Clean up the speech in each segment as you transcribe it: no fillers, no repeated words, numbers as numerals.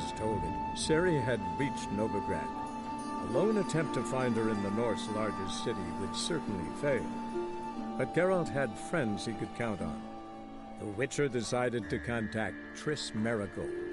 was told him, Ciri had reached Novigrad. A lone attempt to find her in the North's largest city would certainly fail. But Geralt had friends he could count on. The Witcher decided to contact Triss Merigold.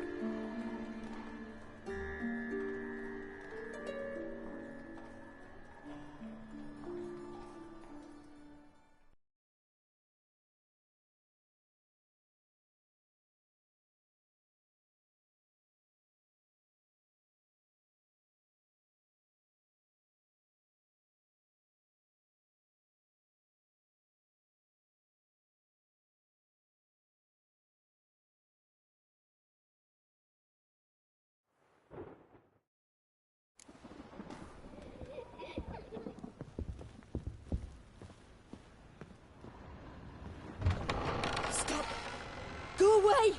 Go away!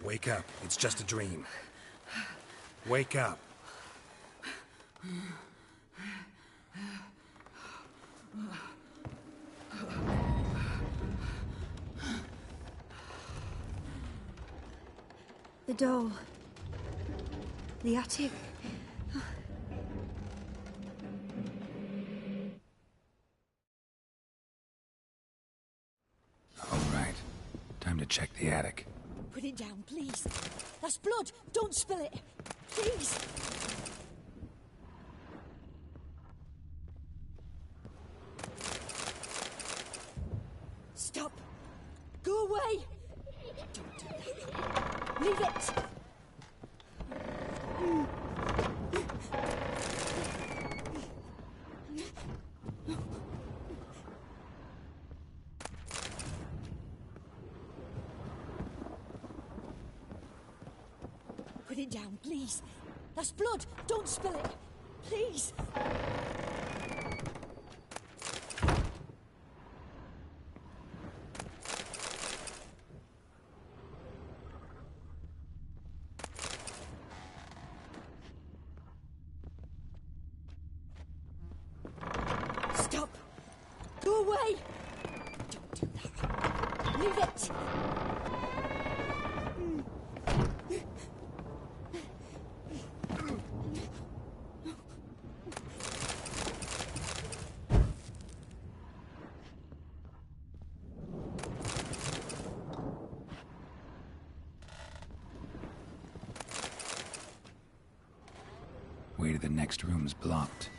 Wake up. It's just a dream. Wake up. The doll. The attic. All right. Time to check the attic. Put it down, please. That's blood. Don't spill it. Please. Stop. Go away. Don't do that. Leave it. Put it down, please. That's blood. Don't spill it. Please. Stop. Go away. Don't do that. Leave it. Way to the next room's blocked.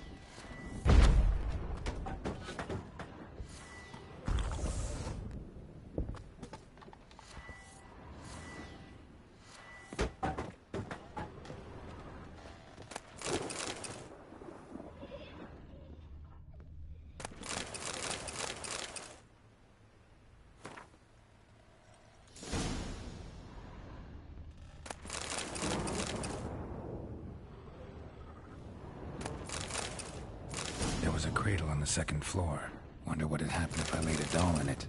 There was a cradle on the second floor. Wonder what had happened if I laid a doll in it.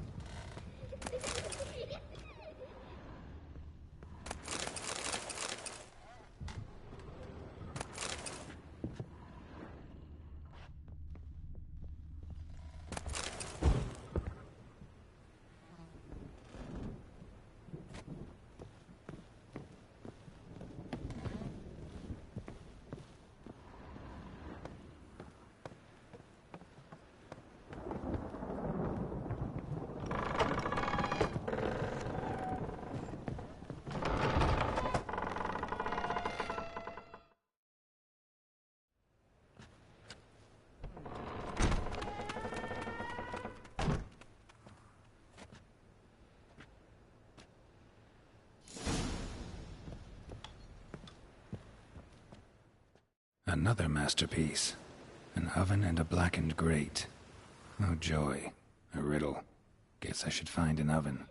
Another masterpiece. An oven and a blackened grate. Oh joy. A riddle. Guess I should find an oven.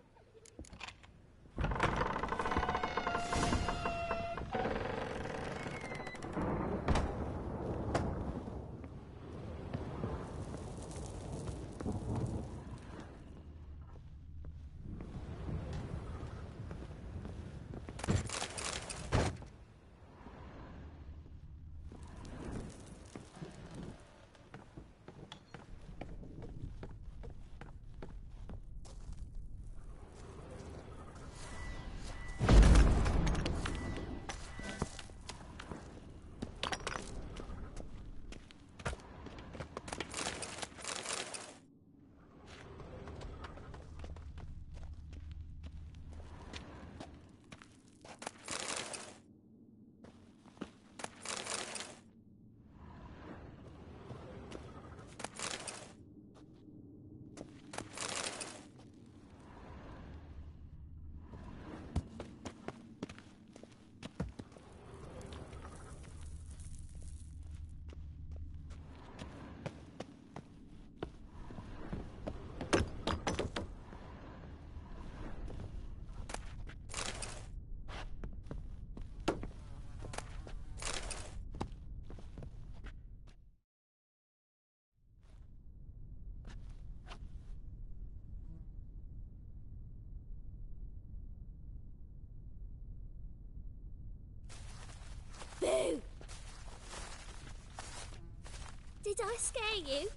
I scare you?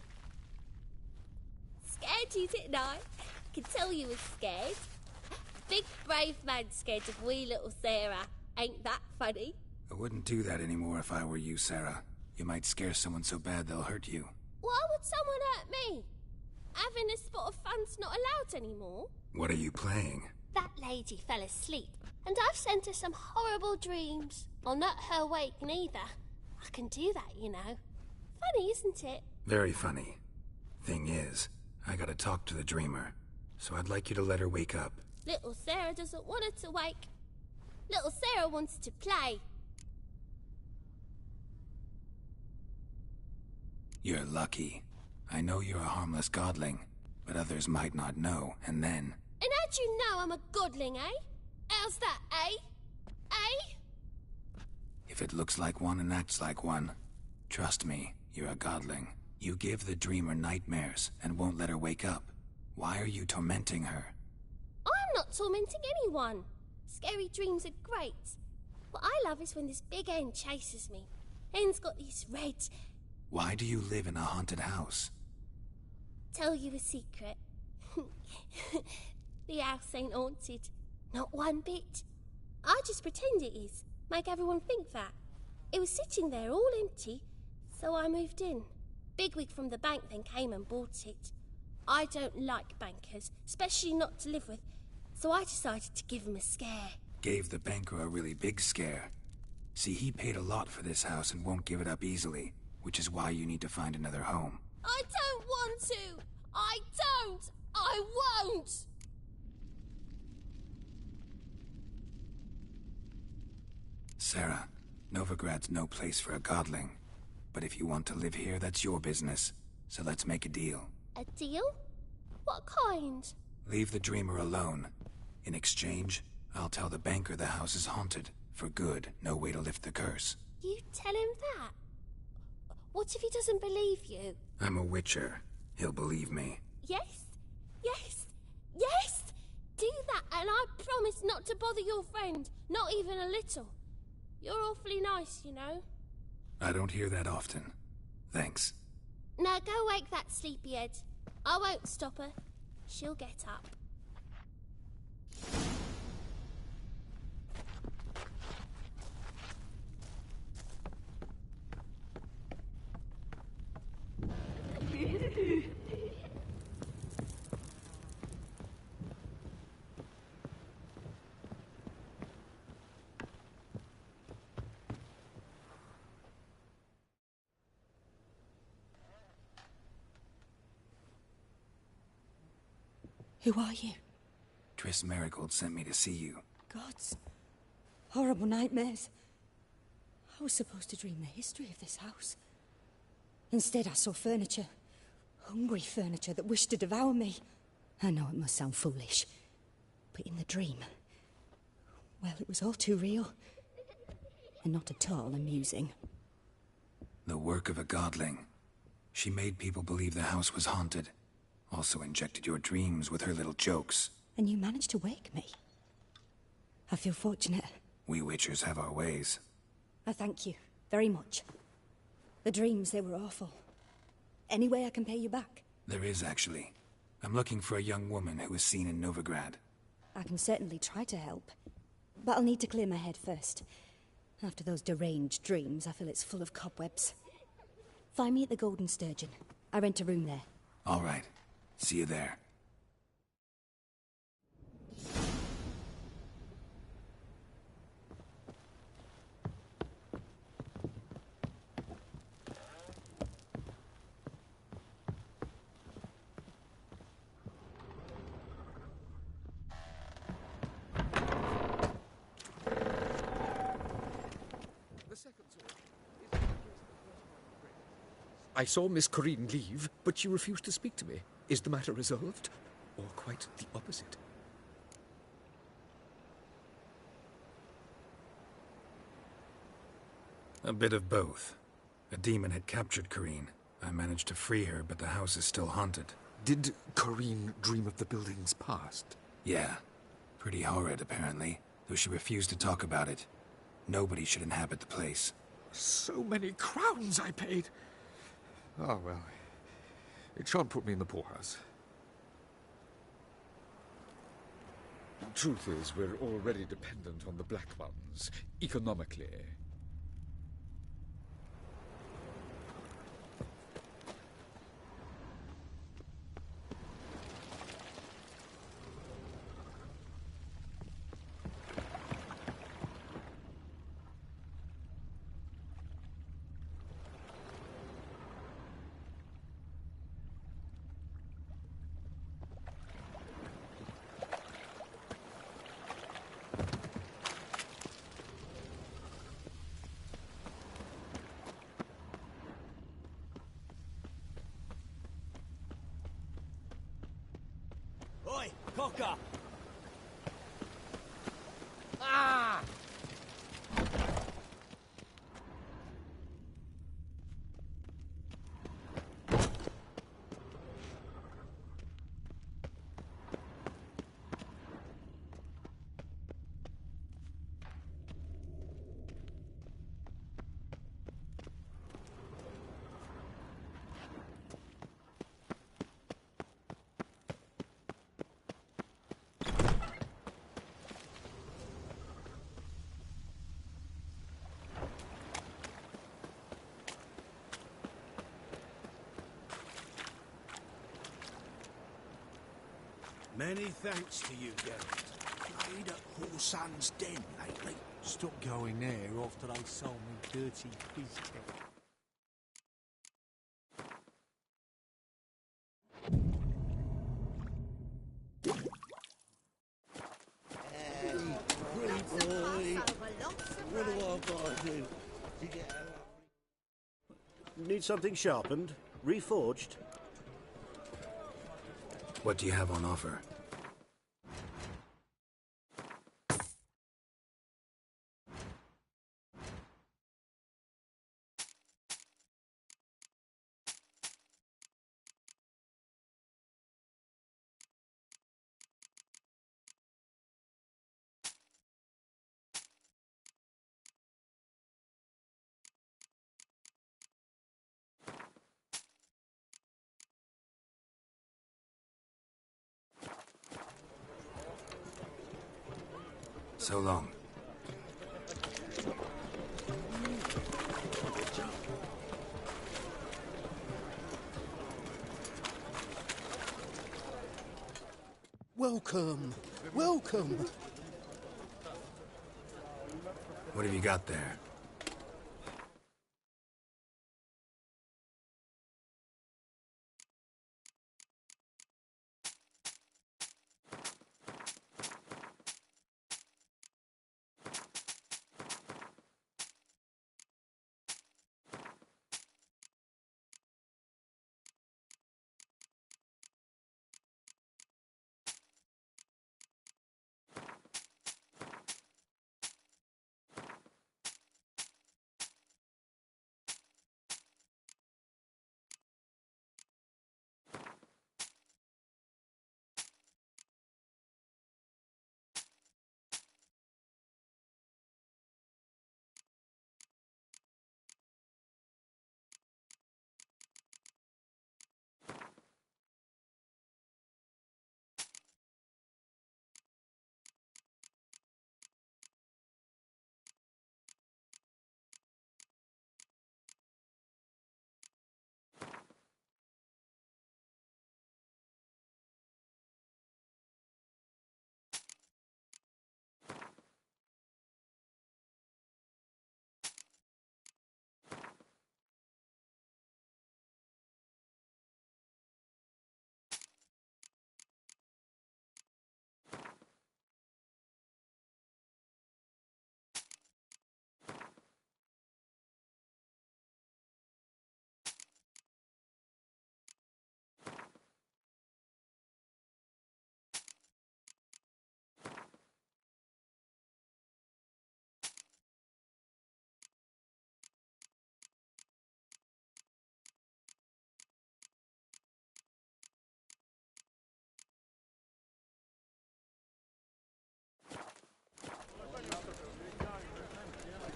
Scared you, didn't I? I can tell you was scared. Big brave man scared of wee little Sarah. Ain't that funny? I wouldn't do that anymore if I were you, Sarah. You might scare someone so bad they'll hurt you. Why would someone hurt me? Having a spot of fun's not allowed anymore. What are you playing? That lady fell asleep, and I've sent her some horrible dreams. I'll not her awake neither. I can do that, you know. Funny, isn't it? Very funny. Thing is, I gotta talk to the dreamer, so I'd like you to let her wake up. Little Sarah doesn't want her to wake. Little Sarah wants to play. You're lucky. I know you're a harmless godling, but others might not know, and then... And how'd you know I'm a godling, eh? How's that, eh? Eh? If it looks like one and acts like one, trust me, you're a godling. You give the dreamer nightmares and won't let her wake up. Why are you tormenting her? I'm not tormenting anyone. Scary dreams are great. What I love is when this big hen chases me. Hen's got these red... Why do you live in a haunted house? Tell you a secret. The house ain't haunted. Not one bit. I just pretend it is. Make everyone think that. It was sitting there all empty, so I moved in. Bigwig from the bank then came and bought it. I don't like bankers, especially not to live with, so I decided to give him a scare. Gave the banker a really big scare. See, he paid a lot for this house and won't give it up easily, which is why you need to find another home. I don't want to! I don't! I won't! Sarah, Novigrad's no place for a godling. But if you want to live here, that's your business. So let's make a deal. A deal? What kind? Leave the dreamer alone. In exchange, I'll tell the banker the house is haunted. For good, no way to lift the curse. You tell him that? What if he doesn't believe you? I'm a witcher. He'll believe me. Yes? Yes? Yes! Do that, and I promise not to bother your friend. Not even a little. You're awfully nice, you know. I don't hear that often. Thanks. Now go wake that sleepyhead. I won't stop her. She'll get up. Who are you? 𝘼𝙧𝙢𝙗 sent me to see you. Gods. Horrible nightmares. I was supposed to dream the history of this house. Instead, I saw furniture. Hungry furniture that wished to devour me. I know it must sound foolish, but in the dream, well, it was all too real. And not at all amusing. The work of a godling. She made people believe the house was haunted. Also injected your dreams with her little jokes. And you managed to wake me. I feel fortunate. We witchers have our ways. I thank you very much. The dreams, they were awful. Any way I can pay you back? There is, actually. I'm looking for a young woman who was seen in Novigrad. I can certainly try to help. But I'll need to clear my head first. After those deranged dreams, I feel it's full of cobwebs. Find me at the Golden Sturgeon. I rent a room there. All right. See you there. I saw Miss Corinne leave, but she refused to speak to me. Is the matter resolved? Or quite the opposite? A bit of both. A demon had captured Corinne. I managed to free her, but the house is still haunted. Did Corinne dream of the building's past? Yeah. Pretty horrid, apparently, though she refused to talk about it. Nobody should inhabit the place. So many crowns I paid. Ah, well, it shan't put me in the poorhouse. Truth is, we're already dependent on the Black Ones, economically. Oi, cocker! Many thanks to you, Geralt. Played at Whoresun's Den lately. Stopped going there after they sold me dirty beefsteak. Need something sharpened? Reforged? What do you have on offer? So long. Welcome! Welcome! What have you got there?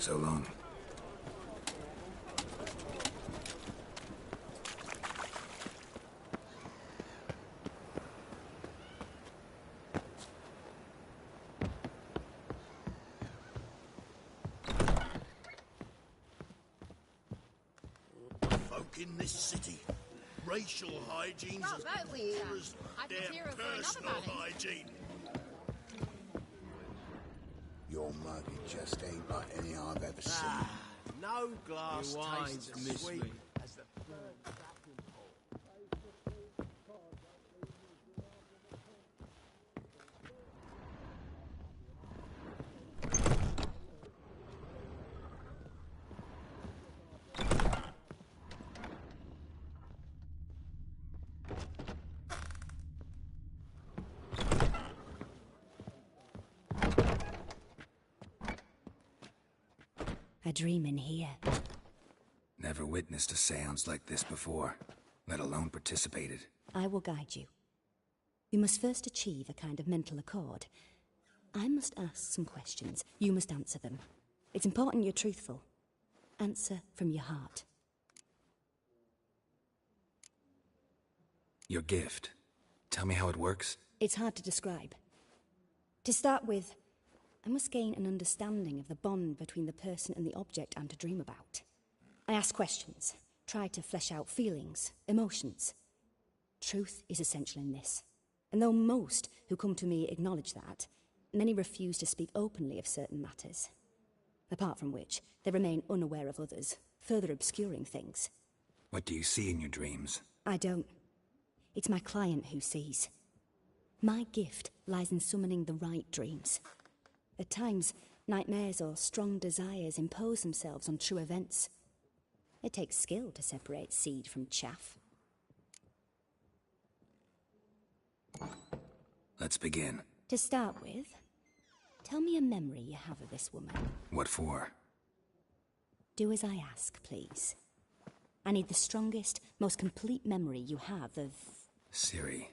So long. in this city. Racial hygiene's Can't as vote with you. poor as I can their hear her going on personal about it. hygiene. Your muggy just ain't like any I've ever seen. No glass Your eyes tastes as miss sweet me. as the third vacuum hole. A dream in here. Never witnessed a seance like this before, let alone participated. I will guide you. You must first achieve a kind of mental accord. I must ask some questions. You must answer them. It's important you're truthful. Answer from your heart. Your gift. Tell me how it works. It's hard to describe. To start with, I must gain an understanding of the bond between the person and the object I'm to dream about. I ask questions, try to flesh out feelings, emotions. Truth is essential in this. And though most who come to me acknowledge that, many refuse to speak openly of certain matters. Apart from which, they remain unaware of others, further obscuring things. What do you see in your dreams? I don't. It's my client who sees. My gift lies in summoning the right dreams. At times, nightmares or strong desires impose themselves on true events. It takes skill to separate seed from chaff. Let's begin. To start with, tell me a memory you have of this woman. What for? Do as I ask, please. I need the strongest, most complete memory you have of... Ciri.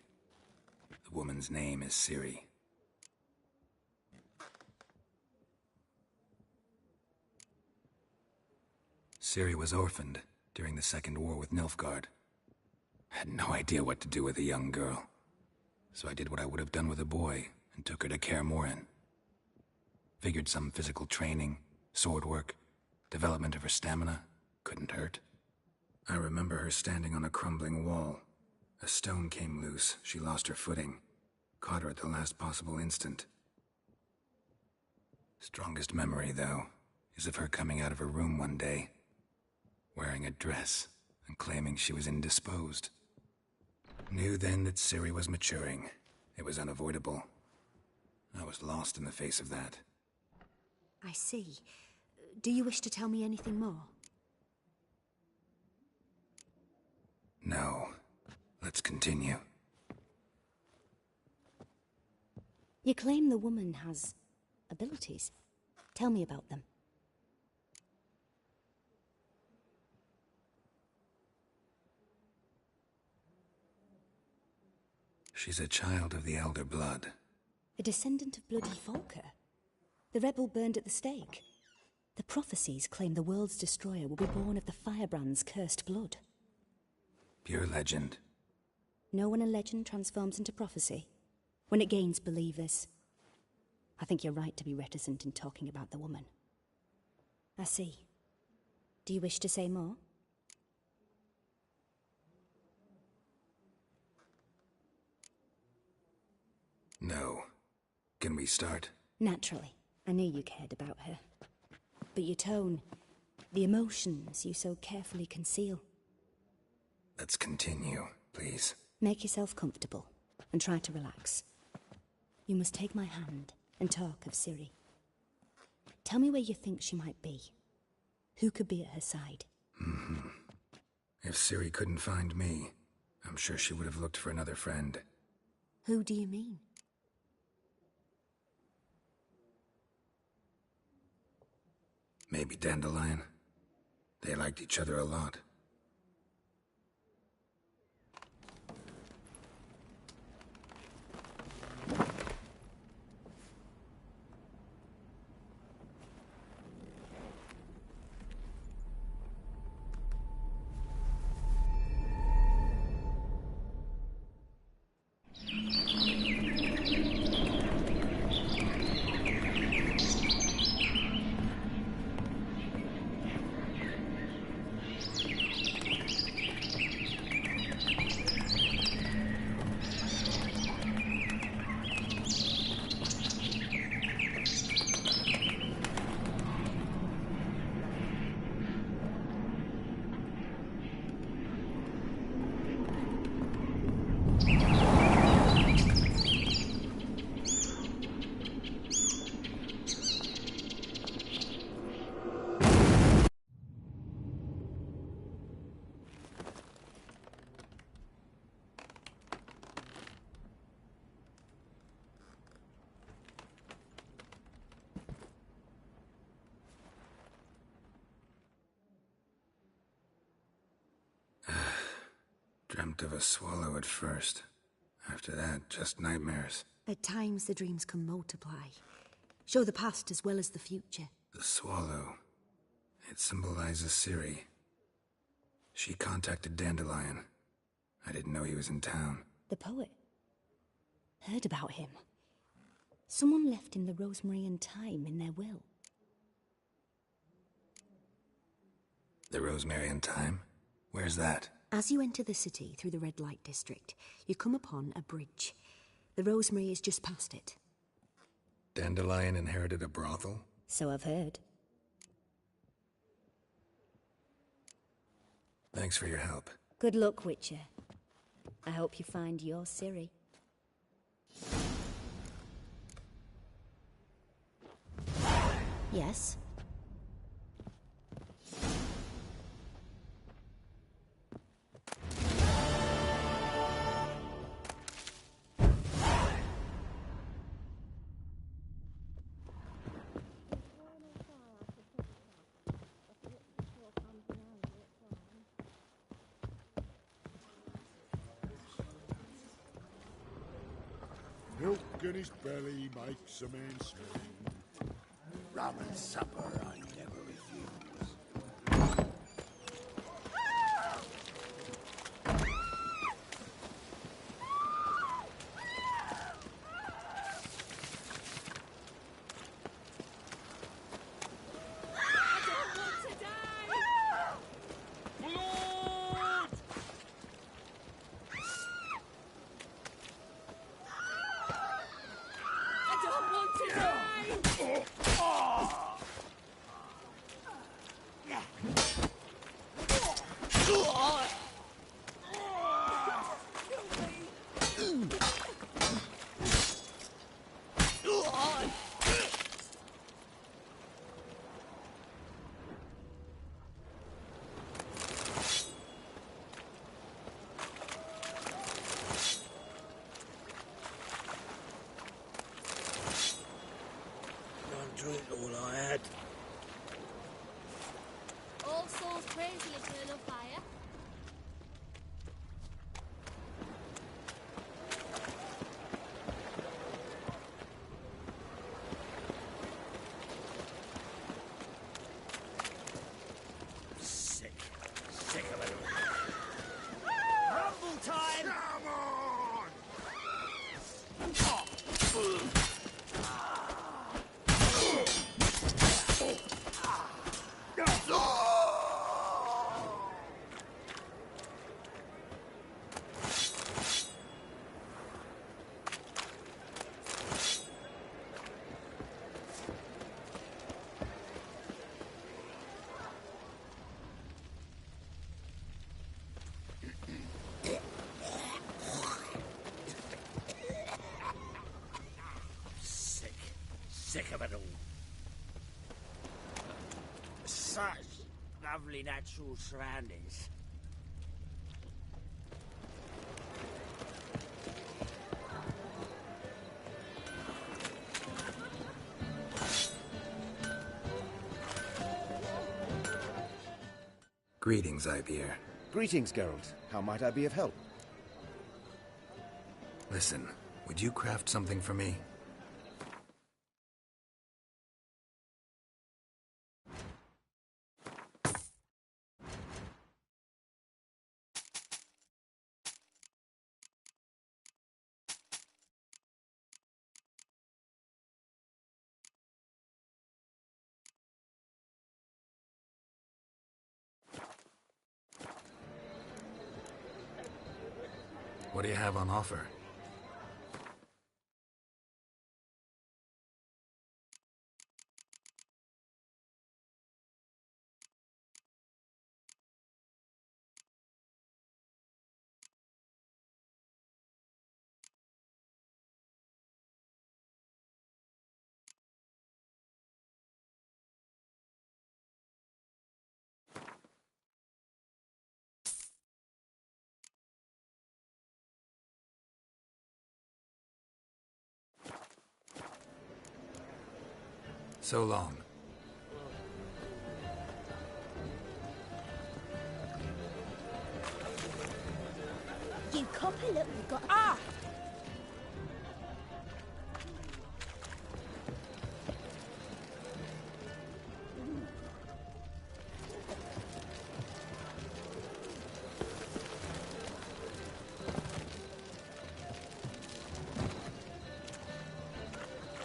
The woman's name is Ciri. Ciri was orphaned during the Second War with Nilfgaard. Had no idea what to do with a young girl. So I did what I would have done with a boy and took her to 𝘾𝙤𝙢𝙢𝙗. Figured some physical training, sword work, development of her stamina couldn't hurt. I remember her standing on a crumbling wall. A stone came loose, she lost her footing. Caught her at the last possible instant. Strongest memory, though, is of her coming out of her room one day, wearing a dress and claiming she was indisposed. Knew then that Ciri was maturing. It was unavoidable. I was lost in the face of that. I see. Do you wish to tell me anything more? No. Let's continue. You claim the woman has abilities. Tell me about them. She's a child of the Elder Blood. A descendant of bloody Volker. The rebel burned at the stake. The prophecies claim the world's destroyer will be born of the firebrand's cursed blood. Pure legend. Know when a legend transforms into prophecy? When it gains believers. I think you're right to be reticent in talking about the woman. I see. Do you wish to say more? No. Can we start? Naturally. I knew you cared about her. But your tone, the emotions you so carefully conceal. Let's continue, please. Make yourself comfortable and try to relax. You must take my hand and talk of Ciri. Tell me where you think she might be. Who could be at her side? If Ciri couldn't find me, I'm sure she would have looked for another friend. Who do you mean? Maybe Dandelion. They liked each other a lot. dreamt of a swallow at first. After that, just nightmares. At times, the dreams can multiply. Show the past as well as the future. The swallow. It symbolizes 𝙭. She contacted Dandelion. I didn't know he was in town. The poet. Heard about him. Someone left him the rosemary and thyme in their will. The rosemary and thyme? Where's that? As you enter the city through the red light district, you come upon a bridge. The rosemary is just past it. Dandelion inherited a brothel? So I've heard. Thanks for your help. Good luck, Witcher. I hope you find your 𝙭. Yes? Milk in his belly makes a man swim. Rum and supper I never refuse. Drink all I had. All souls praise the eternal fire. Sick of it all. Rumble time! Come on! Sick of it all. Such lovely natural surroundings. Greetings, 𝘖𝙧𝙢𝙢. Greetings, Geralt. How might I be of help? Listen, would you craft something for me? What do you have on offer? So long. Copper, look, we've got... Ah!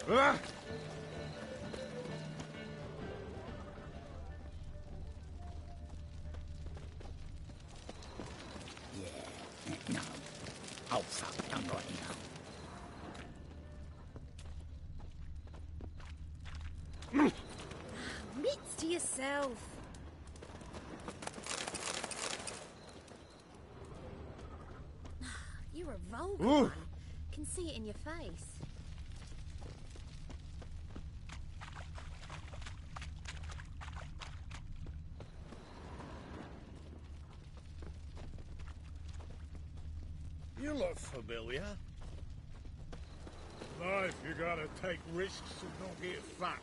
Ah! No. Oh, fuck, don't got you. Mitts to yourself. You're a vulgar one. Can see it in your face. You look familiar. Life, you gotta take risks and not get fat.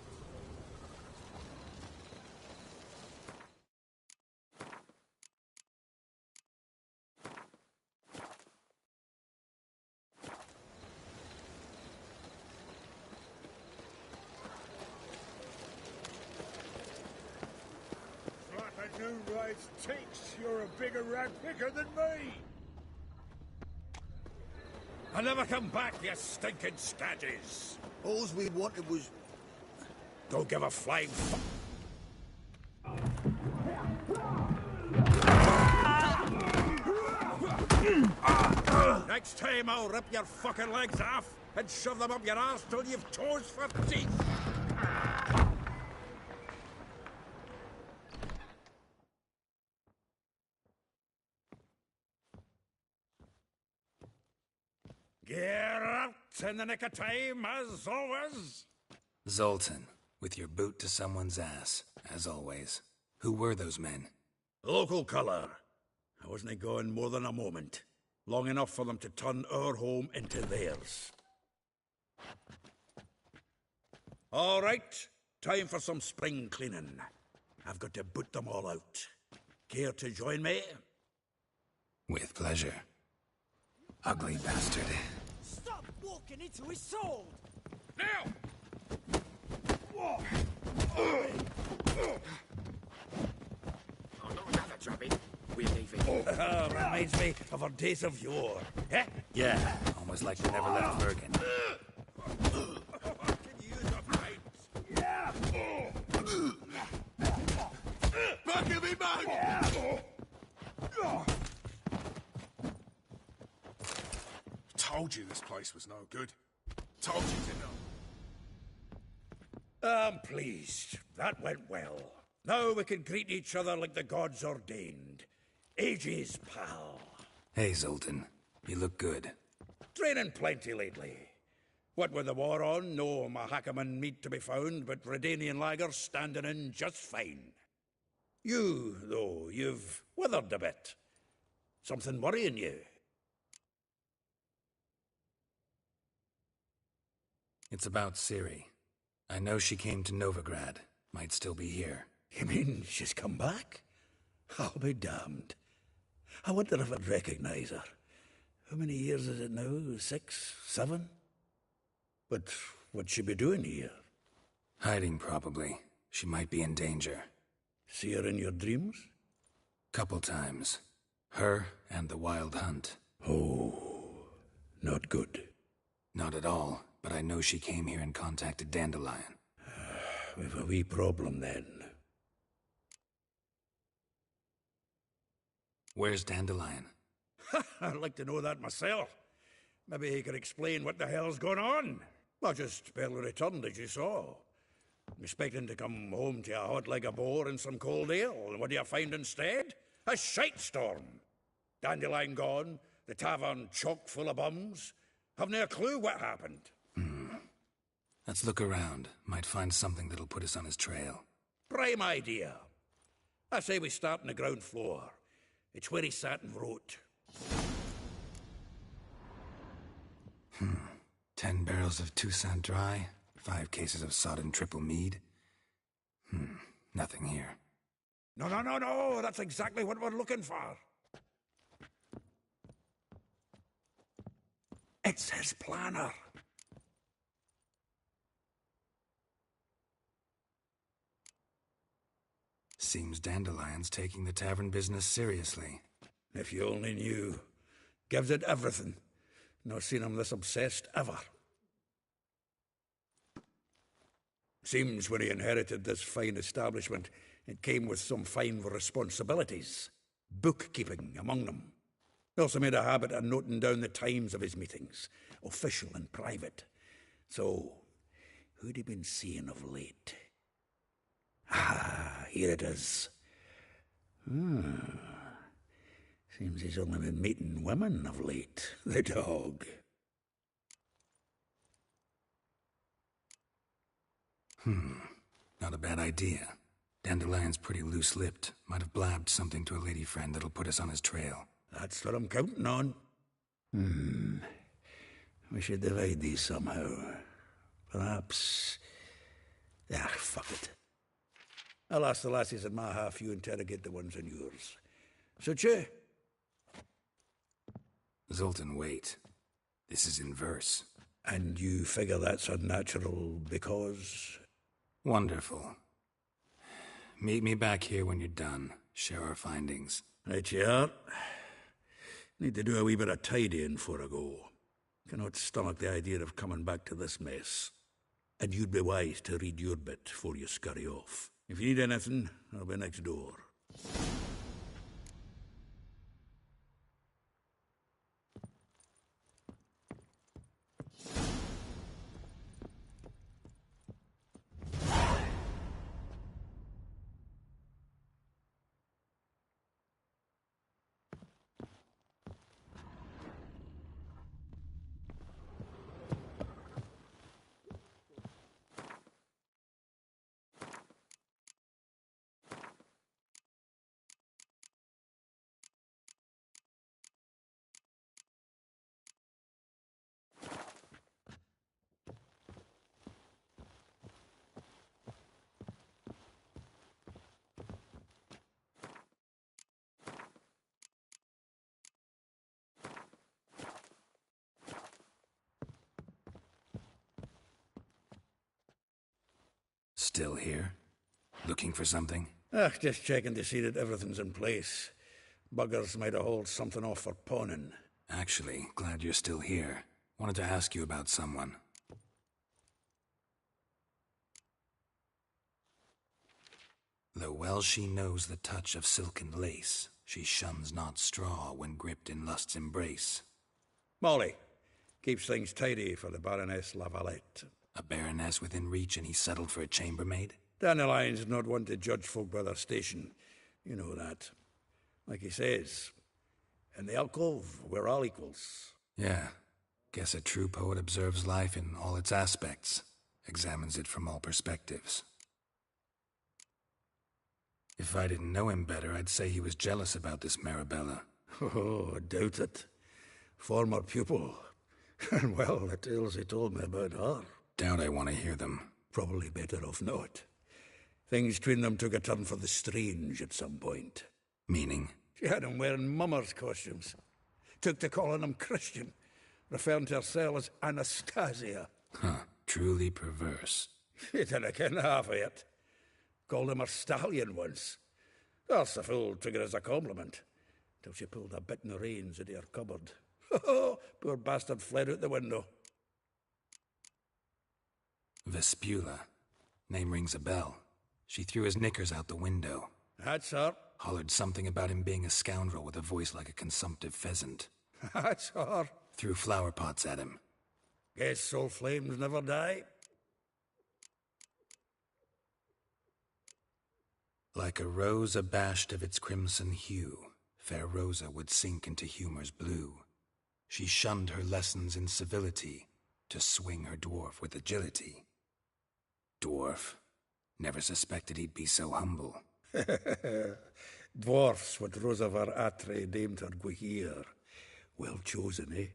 Like a new race ticks, you're a bigger rat picker than me. I never come back, you stinking scadges. All we wanted was... Don't give a flying fuck. Next time I'll rip your fucking legs off and shove them up your arse till you've toes for teeth. Get out in the nick of time, as always. Zoltan, with your boot to someone's ass, as always. Who were those men? Local colour. I wasn't going more than a moment. Long enough for them to turn our home into theirs. All right, time for some spring cleaning. I've got to boot them all out. Care to join me? With pleasure. Ugly bastard. Stop walking into his sword! Now! Another drubbing. We're leaving. Reminds me of our days of yore. Eh? Yeah, almost like we never left Bergen. Can use a pint. Back of me, man! Told you this place was no good. Told you to know. I'm pleased. That went well. Now we can greet each other like the gods ordained. Ages, pal. Hey, Zoltan. You look good. Training plenty lately. What with the war on, no Mahakaman meat to be found, but Redanian lagers standing in just fine. You, though, you've withered a bit. Something worrying you? It's about Ciri. I know she came to Novigrad. Might still be here. You mean she's come back? I'll be damned. I wonder if I'd recognize her. How many years is it now? 6, 7? But what'd she be doing here? Hiding, probably. She might be in danger. See her in your dreams? Couple times. Her and the Wild Hunt. Oh, not good. Not at all, but I know she came here and contacted Dandelion. We've a wee problem then. Where's Dandelion? I'd like to know that myself. Maybe he could explain what the hell's going on. I just barely returned, as you saw. I'm expecting to come home to a hot like a boar and some cold ale, and what do you find instead? A shite storm. Dandelion gone, the tavern chock full of bums. Have no clue what happened. Let's look around. Might find something that'll put us on his trail. Prime idea. I say we start on the ground floor. It's where he sat and wrote. 10 barrels of Toussaint Dry, 5 cases of sodden triple mead. Nothing here. No, that's exactly what we're looking for. It's his planner. Seems Dandelions taking the tavern business seriously. If you only knew. Gives it everything. Not seen him this obsessed ever. Seems when he inherited this fine establishment, it came with some fine responsibilities. Bookkeeping among them. He also made a habit of noting down the times of his meetings, official and private. So, who'd he been seeing of late? Ah, here it is. Seems he's only been meeting women of late, the dog. Not a bad idea. Dandelion's pretty loose-lipped. Might have blabbed something to a lady friend that'll put us on his trail. That's what I'm counting on. We should divide these somehow. Perhaps... fuck it. I'll ask the lassies in my half, you interrogate the ones in yours. Suit you? Zoltan, wait. This is in verse. And you figure that's unnatural because... Wonderful. Meet me back here when you're done. Share our findings. Right you are. Need to do a wee bit of tidying before I go. Cannot stomach the idea of coming back to this mess. And you'd be wise to read your bit before you scurry off. If you need anything, I'll be next door. Still here? Looking for something? Just checking to see that everything's in place. Buggers might have hauled something off for pawning. Actually, glad you're still here. Wanted to ask you about someone. Though well she knows the touch of silken lace, she shuns not straw when gripped in lust's embrace. Molly. Keeps things tidy for the Baroness Lavalette. A baroness within reach and he settled for a chambermaid? Dandelion's not one to judge folk by their station. You know that. Like he says, in the alcove, we're all equals. Yeah. Guess a true poet observes life in all its aspects, examines it from all perspectives. If I didn't know him better, I'd say he was jealous about this Marabella. Oh, I doubt it. Former pupil. And well, the tales he told me about her. Doubt I want to hear them. Probably better off not. Things between them took a turn for the strange at some point. Meaning? She had him wearing mummers' costumes. Took to calling him Christian, referring to herself as Anastasia. Truly perverse. She didn't ken half of it. Called him her stallion once. That's the fool took it as a compliment, till she pulled a bit in the reins into her cupboard. Poor bastard fled out the window. Vespula. Name rings a bell. She threw his knickers out the window. That's her. Hollered something about him being a scoundrel with a voice like a consumptive pheasant. That's her. Threw flower pots at him. Guess soul flames never die. Like a rose abashed of its crimson hue, fair Rosa would sink into humor's blue. She shunned her lessons in civility, to swing her dwarf with agility. Dwarf. Never suspected he'd be so humble. Dwarfs what Rosa var Atre named her Gwyhir. Well chosen, eh?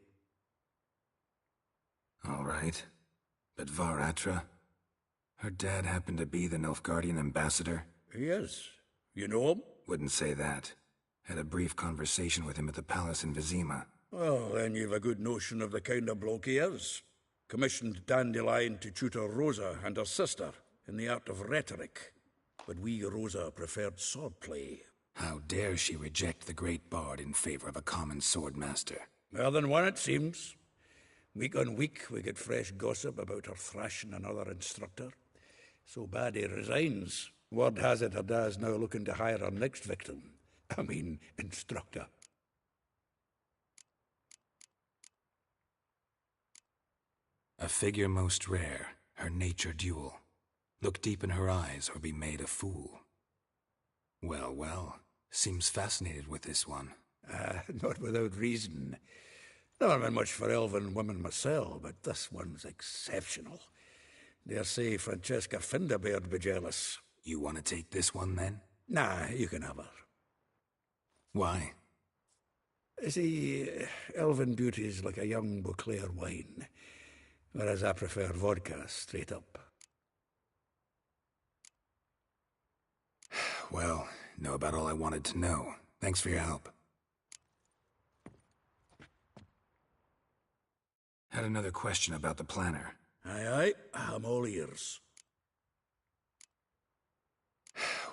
All right. But Var Atra? Her dad happened to be the Nilfgaardian ambassador? He is. You know him? Wouldn't say that. Had a brief conversation with him at the palace in Vizima. Well, then you've a good notion of the kind of bloke he is. Commissioned Dandelion to tutor Rosa and her sister in the art of rhetoric. But we Rosa preferred swordplay. How dare she reject the great bard in favor of a common swordmaster? More than one, it seems. Week on week, we get fresh gossip about her thrashing another instructor. So bad he resigns. Word has it her dad's now looking to hire her next victim. I mean, instructor. A figure most rare, her nature dual. Look deep in her eyes or be made a fool. Well, well, seems fascinated with this one. Not without reason. Never been much for elven women myself, but this one's exceptional. Dare say Francesca Finderbeard'd be jealous. You want to take this one, then? Nah, you can have her. Why? See, elven beauty's like a young Beauclair wine, whereas I prefer vodka straight up. Well, know about all I wanted to know. Thanks for your help. Had another question about the planner. Aye, I'm all ears.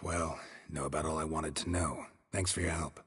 Well, know about all I wanted to know. Thanks for your help.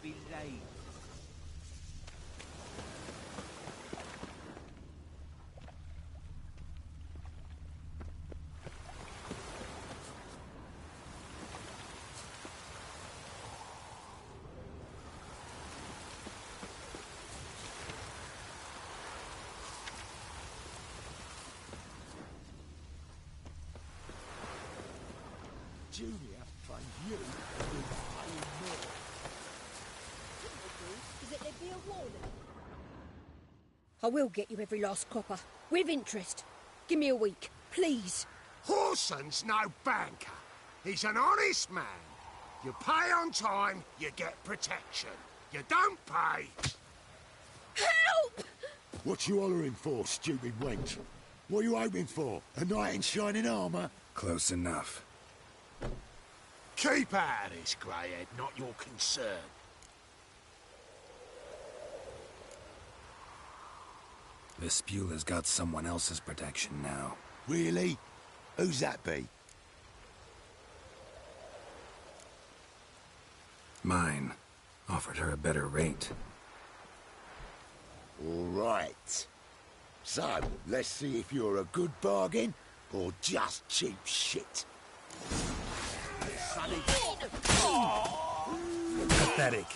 Be late. Julia finds you with paying more. Is it there'd be a warning? I will get you every last copper, with interest. Give me a week, please. Whoreson's no banker. He's an honest man. You pay on time, you get protection. You don't pay... Help! What you hollering for, stupid wench? What are you hoping for? A knight in shining armour? Close enough. Keep out of this, greyhead, not your concern. 𝙭𝙭 got someone else's protection now. Really? Who's that be? Mine. Offered her a better rate. All right. So, let's see if you're a good bargain or just cheap shit. Pathetic.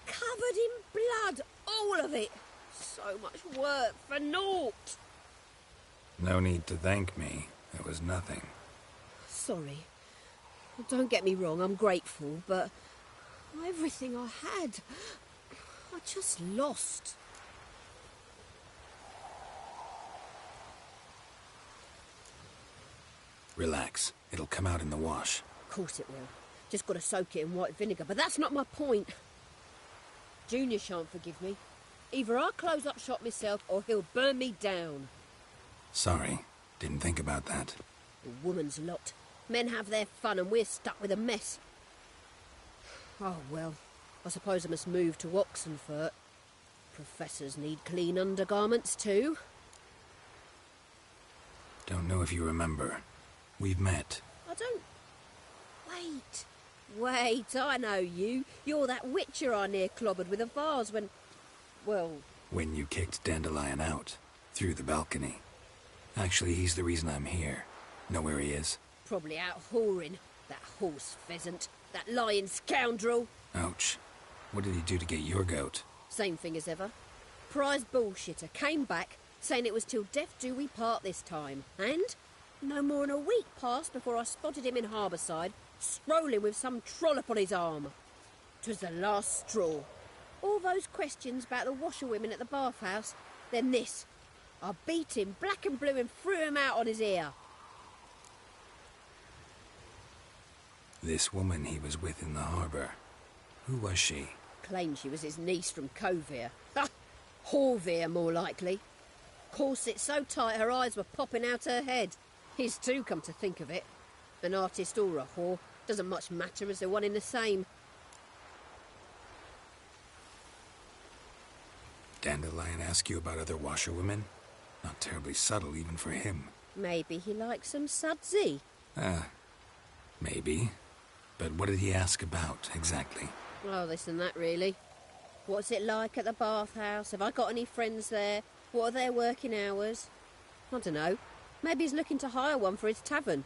Covered in blood, all of it. So much work for naught. No need to thank me. It was nothing. Sorry. Don't get me wrong, I'm grateful, but everything I had, I just lost. Relax. It'll come out in the wash. Of course it will. Just got to soak it in white vinegar, but that's not my point. Junior shan't forgive me. Either I'll close up shop myself or he'll burn me down. Sorry. Didn't think about that. A woman's lot. Men have their fun and we're stuck with a mess. Oh, well, I suppose I must move to Oxenfurt. Professors need clean undergarments too. Don't know if you remember. We've met. I don't... Wait, I know you. You're that witcher I near clobbered with a vase when... Well... When you kicked Dandelion out. Through the balcony. Actually, he's the reason I'm here. Know where he is? Probably out whoring. That horse pheasant. That lying scoundrel. Ouch. What did he do to get your goat? Same thing as ever. Prize bullshitter came back, saying it was till death do we part this time. And no more than a week passed before I spotted him in Harbourside, strolling with some trollop on his arm. 'Twas the last straw. All those questions about the washerwomen at the bathhouse, then this. I beat him black and blue and threw him out on his ear. This woman he was with in the harbour. Who was she? Claimed she was his niece from Ковir. Ha! Horvir, more likely. Corset so tight her eyes were popping out her head. His too, come to think of it. An artist or a whore. Doesn't much matter as they're one in the same. Dandelion ask you about other washerwomen? Not terribly subtle even for him. Maybe he likes some sudsy. Maybe. But what did he ask about, exactly? Oh, this and that, really. What's it like at the bathhouse? Have I got any friends there? What are their working hours? I don't know. Maybe he's looking to hire one for his tavern.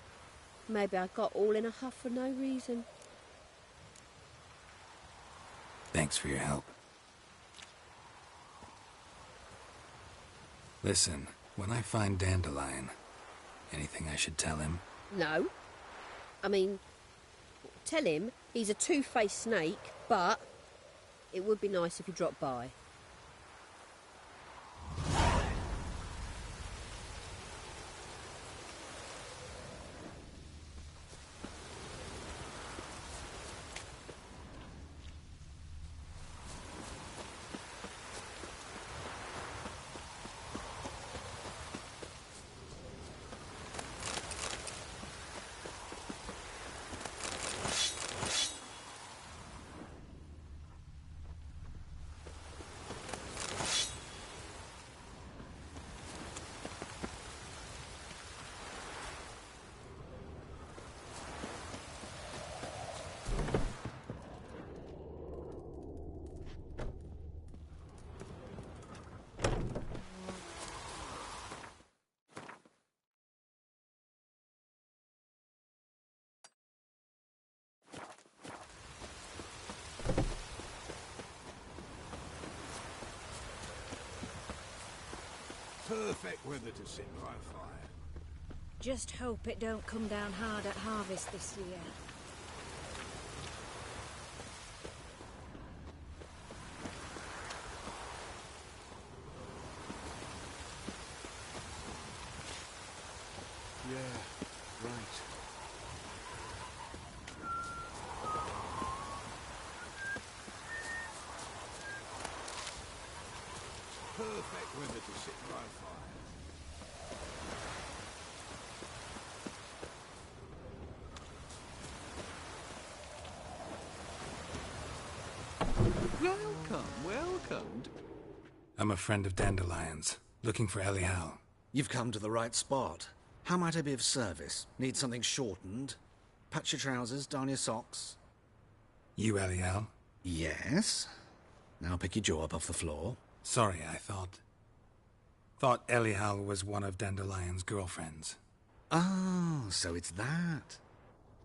Maybe I got all in a huff for no reason. Thanks for your help. Listen, when I find Dandelion, anything I should tell him? No. I mean, tell him he's a two-faced snake, but it would be nice if he dropped by. Perfect weather to sit by a fire. Just hope it don't come down hard at harvest this year. Right. Perfect weather to sit by a fire. Welcome. I'm a friend of Dandelions, looking for 𝘼𝙧𝙢𝙯. You've come to the right spot. How might I be of service? Need something shortened? Patch your trousers, darn your socks. You 𝘼𝙧𝙢? Yes. Now pick your jaw up off the floor. Sorry, I thought 𝘼𝙧𝙢 was one of Dandelion's girlfriends. Oh, so it's that.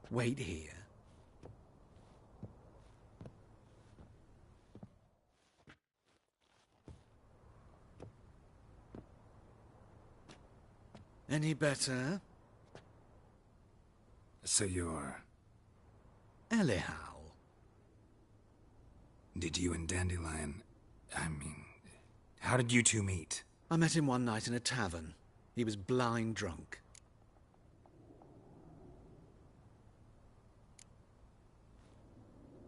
Wait here. Any better? So you're... 𝘼𝙧𝙢. Did you and Dandelion... how did you two meet? I met him one night in a tavern. He was blind drunk.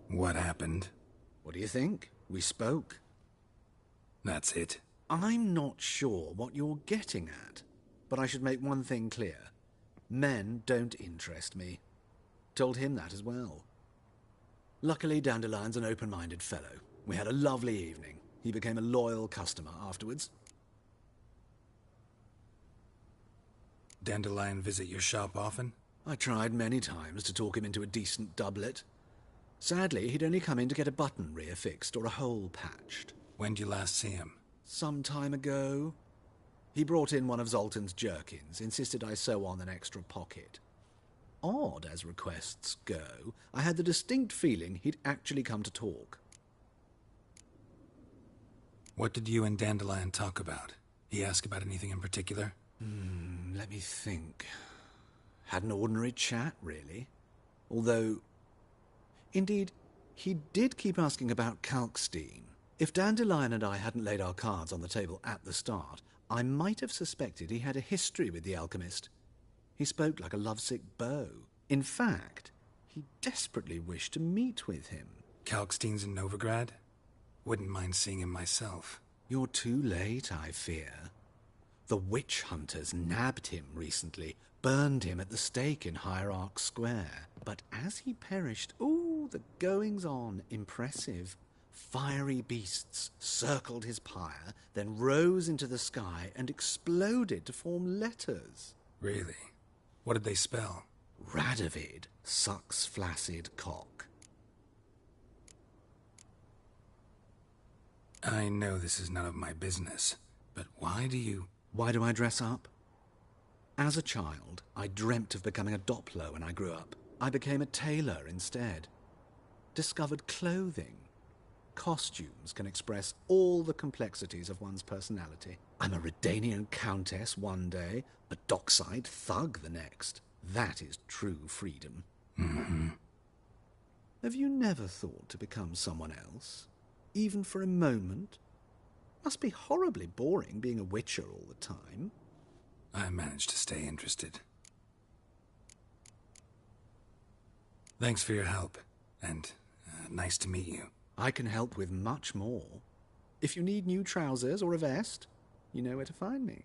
What happened? What do you think? We spoke. That's it. I'm not sure what you're getting at, but I should make one thing clear. Men don't interest me. Told him that as well. Luckily, Dandelion's an open-minded fellow. We had a lovely evening. He became a loyal customer afterwards. Dandelion visit your shop often? I tried many times to talk him into a decent doublet. Sadly, he'd only come in to get a button reaffixed or a hole patched. When'd you last see him? Some time ago. He brought in one of Zoltan's jerkins, insisted I sew on an extra pocket. Odd as requests go, I had the distinct feeling he'd actually come to talk. What did you and Dandelion talk about? He asked about anything in particular? Let me think. Had an ordinary chat, really. Although, indeed, he did keep asking about Kalkstein. If Dandelion and I hadn't laid our cards on the table at the start, I might have suspected he had a history with the alchemist. He spoke like a lovesick beau. In fact, he desperately wished to meet with him. Kalkstein's in Novigrad? Wouldn't mind seeing him myself. You're too late, I fear. The witch hunters nabbed him recently, burned him at the stake in Hierarch Square. But as he perished, the goings-on, impressive. Fiery beasts circled his pyre, then rose into the sky and exploded to form letters. Really? What did they spell? Radovid sucks flaccid cock. I know this is none of my business, but why do I dress up? As a child, I dreamt of becoming a Doppler when I grew up. I became a tailor instead. Discovered clothing. Costumes can express all the complexities of one's personality. I'm a Redanian countess one day, a dockside thug the next. That is true freedom. Mm-hmm. Have you never thought to become someone else? Even for a moment? Must be horribly boring being a witcher all the time. I managed to stay interested. Thanks for your help, and nice to meet you. I can help with much more. If you need new trousers or a vest, you know where to find me.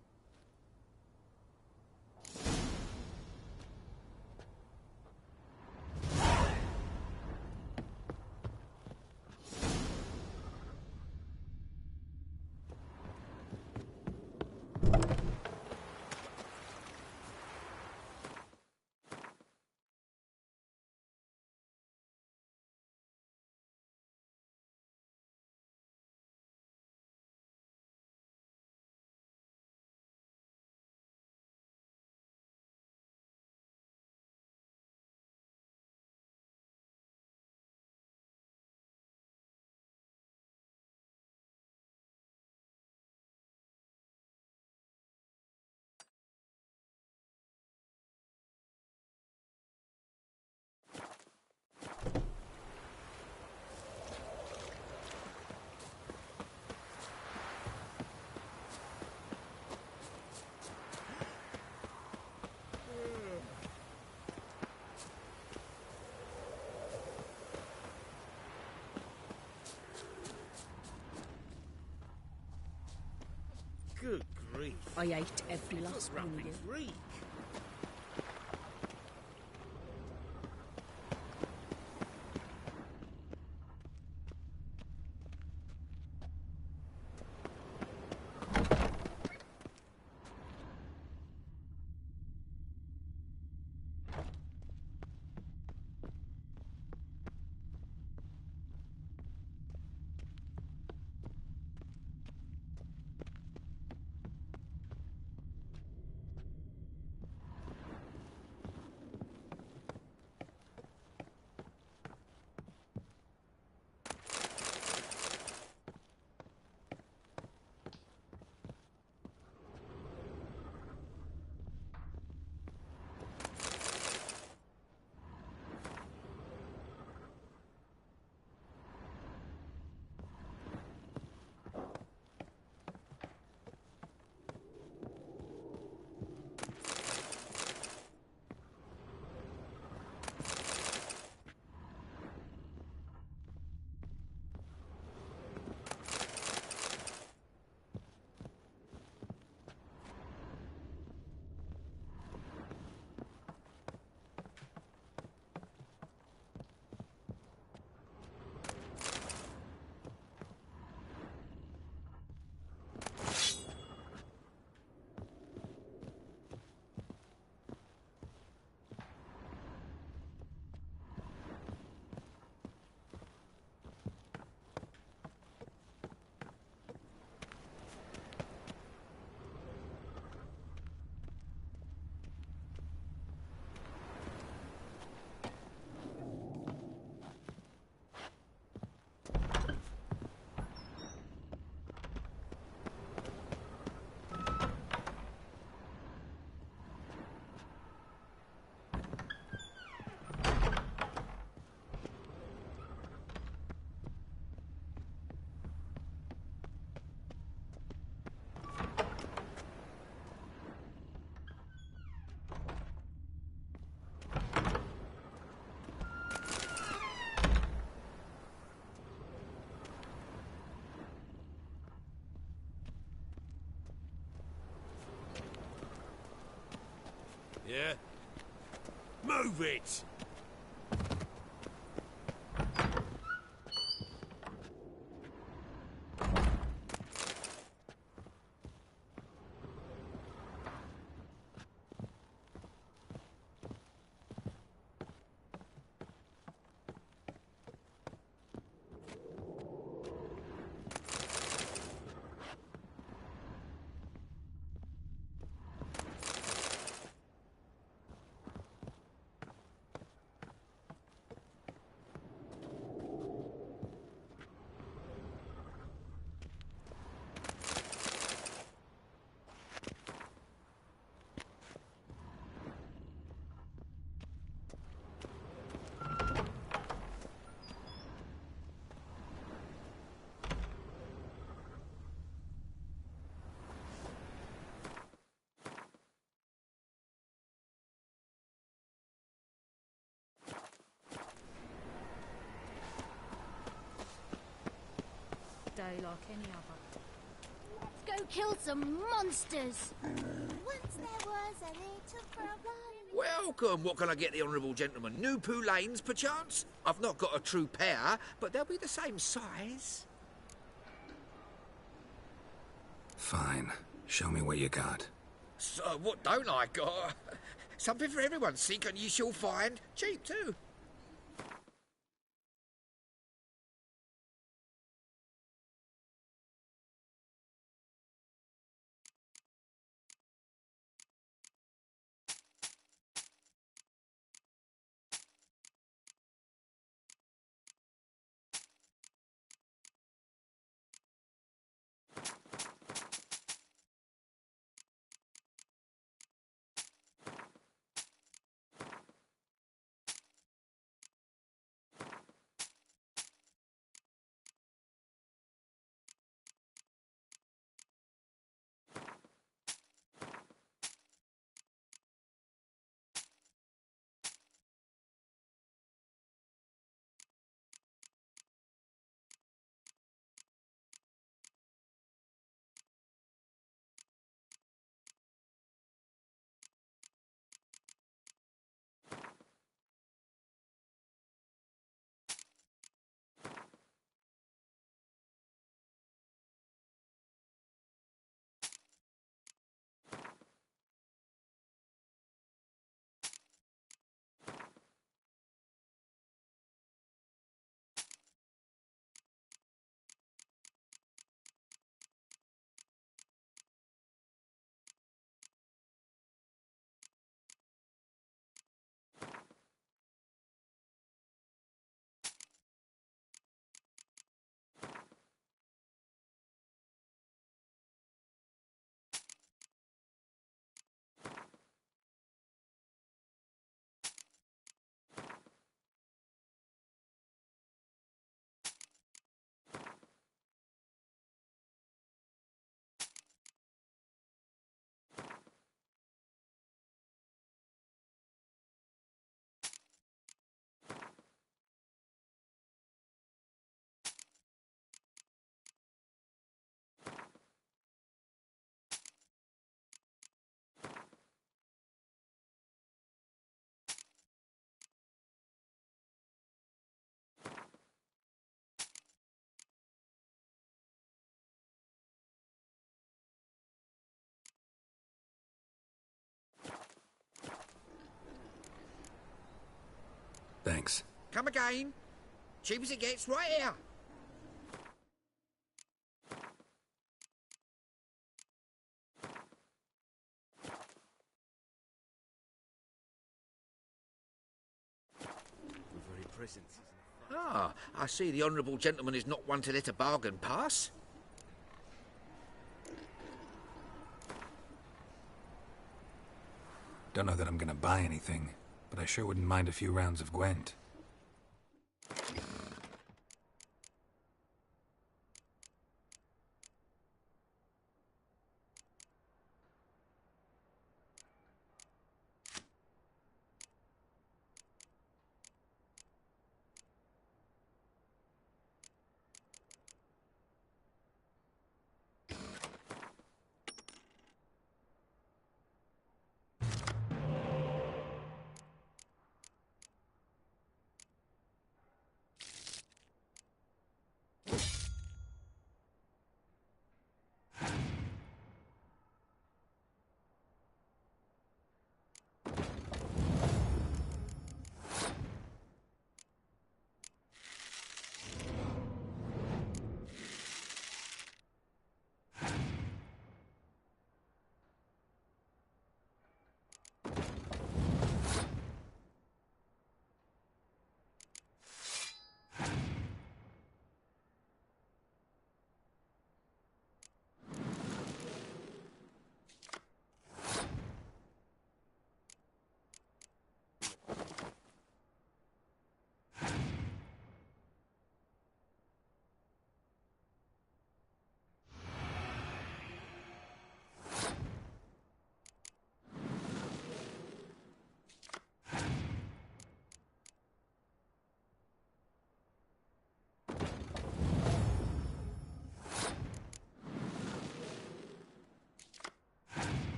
I ate every last one of you. Yeah? Move it! Day like any other. Let's go kill some monsters. Once there was a little frog. Welcome. What can I get the honourable gentleman? New Poo Lanes, perchance? I've not got a true pair, but they'll be the same size. Fine. Show me what you got. So, what don't I got? Something for everyone. Seek and ye shall find. Cheap, too. Come again. Cheap as it gets, right here. We're very present. Ah, I see the honourable gentleman is not one to let a bargain pass. Don't know that I'm gonna buy anything, but I sure wouldn't mind a few rounds of Gwent.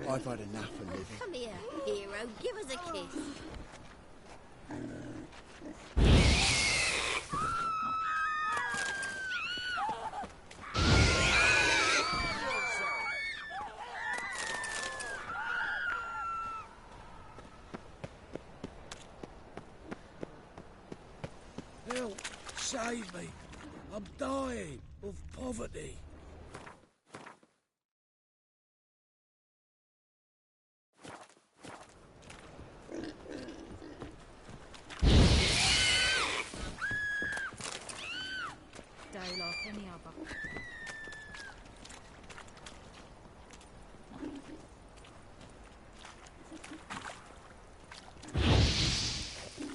I've had enough of living. Come here, hero. Give us a kiss. Help! Save me! I'm dying of poverty. Day like any other.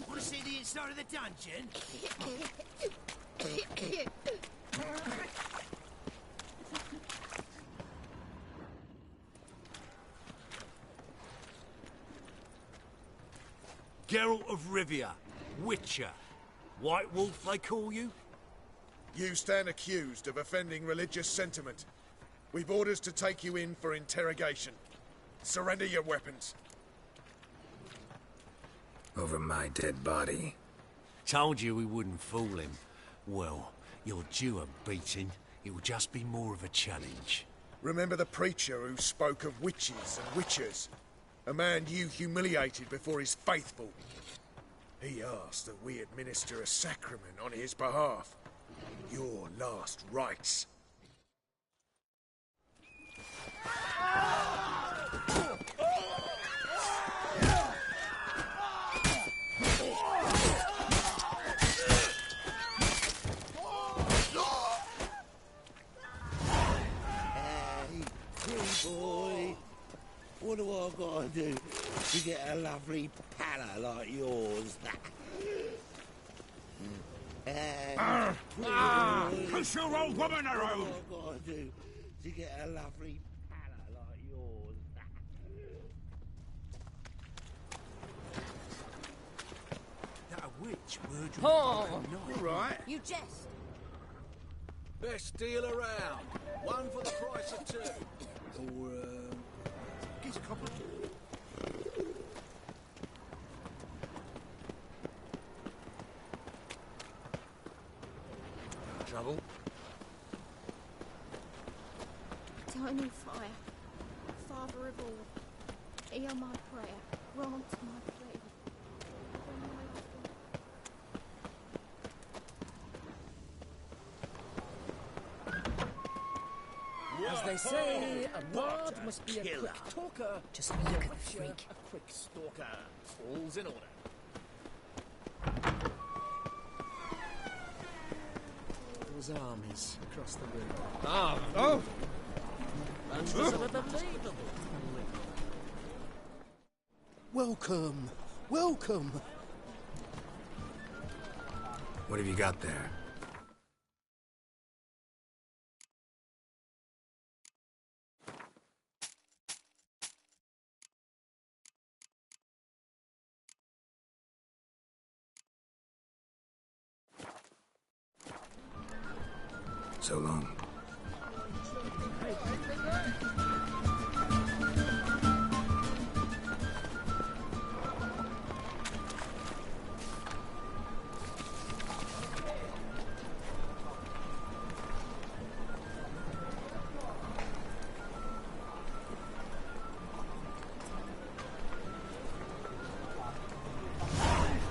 Want to see the inside of the dungeon? Geralt of Rivia, Witcher. White Wolf, they call you? You stand accused of offending religious sentiment. We've orders to take you in for interrogation. Surrender your weapons. Over my dead body. Told you we wouldn't fool him. Well, you're due a beating. It will just be more of a challenge. Remember the preacher who spoke of witches and witchers? A man you humiliated before his faithful. He asked that we administer a sacrament on his behalf. Your last rites. Boy, what do I gotta do to get a lovely palla like yours? Push your old woman around! What do I gotta do to get a lovely palla like yours? That a witch murdering Oh, all right. You jest. Best deal around. One for the price of two. Or, get a couple. Trouble? Eternal fire, Father of all, hear my prayer, grant my plea. As they say, a bard must be a quick talker. Just look at the freak. A quick stalker. All's in order. Those armies across the river. Oh! Unbelievable. Welcome! Welcome! What have you got there? So long.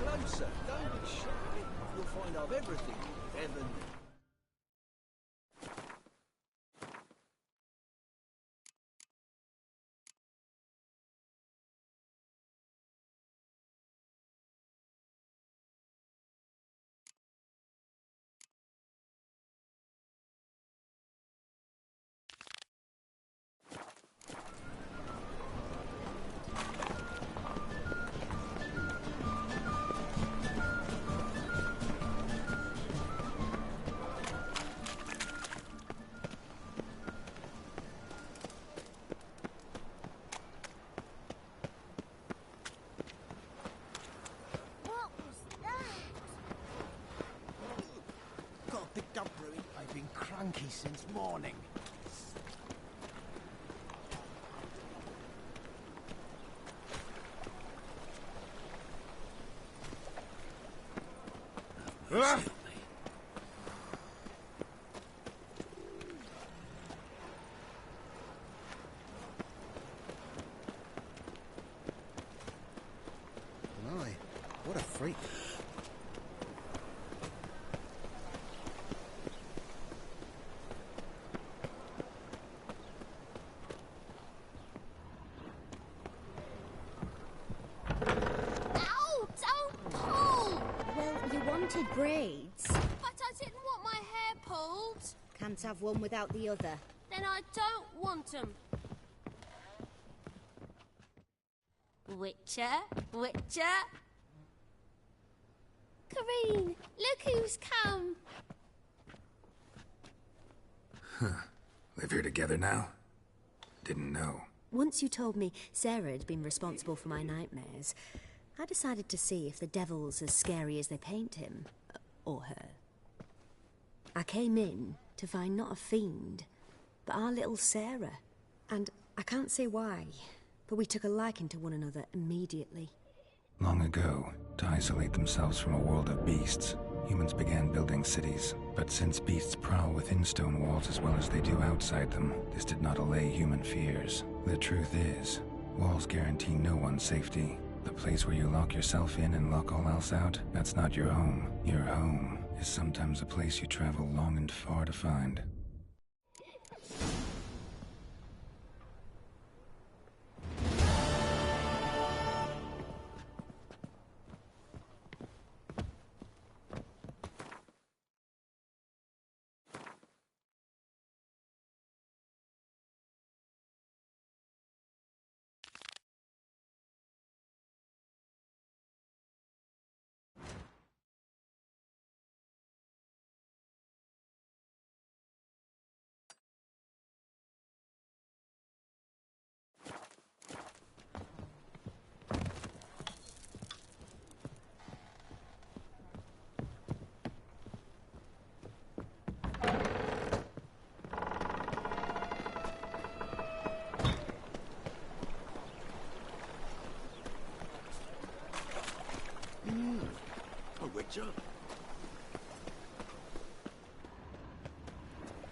Closer, don't be shy. You'll find I've everything. Heaven. What was that? Got picked up, Ruin. I've been cranky since morning. My, what a freak. braids. But I didn't want my hair pulled. Can't have one without the other. Then I don't want them. Witcher, Witcher. Kareen, look who's come. Huh. Live here together now? Didn't know. Once you told me Sarah had been responsible for my nightmares, I decided to see if the devil's as scary as they paint him. Or her. I came in to find not a fiend, but our little Sarah. And I can't say why, but we took a liking to one another immediately. Long ago, to isolate themselves from a world of beasts, humans began building cities. But since beasts prowl within stone walls as well as they do outside them, this did not allay human fears. The truth is, walls guarantee no one's safety. The place where you lock yourself in and lock all else out, that's not your home. Your home is sometimes a place you travel long and far to find.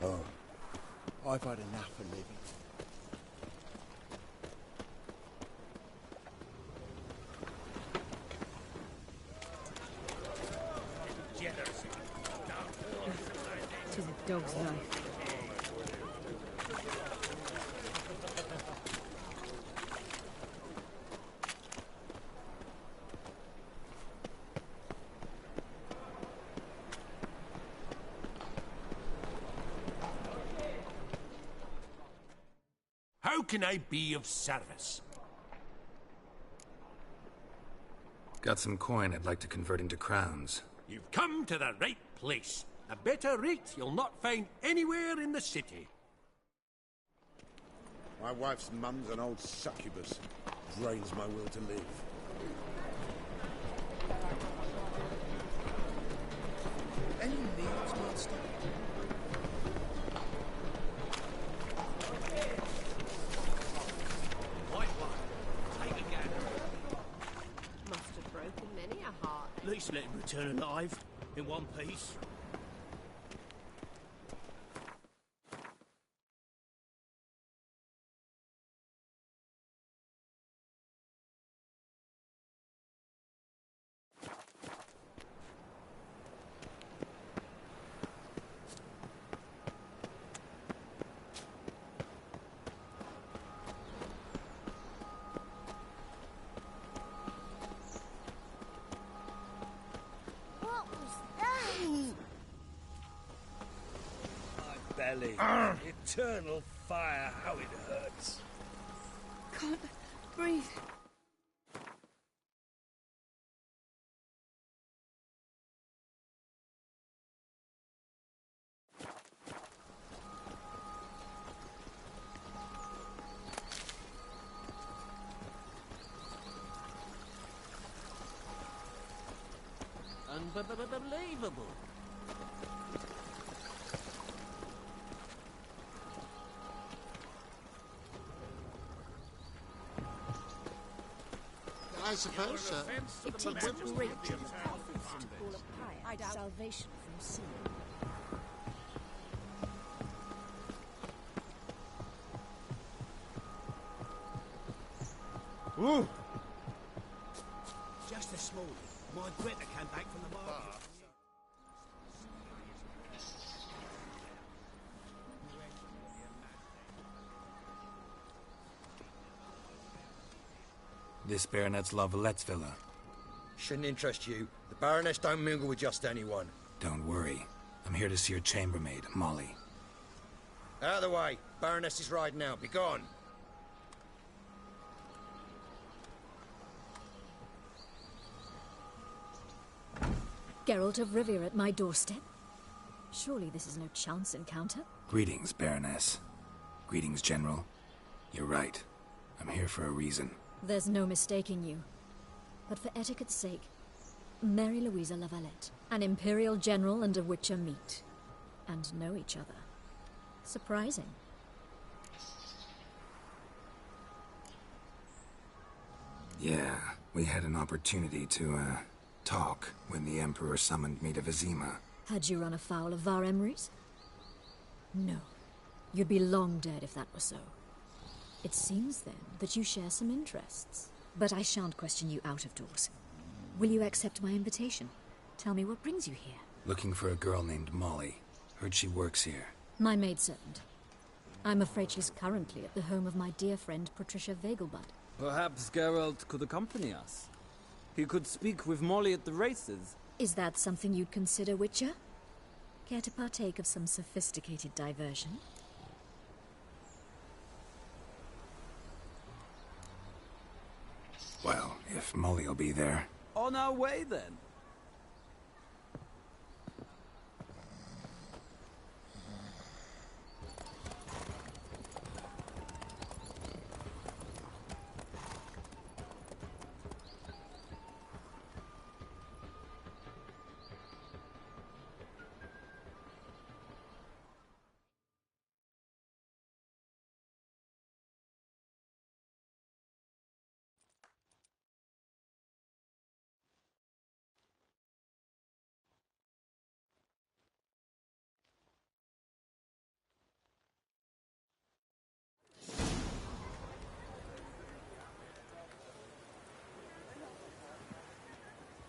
Oh, I've had enough of living. Tis a dog's life. How can I be of service? Got some coin I'd like to convert into crowns. You've come to the right place. A better rate you'll not find anywhere in the city. My wife's mum's an old succubus. Drains my will to live. Any needs, master? At least let him return alive, in one piece. Belly. Eternal fire, how it hurts. Can't breathe. Unbelievable. I suppose so. It takes a great deal of confidence to call a pyre salvation from sin. Ooh. Just this morning, my Greta came back from the market. This baronet's La Vallette's villa. Shouldn't interest you. The Baroness don't mingle with just anyone. Don't worry. I'm here to see your chambermaid, Molly. Out of the way. Baroness is riding out. Be gone. Geralt of Rivia at my doorstep? Surely this is no chance encounter? Greetings, Baroness. Greetings, General. You're right. I'm here for a reason. There's no mistaking you. But for etiquette's sake, Mary Louisa La Valette, an Imperial General and a Witcher meet, and know each other. Surprising. Yeah, we had an opportunity to, talk when the Emperor summoned me to Vizima. Had you run afoul of Var Emrys? No. You'd be long dead if that were so. It seems, then, that you share some interests. But I shan't question you out of doors. Will you accept my invitation? Tell me what brings you here. Looking for a girl named Molly. Heard she works here. My maidservant. I'm afraid she's currently at the home of my dear friend Patricia Vegelbud. Perhaps Geralt could accompany us. He could speak with Molly at the races. Is that something you'd consider, Witcher? Care to partake of some sophisticated diversion? Well, if Molly'll be there. On our way, then.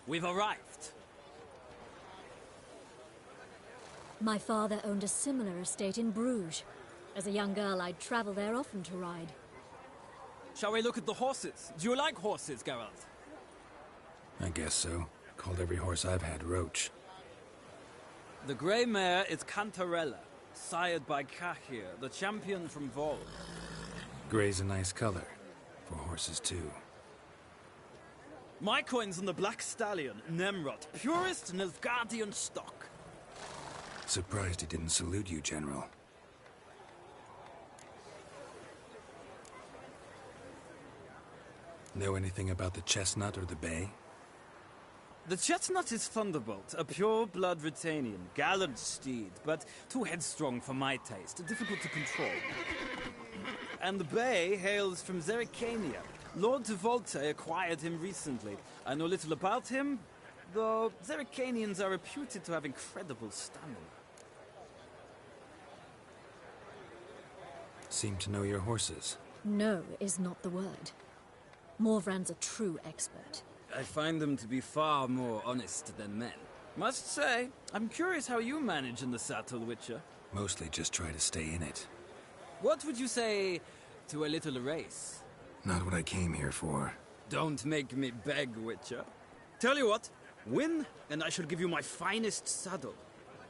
We've arrived. My father owned a similar estate in Bruges. As a young girl, I'd travel there often to ride. Shall we look at the horses? Do you like horses, Geralt? I guess so. Called every horse I've had Roach. The grey mare is Cantarella, sired by Ǩāḥir, the champion from Vol. Grey's a nice color. For horses, too. My coin's on the black stallion, Nemrod, purest Nilfgaardian stock. Surprised he didn't salute you, General. Know anything about the chestnut or the bay? The chestnut is Thunderbolt, a pure-blood Britannian, gallant steed, but too headstrong for my taste, difficult to control. And the bay hails from Zerrikania. Lord de Volta acquired him recently. I know little about him, though Zerrikanians are reputed to have incredible stamina. Seem to know your horses. No is not the word. Morvran's a true expert. I find them to be far more honest than men. Must say, I'm curious how you manage in the saddle, Witcher. Mostly just try to stay in it. What would you say to a little race? Not what I came here for. Don't make me beg, Witcher. Tell you what, win, and I shall give you my finest saddle.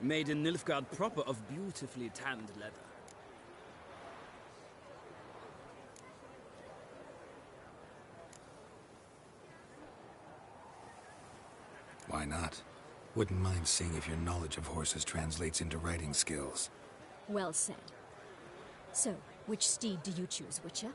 Made in Nilfgaard proper of beautifully tanned leather. Why not? Wouldn't mind seeing if your knowledge of horses translates into riding skills. Well said. So, which steed do you choose, Witcher?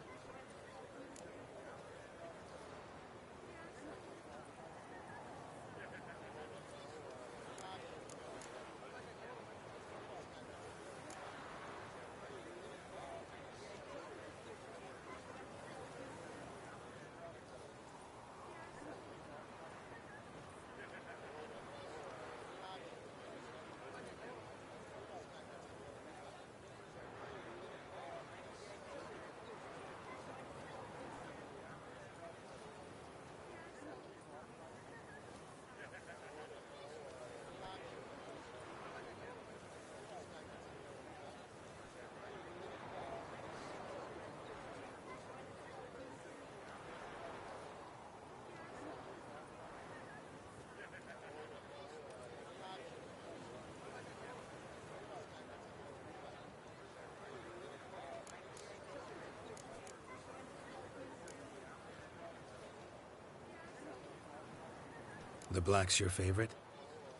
The black's your favorite?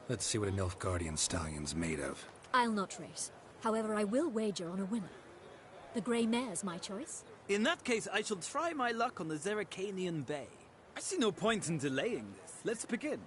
Let's see what a Nilfgaardian stallion's made of. I'll not race. However, I will wager on a winner. The grey mare's my choice. In that case, I shall try my luck on the Zerrikanian Bay. I see no point in delaying this. Let's begin.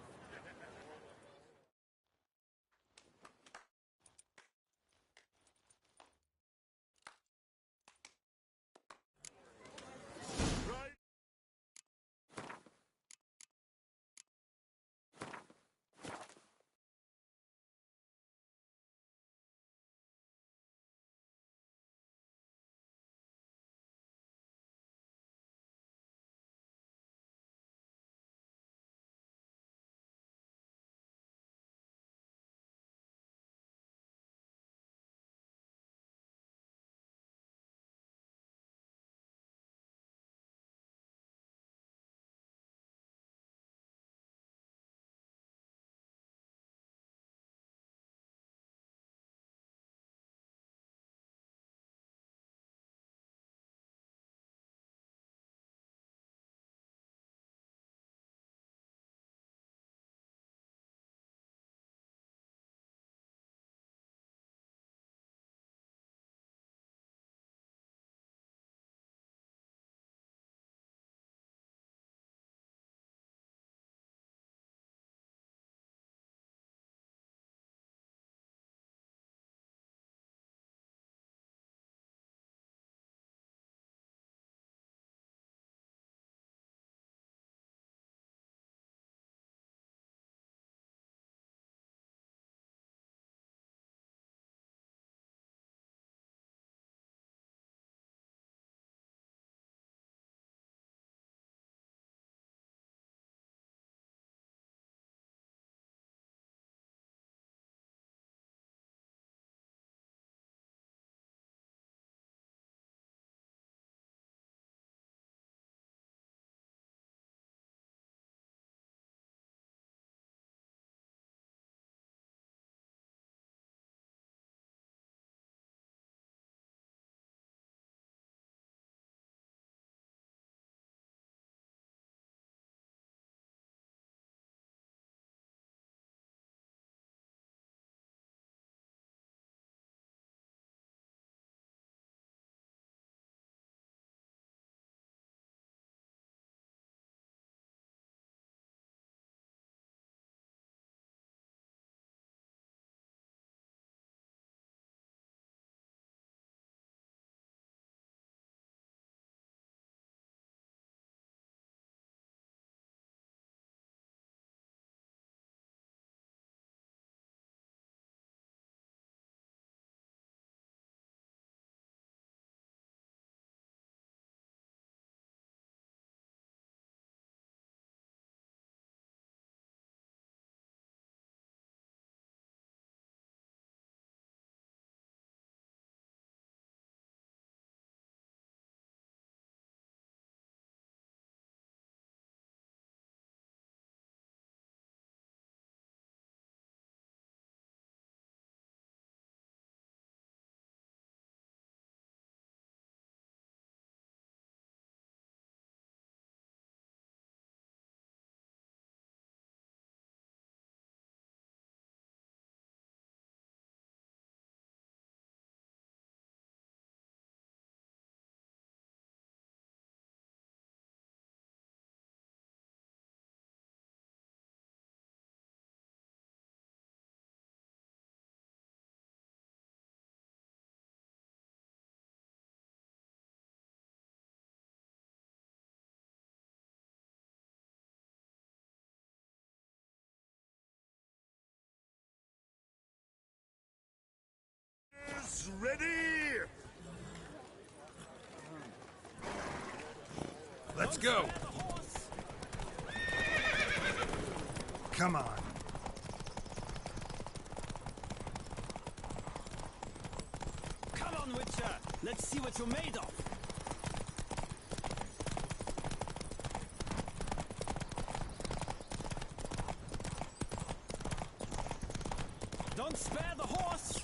Ready! Let's go! Come on. Come on, Witcher! Let's see what you're made of! Don't spare the horse!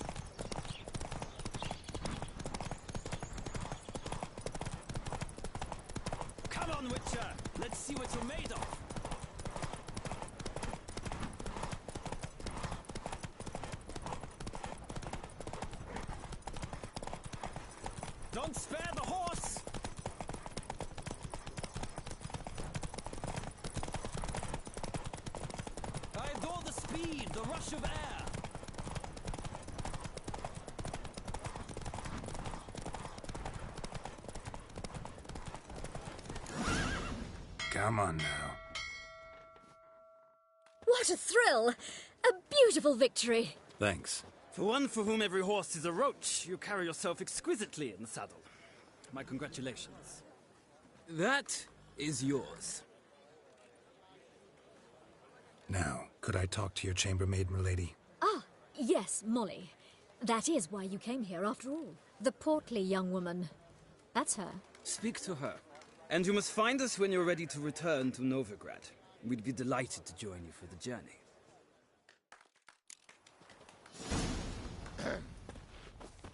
Come on, Witcher! Let's see what you're made of! Don't spare the horse! I adore the speed, the rush of air. Come on now. What a thrill! A beautiful victory! Thanks. For one for whom every horse is a roach, you carry yourself exquisitely in the saddle. My congratulations. That is yours. Now, could I talk to your chambermaid, milady? Ah, yes, Molly. That is why you came here after all. The portly young woman. That's her. Speak to her. And you must find us when you're ready to return to Novigrad. We'd be delighted to join you for the journey.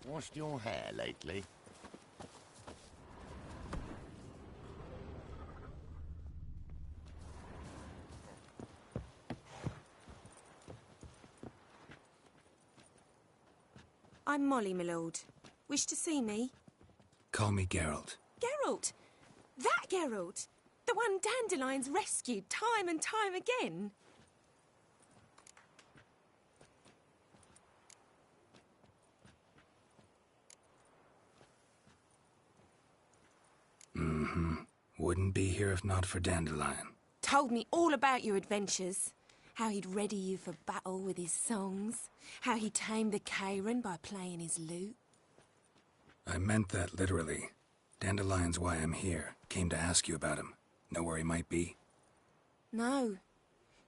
Washed your hair lately? I'm Molly, my lord. Wish to see me? Call me Geralt. Geralt! That Geralt! The one Dandelions rescued time and time again! Mm-hmm. Wouldn't be here if not for Dandelion. Told me all about your adventures. How he'd ready you for battle with his songs. How he tamed the ค์by playing his lute. I meant that literally. Dandelion's why I'm here. Came to ask you about him. Know where he might be? No.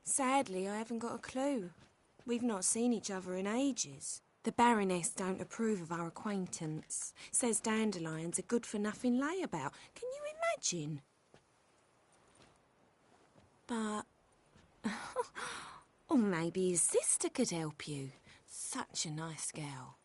Sadly, I haven't got a clue. We've not seen each other in ages. The Baroness don't approve of our acquaintance. Says Dandelion's a good-for-nothing layabout. Can you imagine? But... or maybe his sister could help you. Such a nice girl.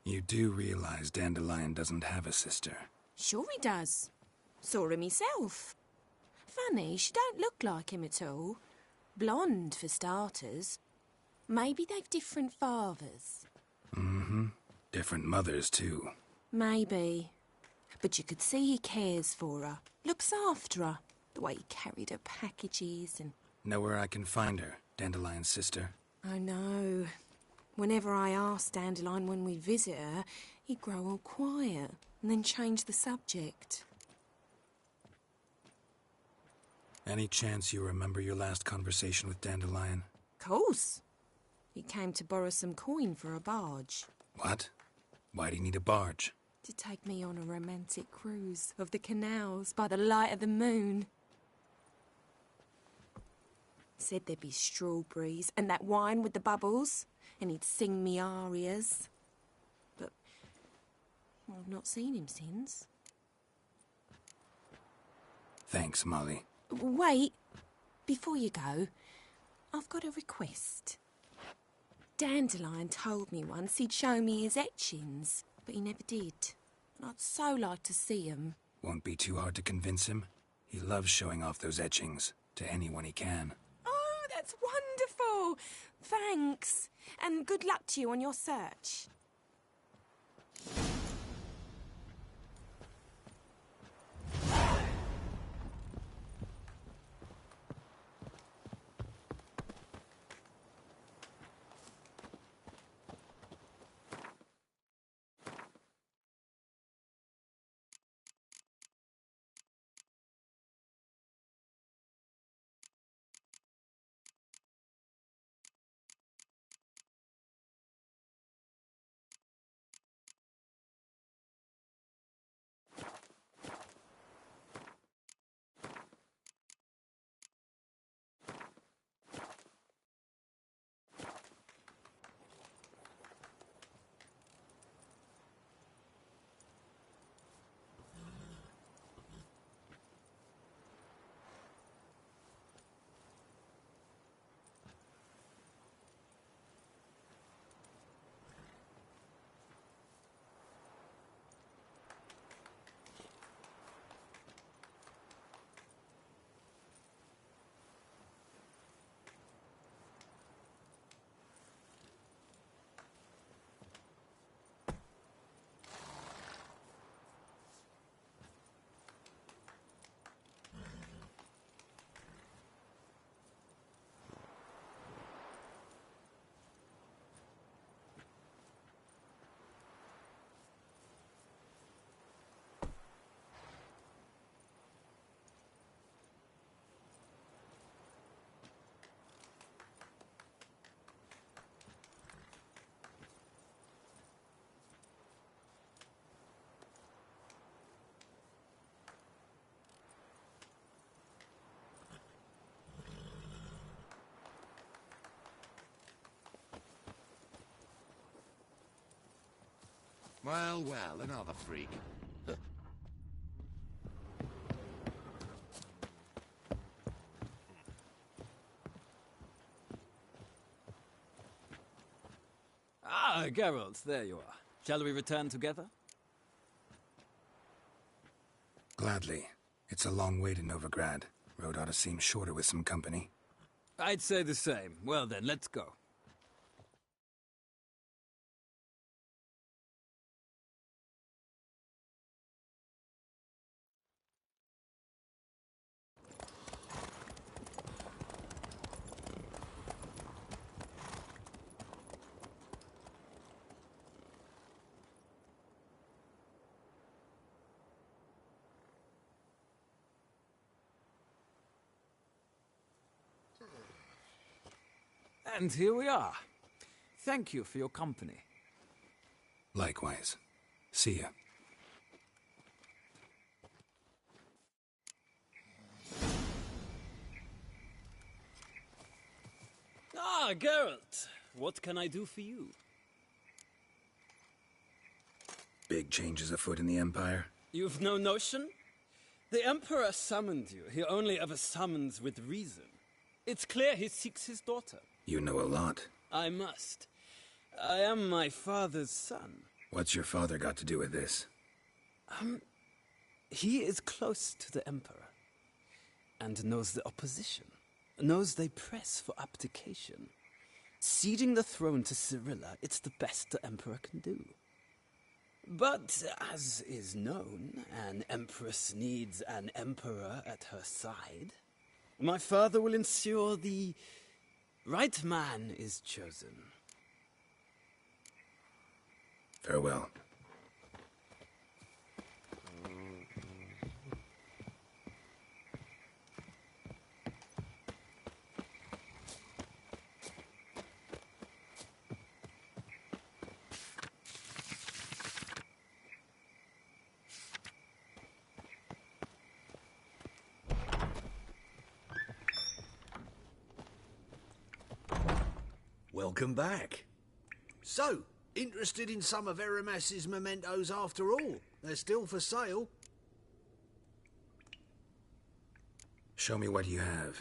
You do realize Dandelion doesn't have a sister. Sure he does. Saw him himself. Funny, she don't look like him at all. Blonde, for starters. Maybe they've different fathers. Mm-hmm. Different mothers, too. Maybe. But you could see he cares for her. Looks after her. The way he carried her packages and... Know where I can find her, Dandelion's sister? I know. Whenever I asked Dandelion when we'd visit her, he'd grow all quiet and then change the subject. Any chance you remember your last conversation with Dandelion? Course. He came to borrow some coin for a barge. What? Why do you need a barge? To take me on a romantic cruise of the canals by the light of the moon. Said there'd be strawberries and that wine with the bubbles, and he'd sing me arias. But I've not seen him since. Thanks, Molly. Wait, before you go, I've got a request. Dandelion told me once he'd show me his etchings, but he never did. And I'd so like to see 'em. Won't be too hard to convince him. He loves showing off those etchings to anyone he can. Oh, that's wonderful! Thanks, and good luck to you on your search. Well, well, another freak. Ah, Geralt, there you are. Shall we return together? Gladly. It's a long way to Novigrad. Road ought to seem shorter with some company. I'd say the same. Well then, let's go. And here we are. Thank you for your company. Likewise. See ya. Ah, Geralt. What can I do for you? Big changes afoot in the Empire? You've no notion? The Emperor summoned you. He only ever summons with reason. It's clear he seeks his daughter. You know a lot. I must. I am my father's son. What's your father got to do with this? He is close to the Emperor, and knows the opposition, knows they press for abdication. Ceding the throne to Cirilla, it's the best the Emperor can do. But, as is known, an Empress needs an Emperor at her side. My father will ensure the right man is chosen. Farewell. Welcome back. So, interested in some of Aramas's mementos after all? They're still for sale. Show me what you have.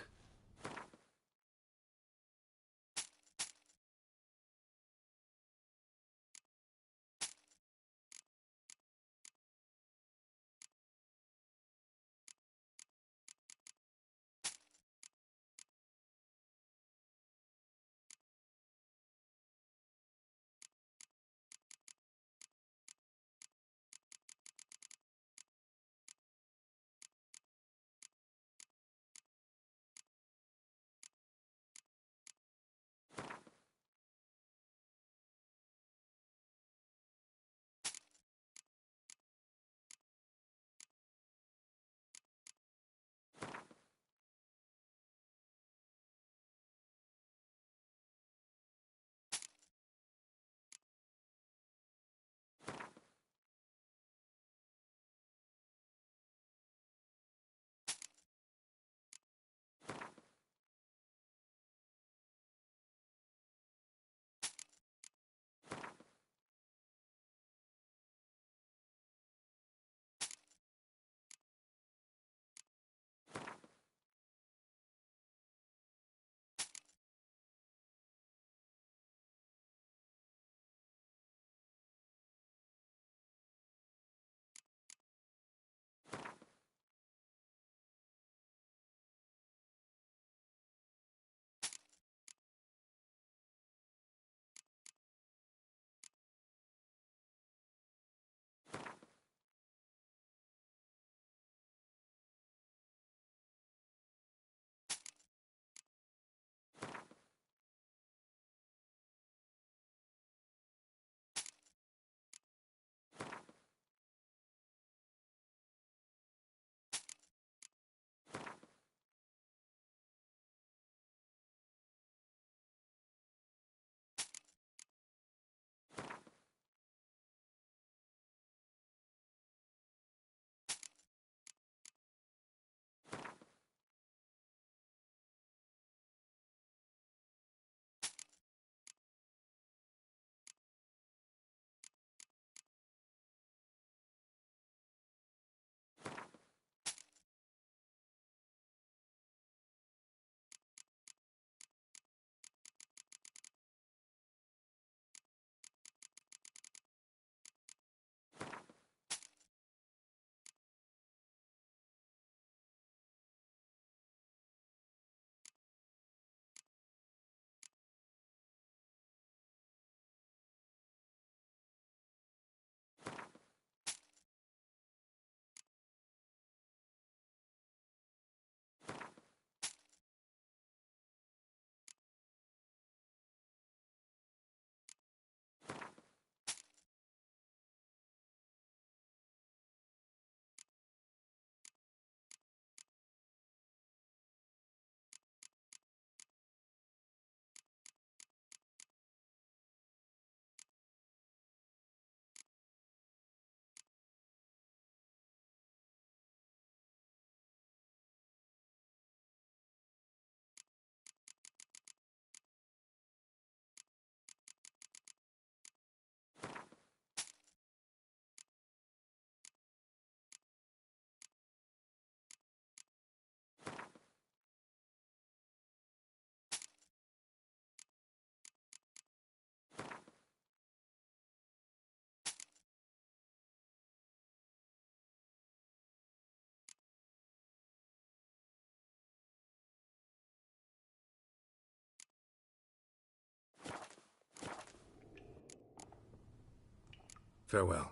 Farewell.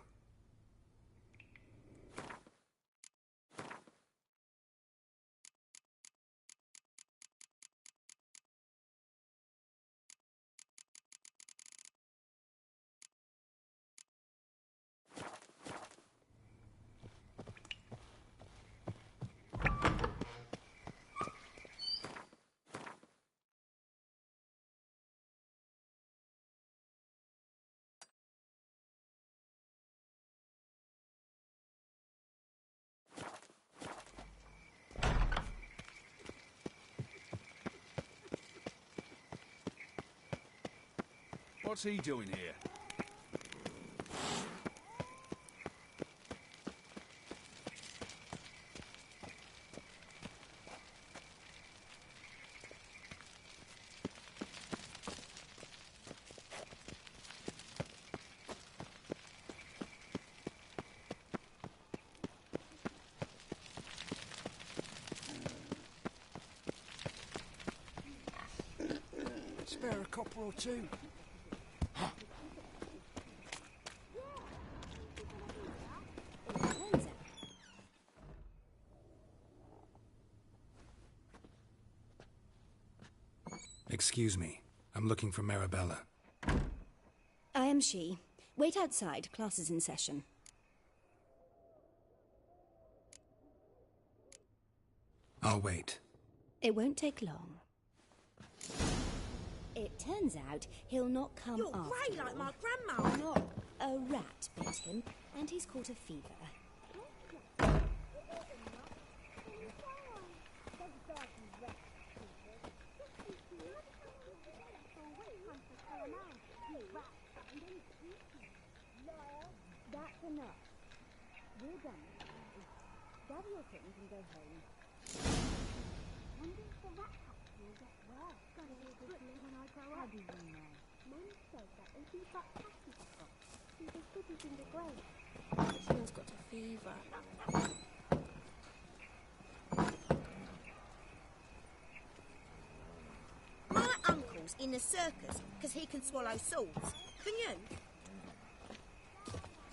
What's he doing here? Spare a copper or two. Excuse me. I'm looking for Marabella. I am she. Wait outside. Class is in session. I'll wait. It won't take long. It turns out he'll not come You're after grey like all. my grandma. Not a rat bit him, and he's caught a fever. That's enough. We're done. Gather your things and go home. Wonder if the rat catcher will get well. Gotta be quickly when I grow up. How do you know? Mum said that if you got catches across, she's as good as in the grave. She's got a fever. My uncle's in the circus because he can swallow swords. Can you?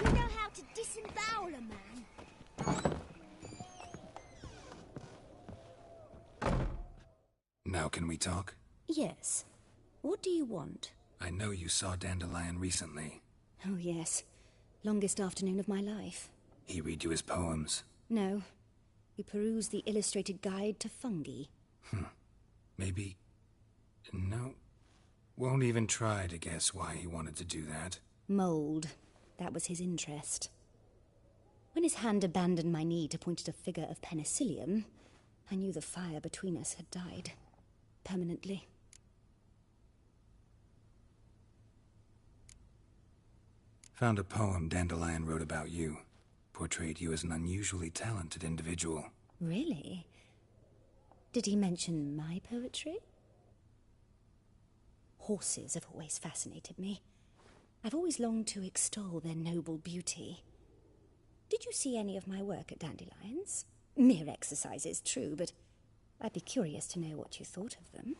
You know how to disembowel a man. Now can we talk? Yes. What do you want? I know you saw Dandelion recently. Oh, yes. Longest afternoon of my life. He read you his poems. No. He perused the illustrated guide to fungi. Maybe... No. Won't even try to guess why he wanted to do that. Mould. That was his interest. When his hand abandoned my knee to point at a figure of penicillium, I knew the fire between us had died. Permanently. Found a poem Dandelion wrote about you. Portrayed you as an unusually talented individual. Really? Did he mention my poetry? Horses have always fascinated me. I've always longed to extol their noble beauty. Did you see any of my work at Dandelions? Mere exercises, true, but I'd be curious to know what you thought of them.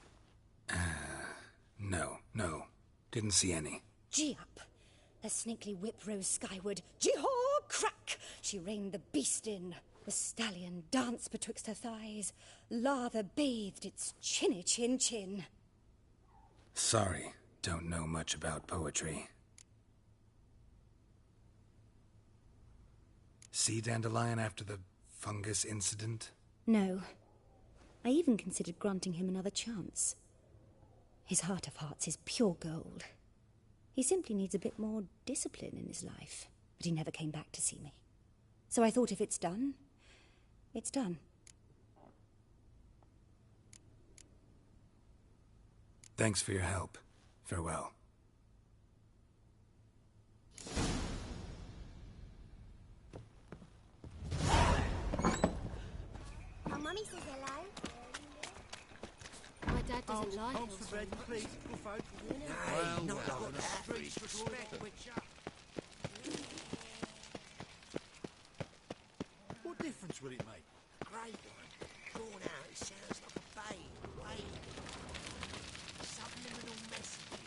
No. Didn't see any. Gee up! The snakely whip rose skyward. Gee-haw! Crack! She reined the beast in. The stallion danced betwixt her thighs. Lather bathed its chinny chin. Sorry, don't know much about poetry. See Dandelion after the fungus incident? No. I even considered granting him another chance. His heart of hearts is pure gold. He simply needs a bit more discipline in his life. But he never came back to see me. So I thought if it's done, it's done. Thanks for your help. Farewell. My mummy says hello. My dad doesn't like Hold it. for bread, please, good folk. Hey, not like that. Respect which up. What difference will it make? Great one. Drawn out, it sounds like a bay. Wave. Subliminal message.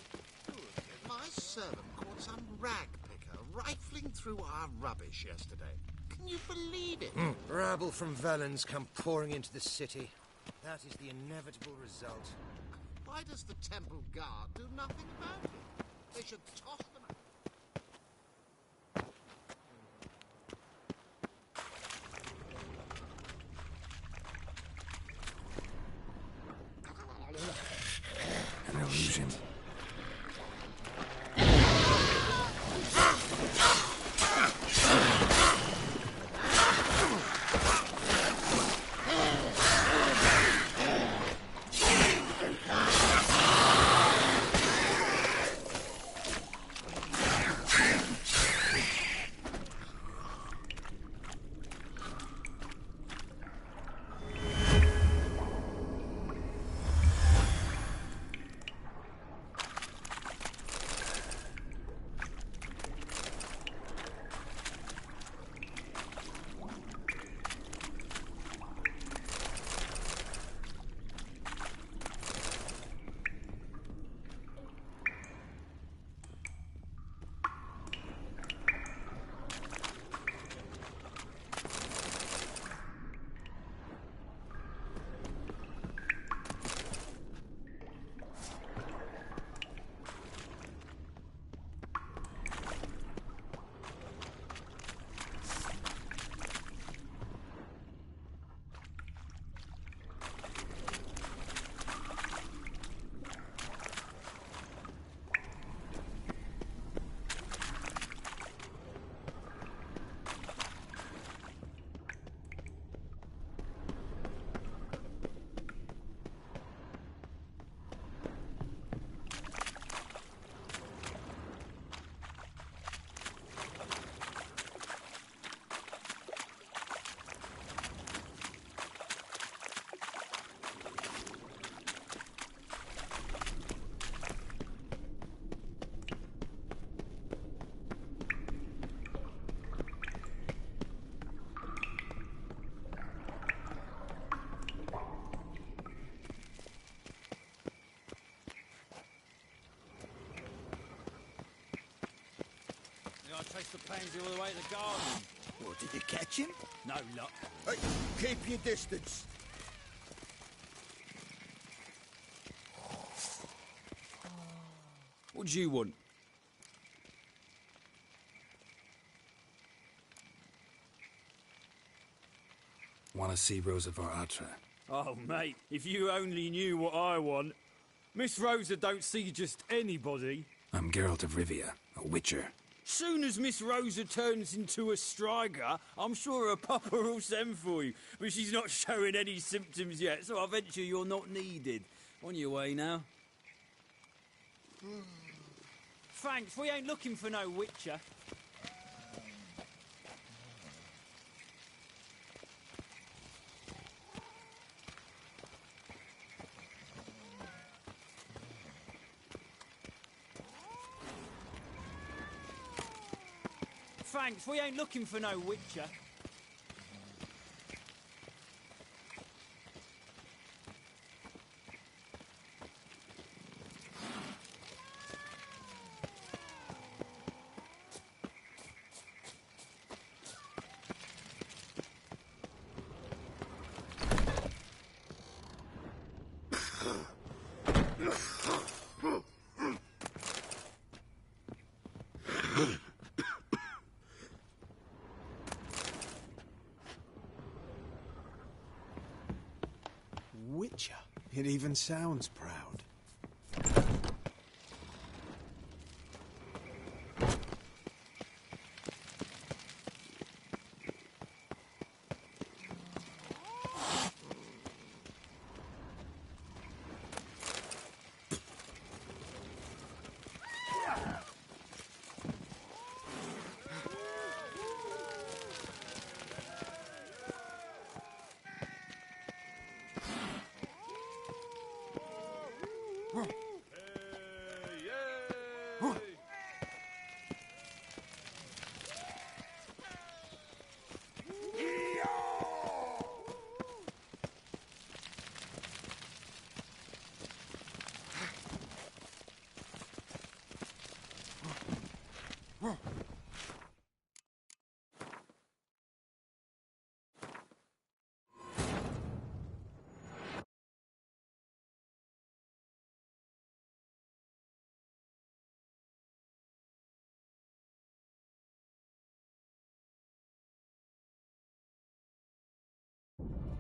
My servant caught some rag picker rifling through our rubbish yesterday. Can you believe it? Rabble from Valens come pouring into the city. That is the inevitable result. Why does the temple guard do nothing about it? They should toss them out. An illusion. I chased the pansy all the way to the garden. What, did you catch him? No luck. Hey, keep your distance. What do you want? Want to see Rosa 𝙁𝙗𝙗? Oh, mate, if you only knew what I want. Miss Rosa don't see just anybody. I'm Geralt of Rivia, a witcher. Soon as Miss Rosa turns into a striker, I'm sure her papa will send for you. But she's not showing any symptoms yet, so I venture you're not needed. On your way now. Thanks, we ain't looking for no witcher. Thanks, we ain't looking for no witcher. Witcher. It even sounds proud.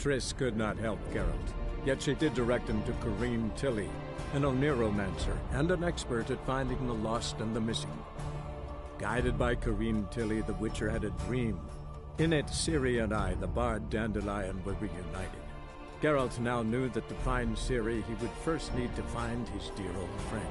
Triss could not help Geralt, yet she did direct him to 𝘾𝙤𝙤𝙀, an Oneromancer and an expert at finding the lost and the missing. Guided by 𝘾𝙤𝙀, the Witcher had a dream. In it, Ciri and I, the bard Dandelion, were reunited. Geralt now knew that to find Ciri, he would first need to find his dear old friend.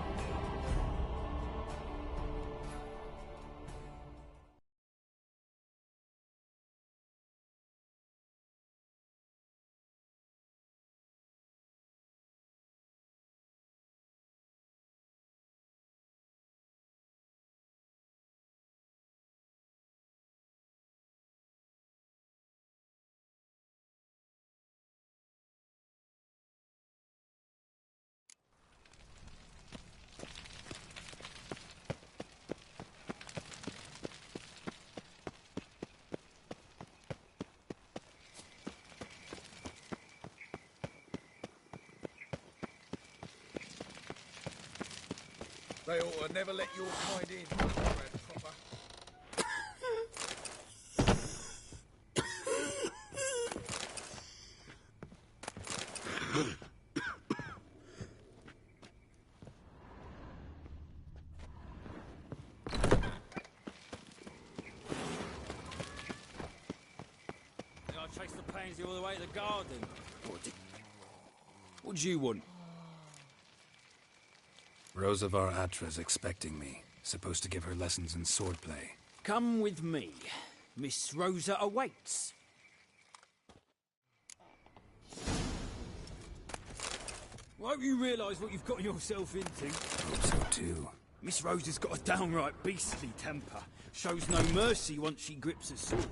They ought to never let your kind in. Proper. I chased the pansy all the way to the garden. What do you want? Rosavar Atra's expecting me. Supposed to give her lessons in swordplay. Come with me. Miss Rosa awaits. Won't you realise what you've got yourself into? Hope so too. Miss Rosa's got a downright beastly temper. Shows no mercy once she grips a sword.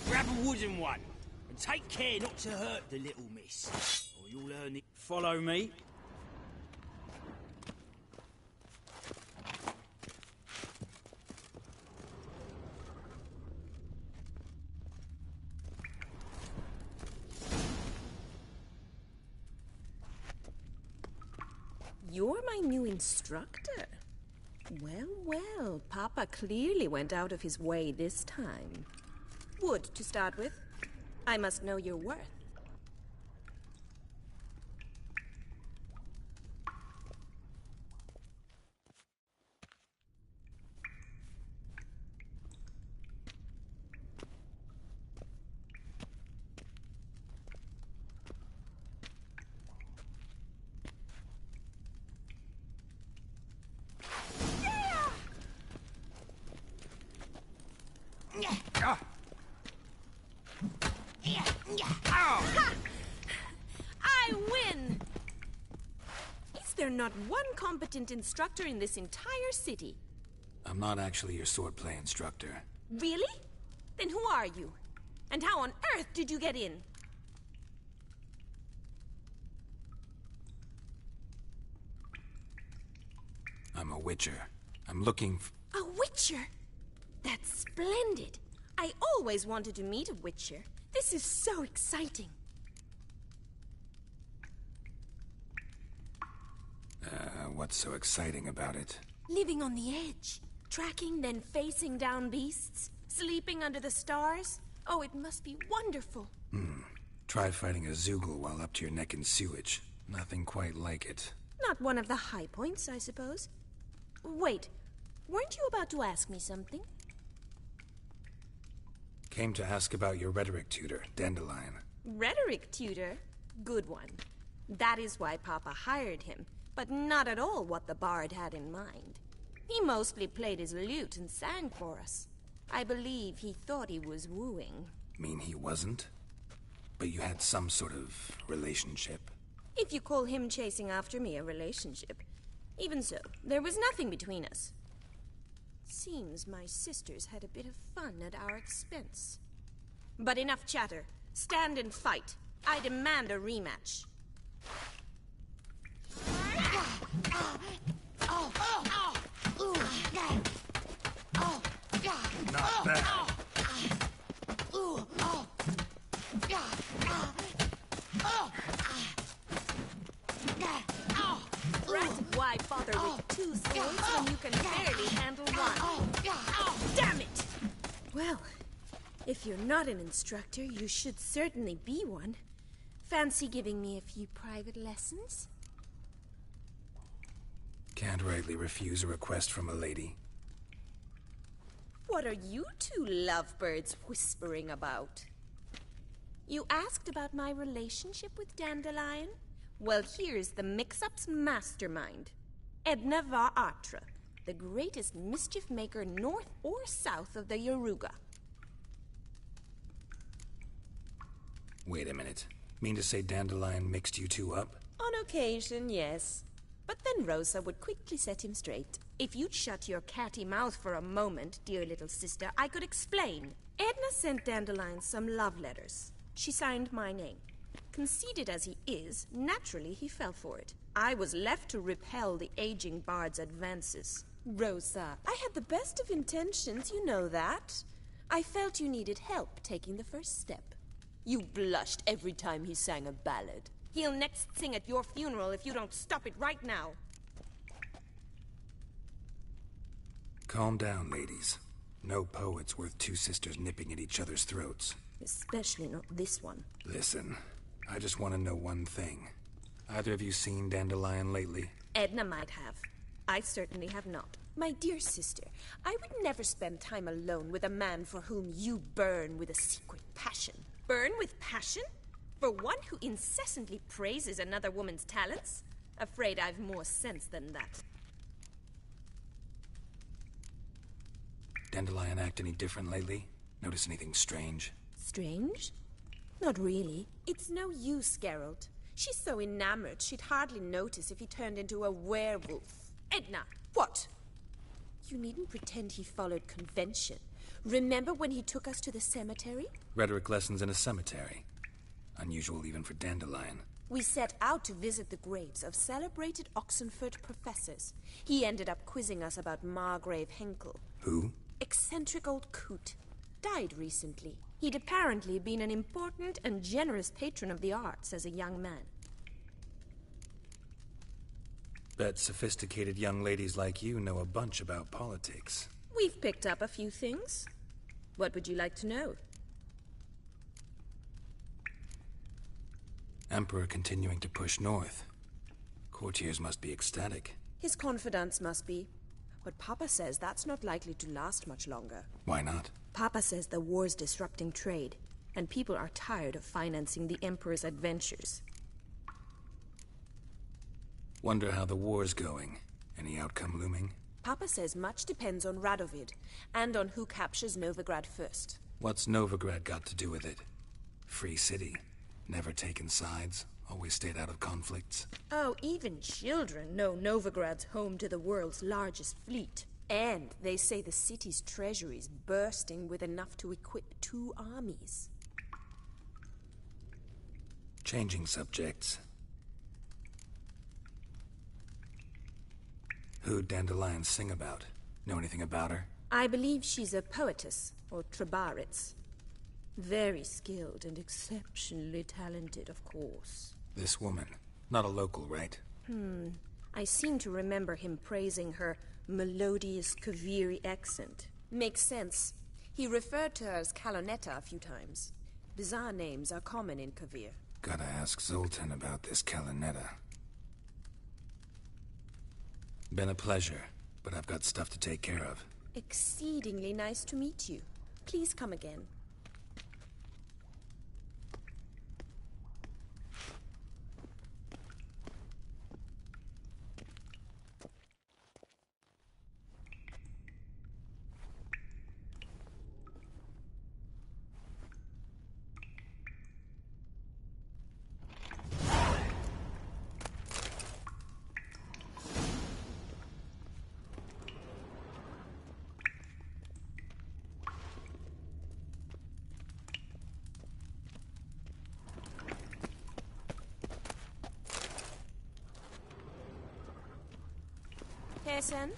Grab a wooden one, and take care not to hurt the little miss, or you'll earn it. Follow me. You're my new instructor. Well, well, Papa clearly went out of his way this time. Wood, to start with. I must know your worth. I win! Is there not one competent instructor in this entire city? I'm not actually your swordplay instructor. Really? Then who are you? And how on earth did you get in? I'm a witcher. I'm looking A witcher? That's splendid. I always wanted to meet a witcher. This is so exciting. What's so exciting about it? Living on the edge. Tracking, then facing down beasts. Sleeping under the stars. Oh, it must be wonderful. Try fighting a Zoogle while up to your neck in sewage. Nothing quite like it. Not one of the high points, I suppose. Wait, weren't you about to ask me something? Came to ask about your rhetoric tutor, Dandelion. Rhetoric tutor? Good one. That is why Papa hired him, but not at all what the bard had in mind. He mostly played his lute and sang for us. I believe he thought he was wooing. Mean he wasn't? But you had some sort of relationship? If you call him chasing after me a relationship. Even so, there was nothing between us. Seems my sisters had a bit of fun at our expense. But enough chatter. Stand and fight. I demand a rematch. Not bad. Right, why bother with two swords when you can barely handle one? Damn it! Well, if you're not an instructor, you should certainly be one. Fancy giving me a few private lessons? Can't rightly refuse a request from a lady. What are you two lovebirds whispering about? You asked about my relationship with Dandelion? Well, here's the mix-up's mastermind. Edna 𝙁, the greatest mischief maker north or south of the 𝘎𝙧. Wait a minute. Mean to say Dandelion mixed you two up? On occasion, yes. But then Rosa would quickly set him straight. If you'd shut your catty mouth for a moment, dear little sister, I could explain. Edna sent Dandelion some love letters. She signed my name. Conceited as he is, naturally he fell for it. I was left to repel the aging bard's advances. Rosa, I had the best of intentions, you know that. I felt you needed help taking the first step. You blushed every time he sang a ballad. He'll next sing at your funeral if you don't stop it right now. Calm down, ladies. No poet's worth two sisters nipping at each other's throats. Especially not this one. Listen, I just want to know one thing. Either of you seen Dandelion lately? Edna might have. I certainly have not. My dear sister, I would never spend time alone with a man for whom you burn with a secret passion. Burn with passion? For one who incessantly praises another woman's talents? Afraid I've more sense than that. Dandelion act any different lately? Notice anything strange? Strange? Not really. It's no use, Geralt. She's so enamored she'd hardly notice if he turned into a werewolf. Edna! What? You needn't pretend he followed convention. Remember when he took us to the cemetery? Rhetoric lessons in a cemetery. Unusual even for Dandelion. We set out to visit the graves of celebrated Oxenford professors. He ended up quizzing us about Margrave Henkel. Who? Eccentric old coot. Died recently. He'd apparently been an important and generous patron of the arts as a young man. Bet sophisticated young ladies like you know a bunch about politics. We've picked up a few things. What would you like to know? Emperor continuing to push north. Courtiers must be ecstatic. His confidants must be. But Papa says that's not likely to last much longer. Why not? Papa says the war's disrupting trade, and people are tired of financing the Emperor's adventures. Wonder how the war's going. Any outcome looming? Papa says much depends on Radovid, and on who captures Novigrad first. What's Novigrad got to do with it? Free city. Never taken sides. Always stayed out of conflicts. Oh, even children know Novigrad's home to the world's largest fleet. And they say the city's treasury's bursting with enough to equip 2 armies. Changing subjects. Who'd Dandelion sing about? Know anything about her? I believe she's a poetess, or Trebaritz. Very skilled and exceptionally talented, of course. This woman. Not a local, right? I seem to remember him praising her melodious Kaviri accent. Makes sense. He referred to her as Kalonetta a few times. Bizarre names are common in Kavir. Gotta ask Zoltan about this Kalonetta. Been a pleasure, but I've got stuff to take care of. Exceedingly nice to meet you. Please come again. Pearson?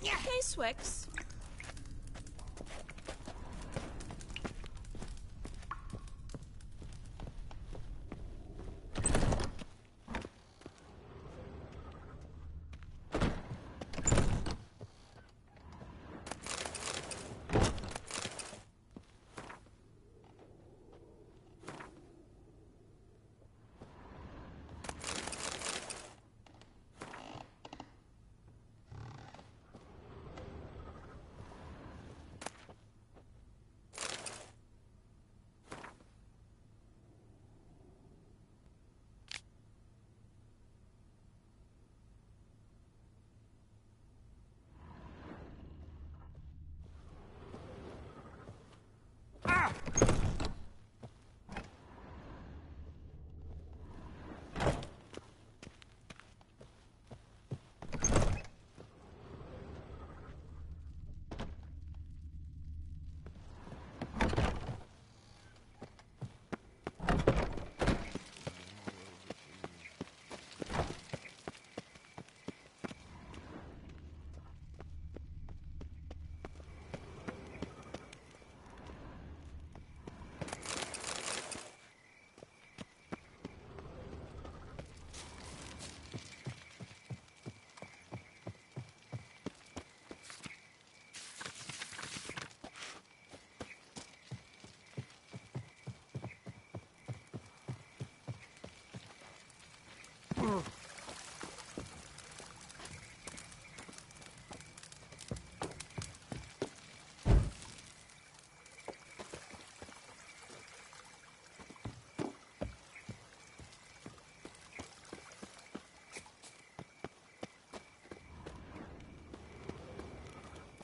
Hey, Swix.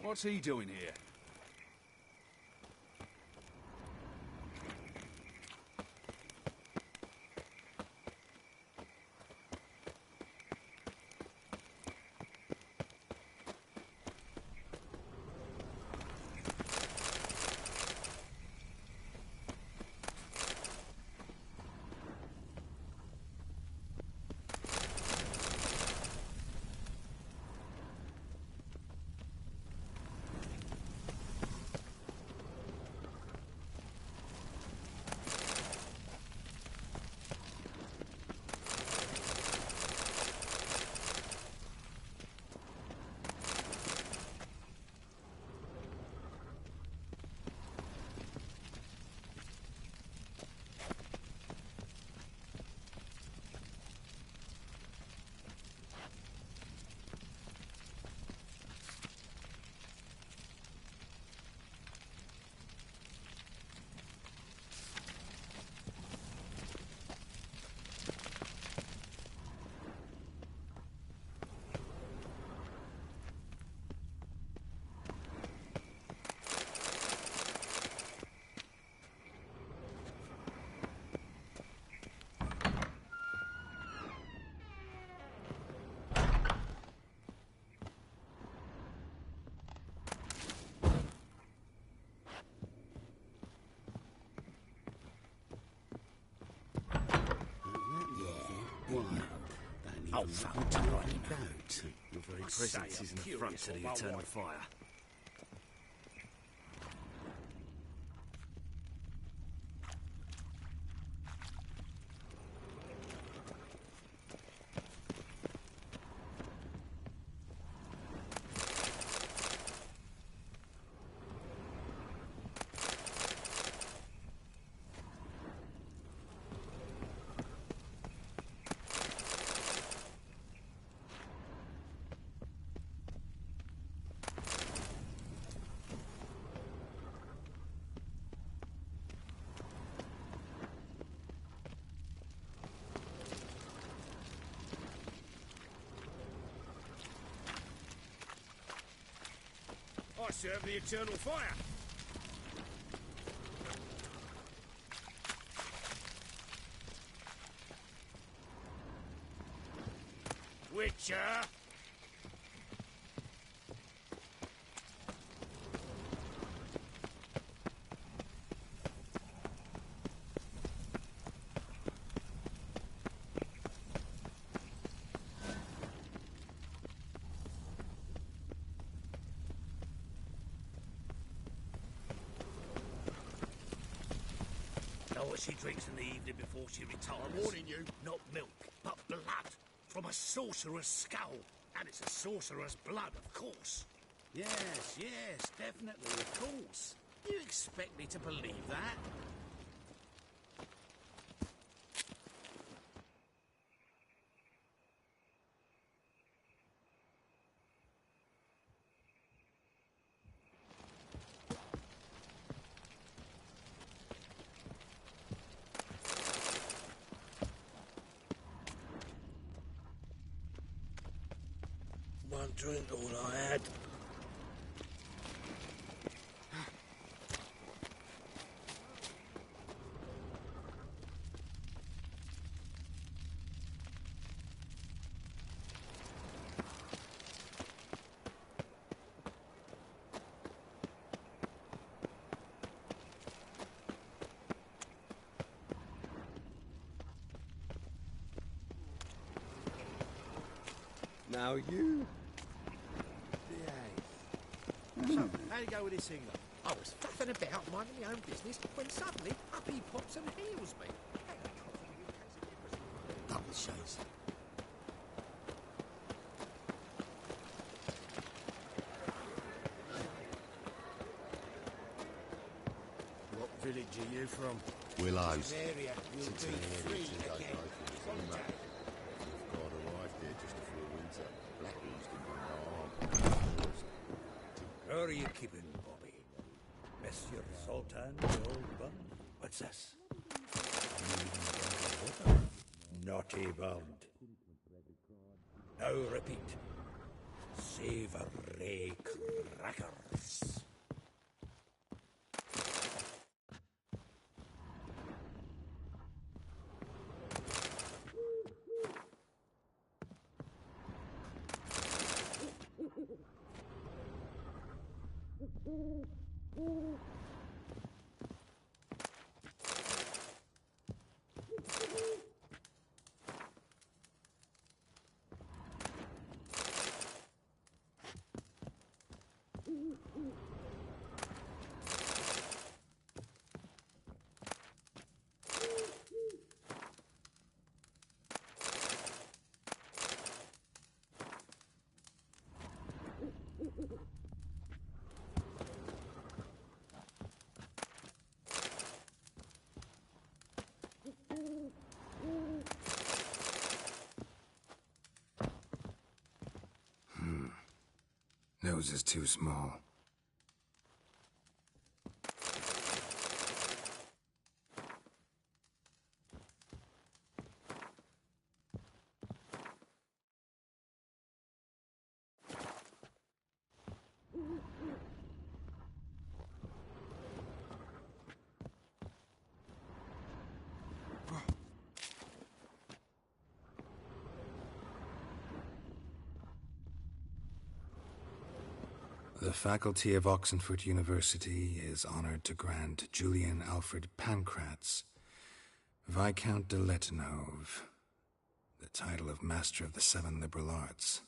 What's he doing here? Oh, fuck, tiny goat. Your very presence is an affront to the eternal fire. I serve the eternal fire. Witcher! Know what she drinks in the evening before she retires? I'm warning you. Not milk, but blood from a sorcerer's skull. And it's a sorcerer's blood, of course. Yes, definitely, of course. You expect me to believe that? One drink, all I had. Now you... So, how'd it go with this thing, though? I was faffing about, minding my own business, when suddenly up he pops and heals me. Double shades. What village are you from? Willows. Area will Since be an area free 2 days again. local is on that. God arrived there just before winter. Blackbees didn't do no harm. Where are you keeping, Bobby? Monsieur Sultan, the old bun? What's this? Naughty bound. Now repeat. Savory crackers. Nose is too small. The faculty of Oxenford University is honored to grant Julian Alfred Pancratz, Viscount de Lettenhove, the title of Master of the Seven Liberal Arts.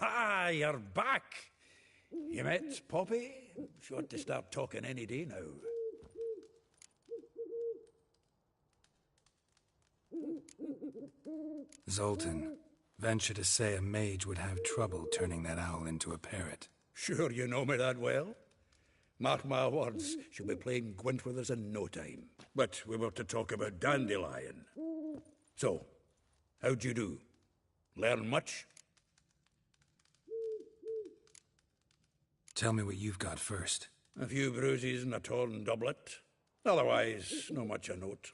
Ah, you're back. You met Poppy? She ought to start talking any day now. Zoltan, venture to say a mage would have trouble turning that owl into a parrot. Sure you know me that well? Mark my words, she'll be playing Gwent with us in no time. But we were to talk about Dandelion. So, how'd you do? Learn much? Tell me what you've got first. A few bruises and a torn doublet. Otherwise, no much a note.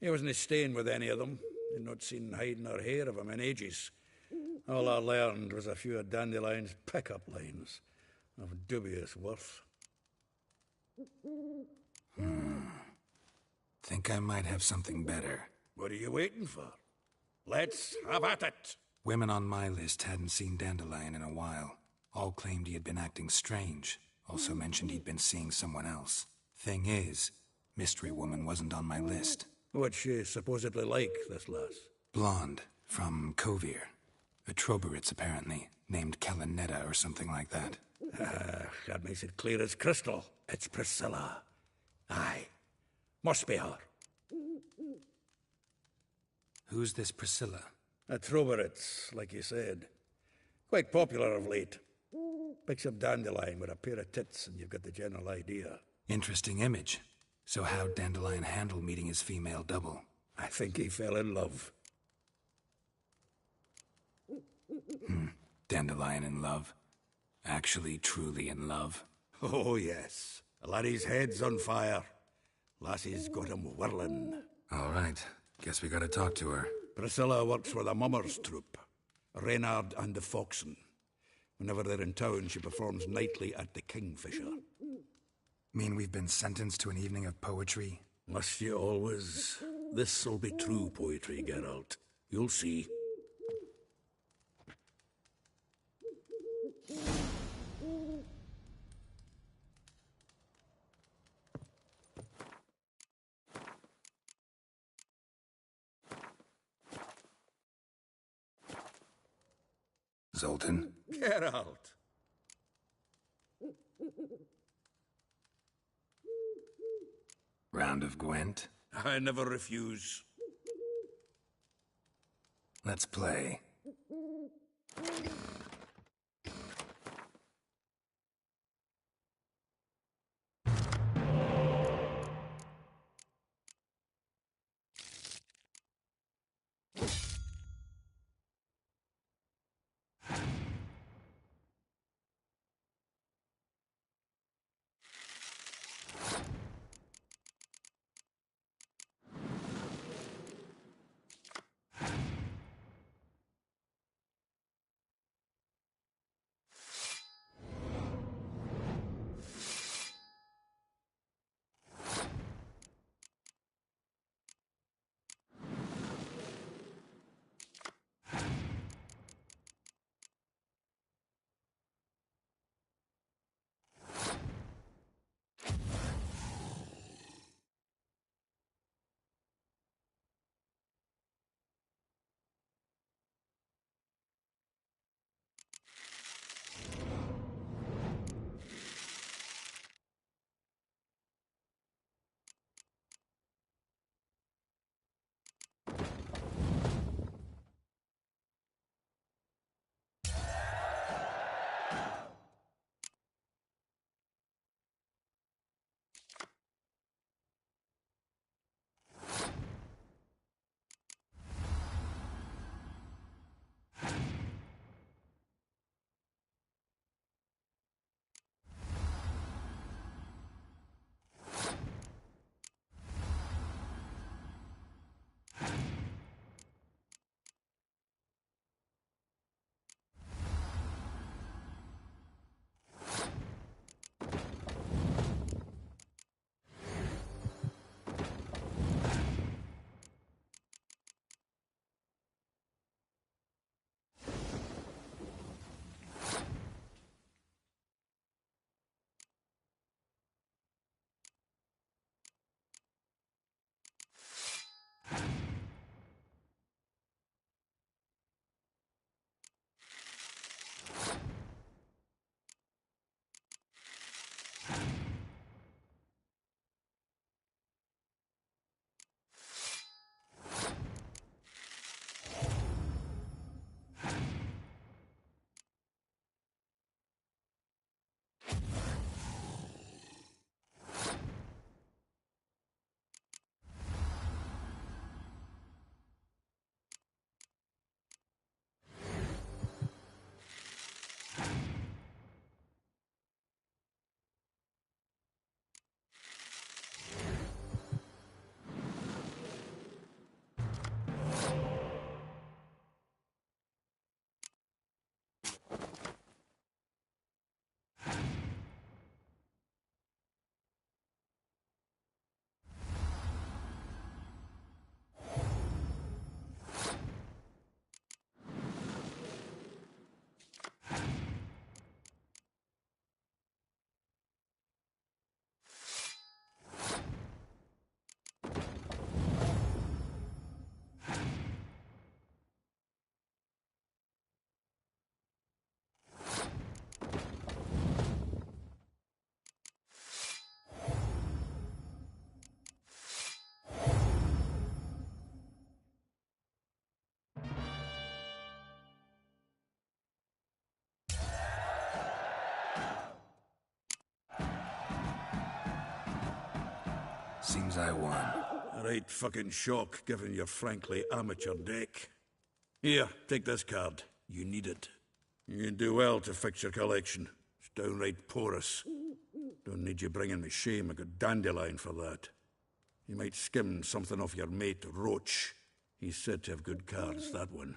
He wasn't staying with any of them. He'd not seen hide nor hair of him in ages. All I learned was a few of Dandelion's pick-up lines of dubious worth. Think I might have something better. What are you waiting for? Let's have at it! Women on my list hadn't seen Dandelion in a while. All claimed he had been acting strange. Also mentioned he'd been seeing someone else. Thing is, Mystery Woman wasn't on my list. What's she supposedly like, this lass? Blonde, from Kovir. A Troberitz, apparently, named Kalanetta or something like that. That makes it clear as crystal. It's Priscilla. Aye. Must be her. Who's this Priscilla? A Troberitz, like you said. Quite popular of late. Picks up Dandelion with a pair of tits and you've got the general idea. Interesting image. So how'd Dandelion handle meeting his female double? I think he fell in love. Dandelion in love? Actually, truly in love? Oh, yes. The laddie's head's on fire. Lassie's got him whirling. All right. Guess we gotta talk to her. Priscilla works for the Mummers troupe. Reynard and the Foxen. Whenever they're in town, she performs nightly at the Kingfisher. Mean we've been sentenced to an evening of poetry? Must you always? This'll be true poetry, Geralt. You'll see. Zoltan? Geralt! Round of Gwent? I never refuse. Let's play. Seems I won. A right fucking shock, given your frankly amateur deck. Here, take this card. You need it. You do well to fix your collection. It's downright porous. Don't need you bringing me shame. I got Dandelion for that. You might skim something off your mate, Roach. He's said to have good cards, that one.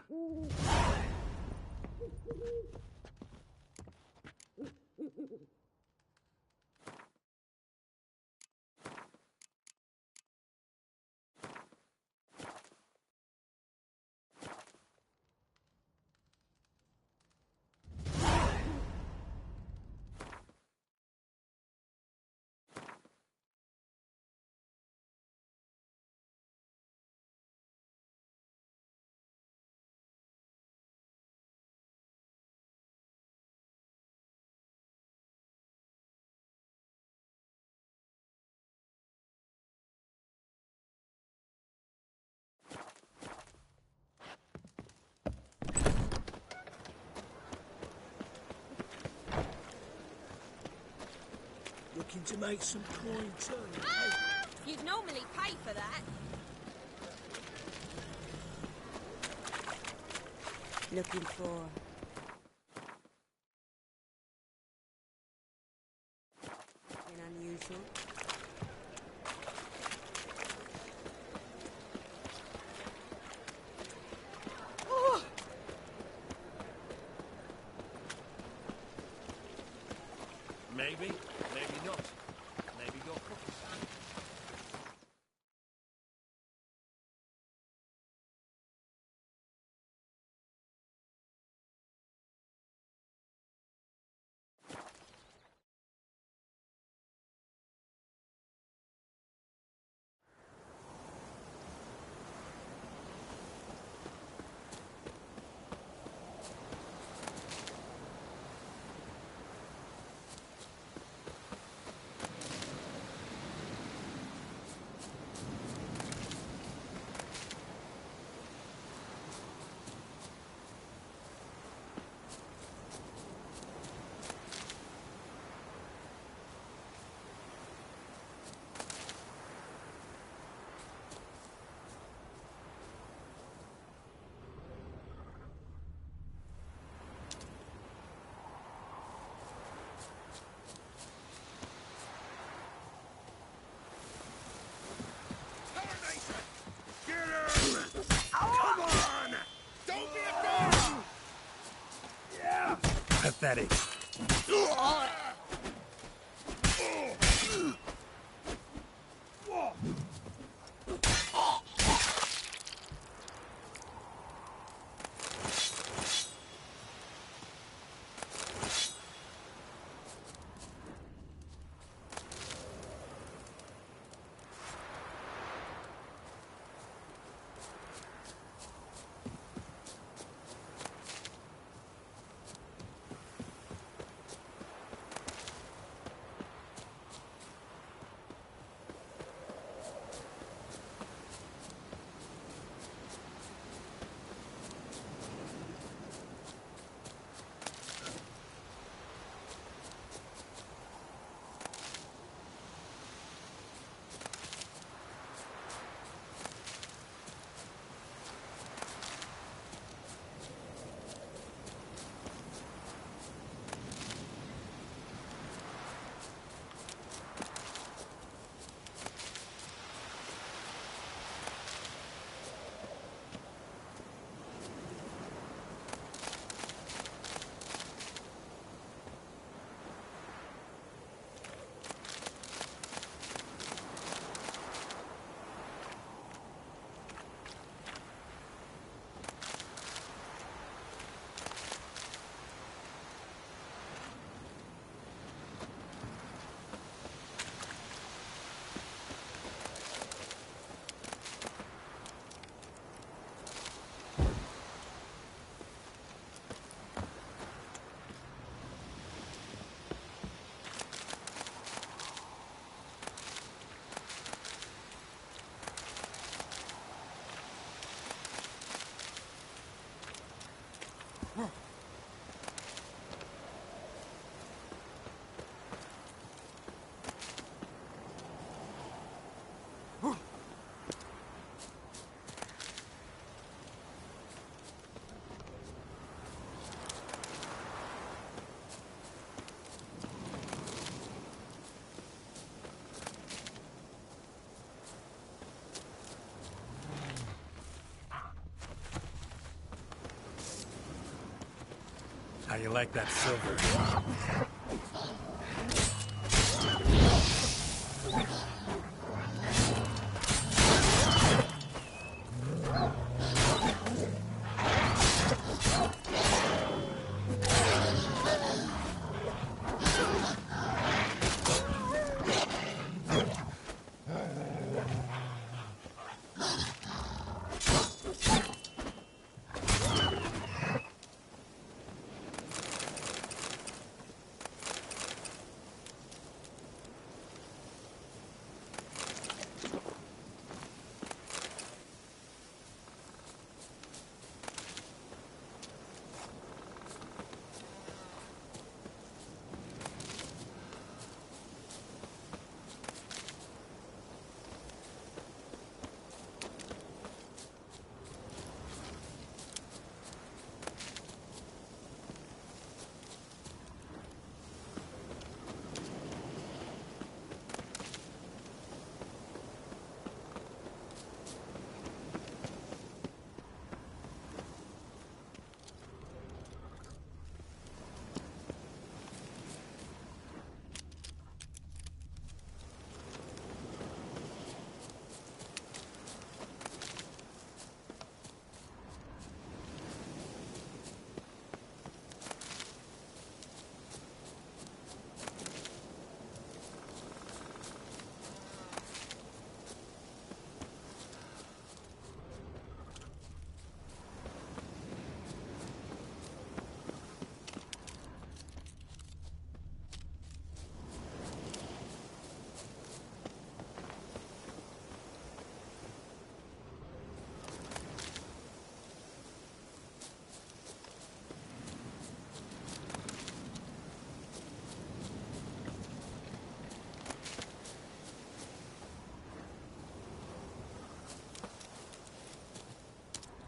Looking to make some coin too. You'd normally pay for that. Looking for... anything unusual? Maybe, maybe not. Maybe go cookies. Pathetic. How you like that silver?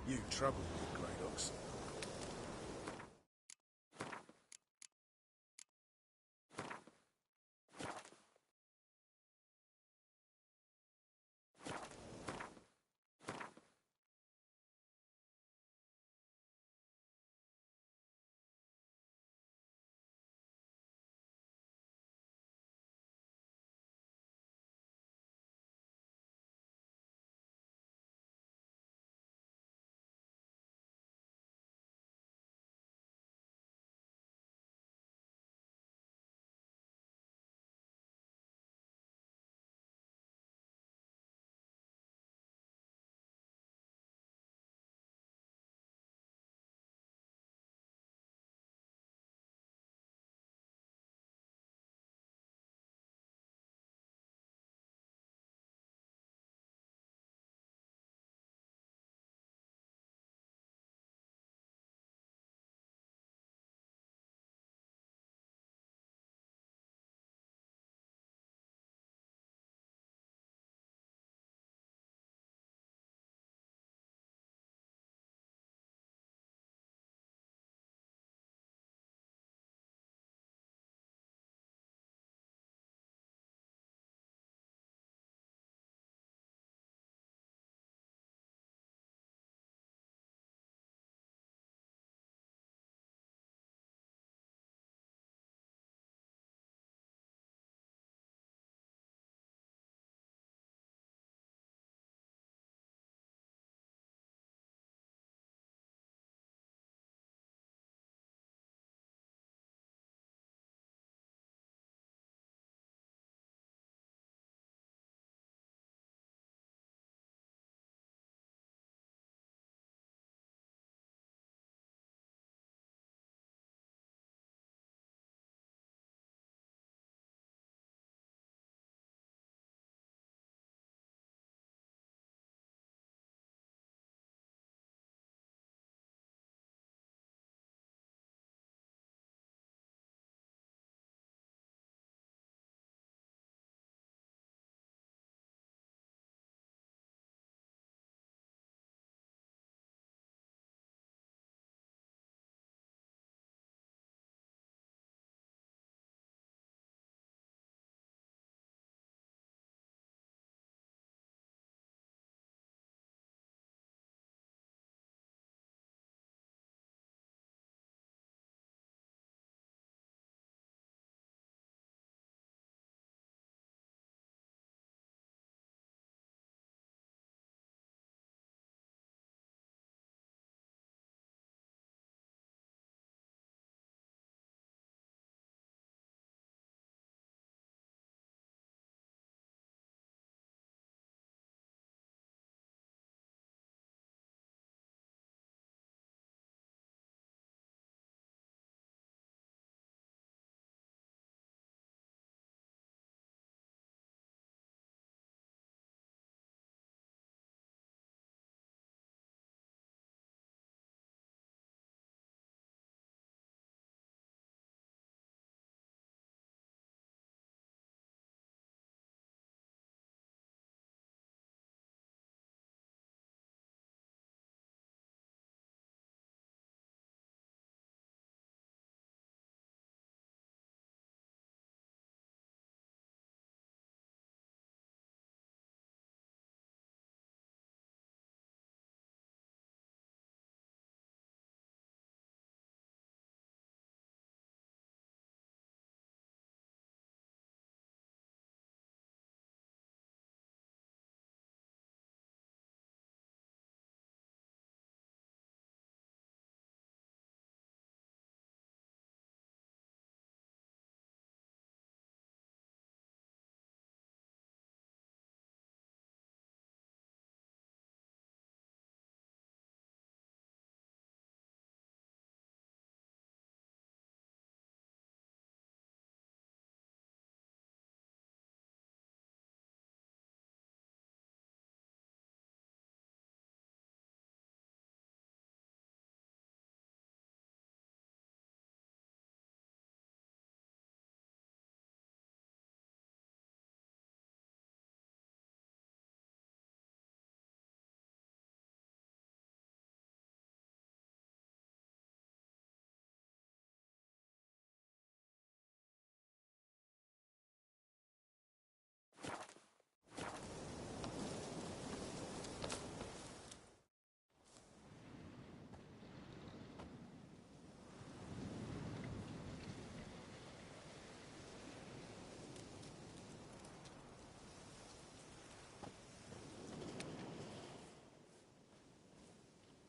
You trouble me, 𝘾𝙤𝙢𝙢𝙀𝙧.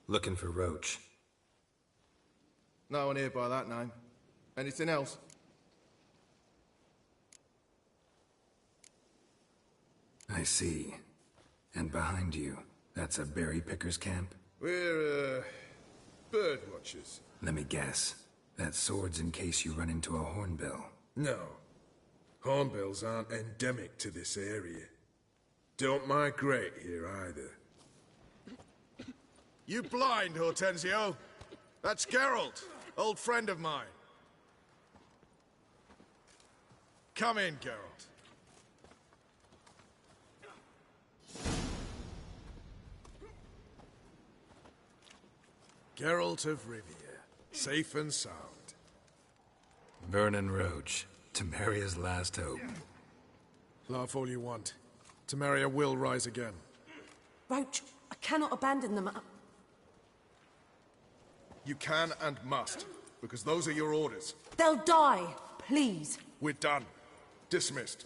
Looking for Roach. No one here by that name. Anything else? I see. And behind you, that's a berry picker's camp? We're, bird watchers. Let me guess. That sword's in case you run into a hornbill. No. Hornbills aren't endemic to this area. Don't migrate here either. You blind, Hortensio? That's Geralt, old friend of mine. Come in, Geralt. Geralt of Rivia, safe and sound. Vernon Roach, Temeria's last hope. Laugh all you want. Temeria will rise again. Roach, I cannot abandon them. You can and must, because those are your orders. They'll die, please. We're done. Dismissed.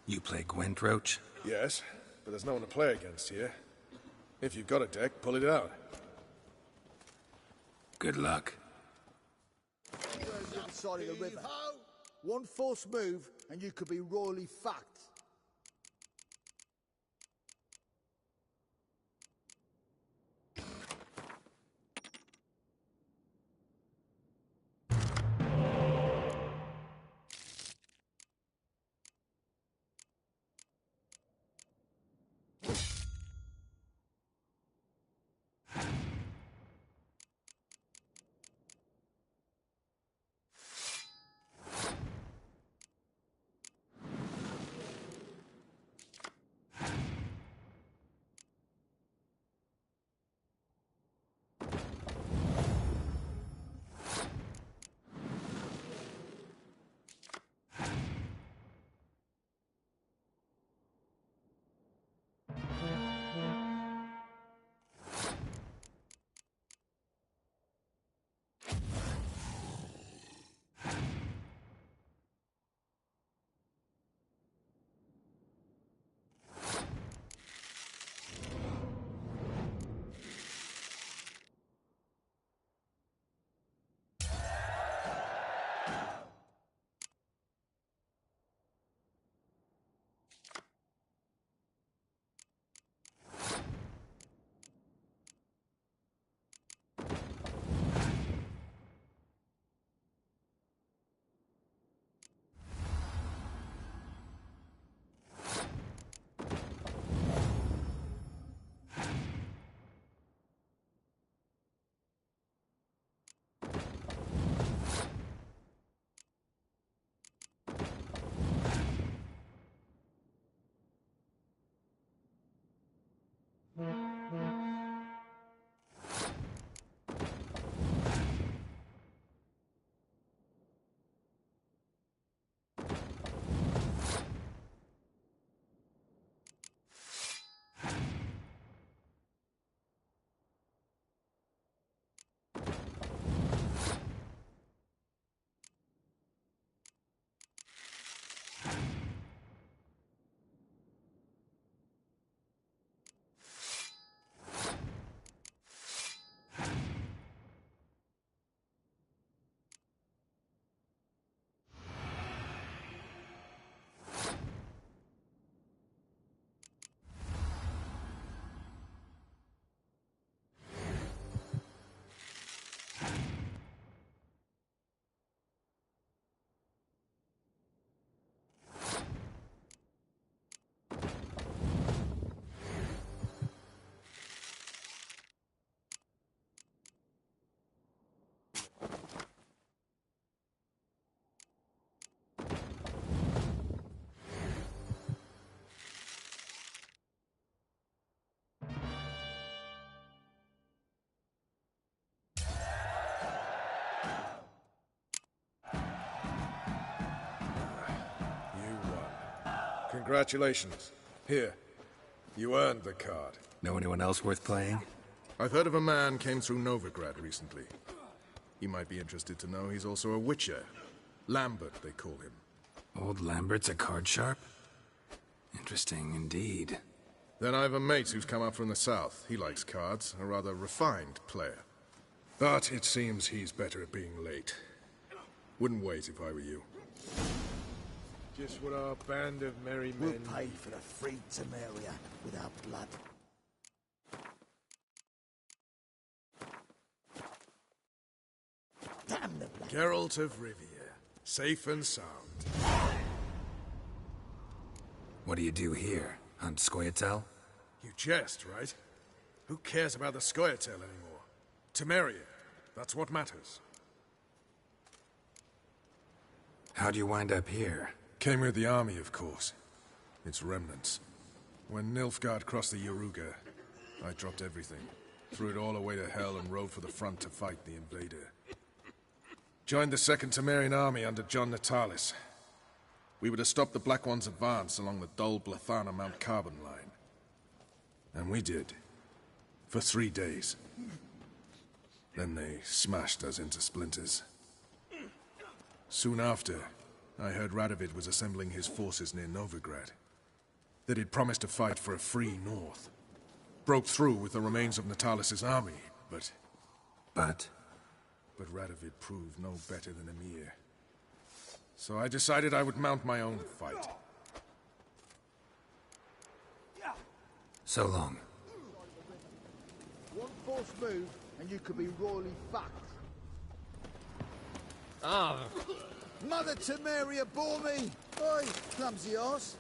You play Gwent, Roach? Yes, but there's no one to play against here. If you've got a deck, pull it out. Good luck. The other side of the river. One false move, and you could be royally fucked. Congratulations. Here, you earned the card. Know anyone else worth playing? I've heard of a man came through Novigrad recently. You might be interested to know he's also a witcher. Lambert, they call him. Old Lambert's a card sharp? Interesting indeed. Then I have a mate who's come up from the south. He likes cards, a rather refined player. But it seems he's better at being late. Wouldn't wait if I were you. Just what our band of merry men... We'll pay for the free Temeria with our blood. Damn the blood. Geralt of Rivia, safe and sound. What do you do here? Hunt 𝙭𝙯? You jest, right? Who cares about the 𝙭𝙯 anymore? Temeria, that's what matters. How'd you wind up here? Came with the army, of course. Its remnants. When Nilfgaard crossed the 𝘎𝙧, I dropped everything. Threw it all away to hell and rode for the front to fight the invader. Joined the Second Temerian Army under John Natalis. We were to stop the Black One's advance along the 𝘼𝙧𝙢𝙀 Mount Carbon line. And we did. For 3 days. Then they smashed us into splinters. Soon after, I heard Radovid was assembling his forces near Novigrad. That he'd promised to fight for a free north. Broke through with the remains of Natalis' army, but... But Radovid proved no better than Emir. So I decided I would mount my own fight. so long. One false move, and you could be royally fucked. Ah. Mother Temeria bore me! Oi, clumsy arse.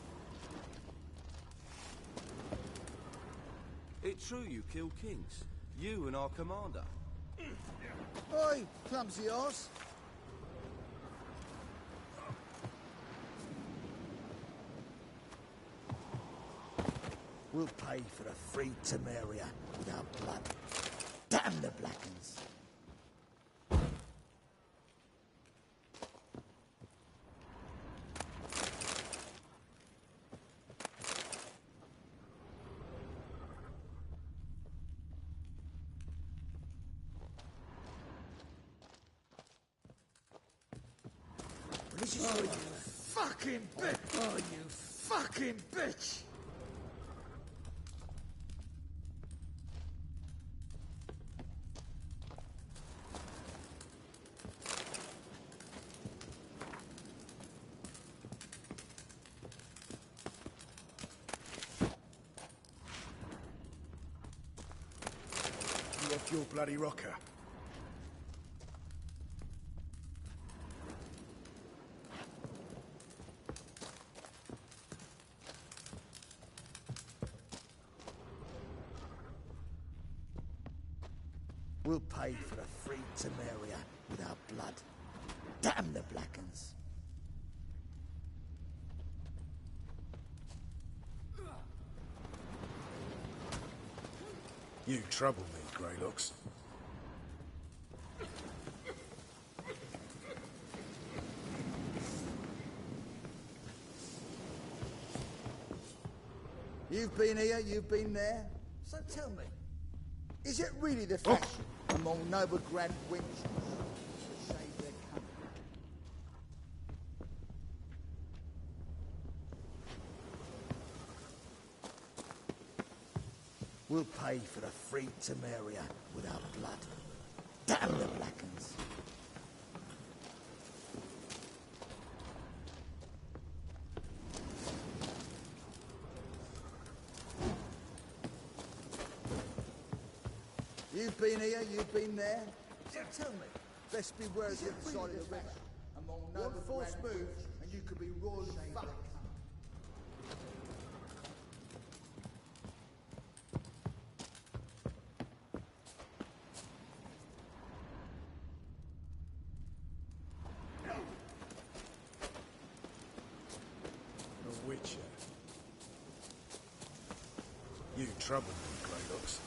It's true you killed kings. You and our commander. Oi, clumsy arse. We'll pay for the free Temeria with our blood. Damn the Blackens. Oh, you fucking bitch! Oh, you fucking bitch! You off your bloody rocker. We'll pay for the free Temeria with our blood. Damn the Blackens. You trouble me, 𝙭𝙧𝙢𝙀. You've been here, you've been there. So tell me, is it really the fashion among Novigrad wenches to shave their cunt? We'll pay for the free Temeria with our blood. Damn the Blackens. You've been here, you've been there. So tell me, best beware of the other side of the river. One false move, and you could be royally fucked. The Witcher. You trouble me, 𝙭𝙧𝙢𝙀.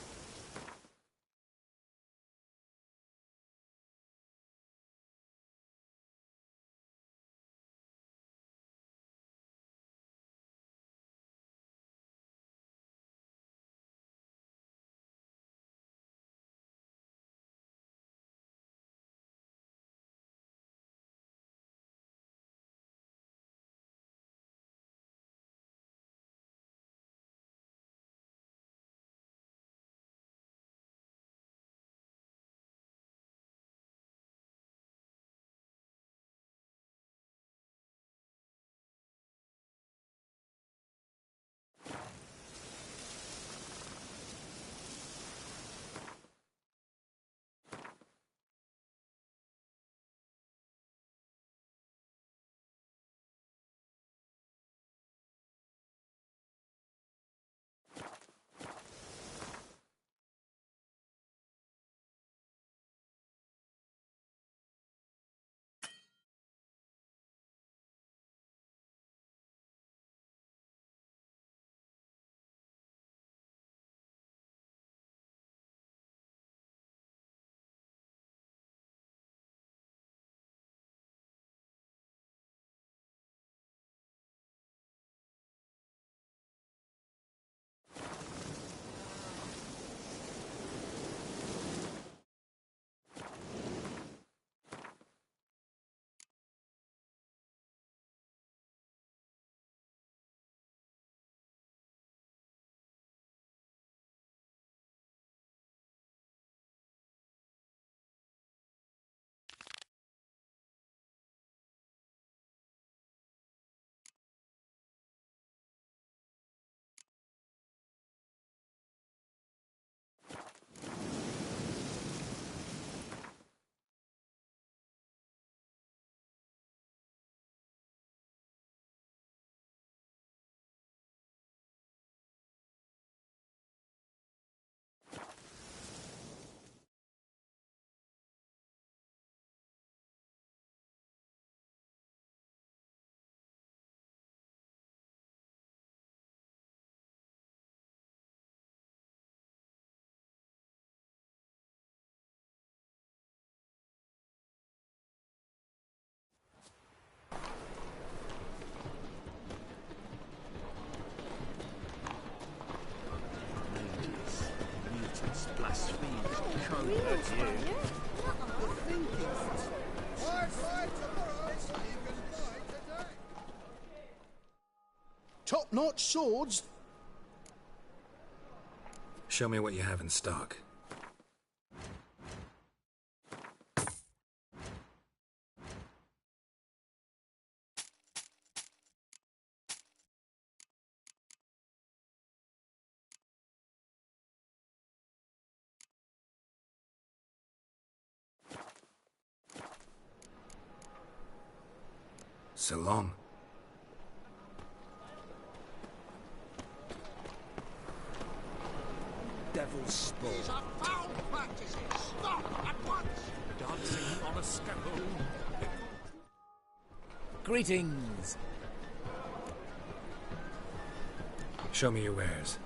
It's blaspheme. Can't hurt you. Top-notch swords? Show me what you have in stock. So long. Devil's spawn. These are foul practices. Stop at once. Dancing on a scaffold. Greetings. Show me your wares.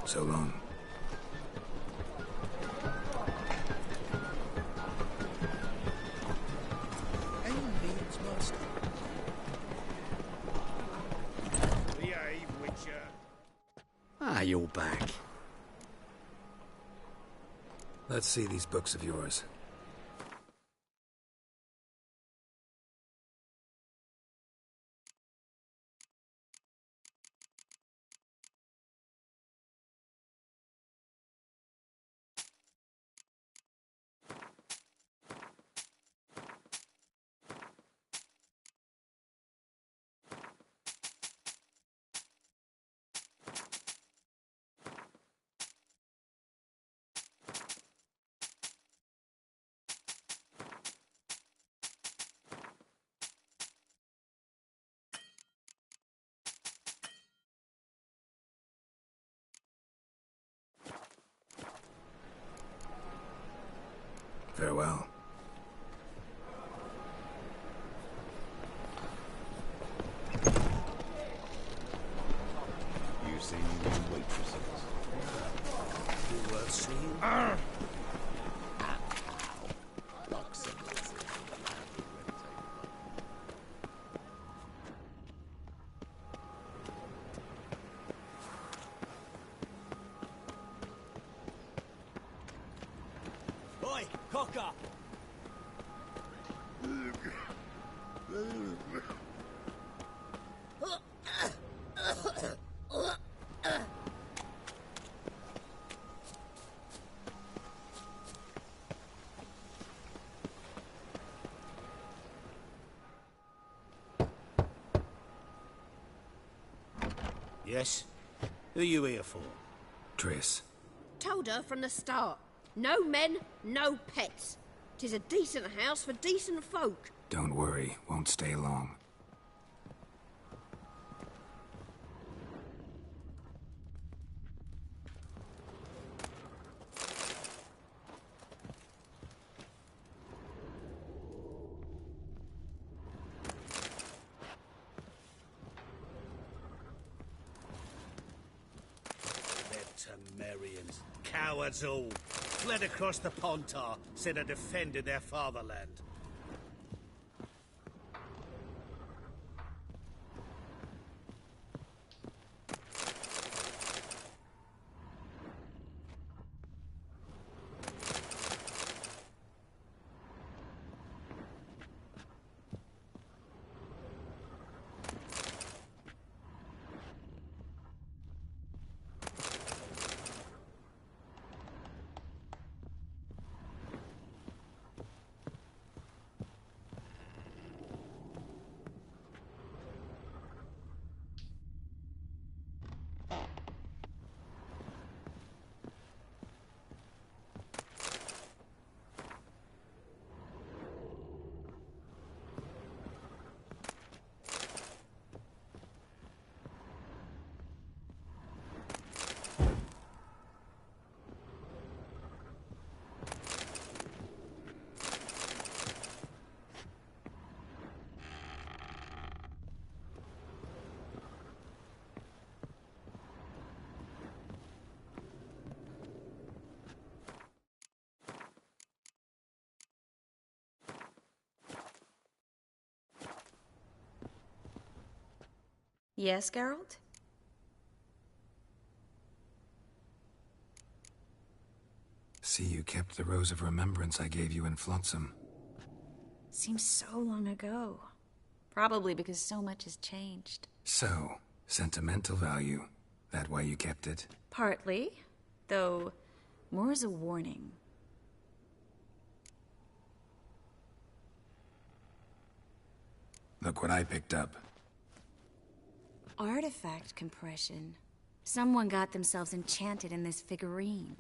So long. Alien's master. Behave, Witcher. Ah, you're back. Let's see these books of yours. Farewell. You seen any waitresses? You were seen? Oi, cocker! Yes? Who are you here for? Triss. Told her from the start. No men, no pets. 'Tis a decent house for decent folk. Don't worry, won't stay long. Temerians, cowards all, fled across the Pontar, said had defended their fatherland. Yes, Geralt? See, you kept the Rose of Remembrance I gave you in Flotsam. Seems so long ago. Probably because so much has changed. So, sentimental value. That why you kept it? Partly. Though, more as a warning. Look what I picked up. Artifact compression. Someone got themselves enchanted in this figurine.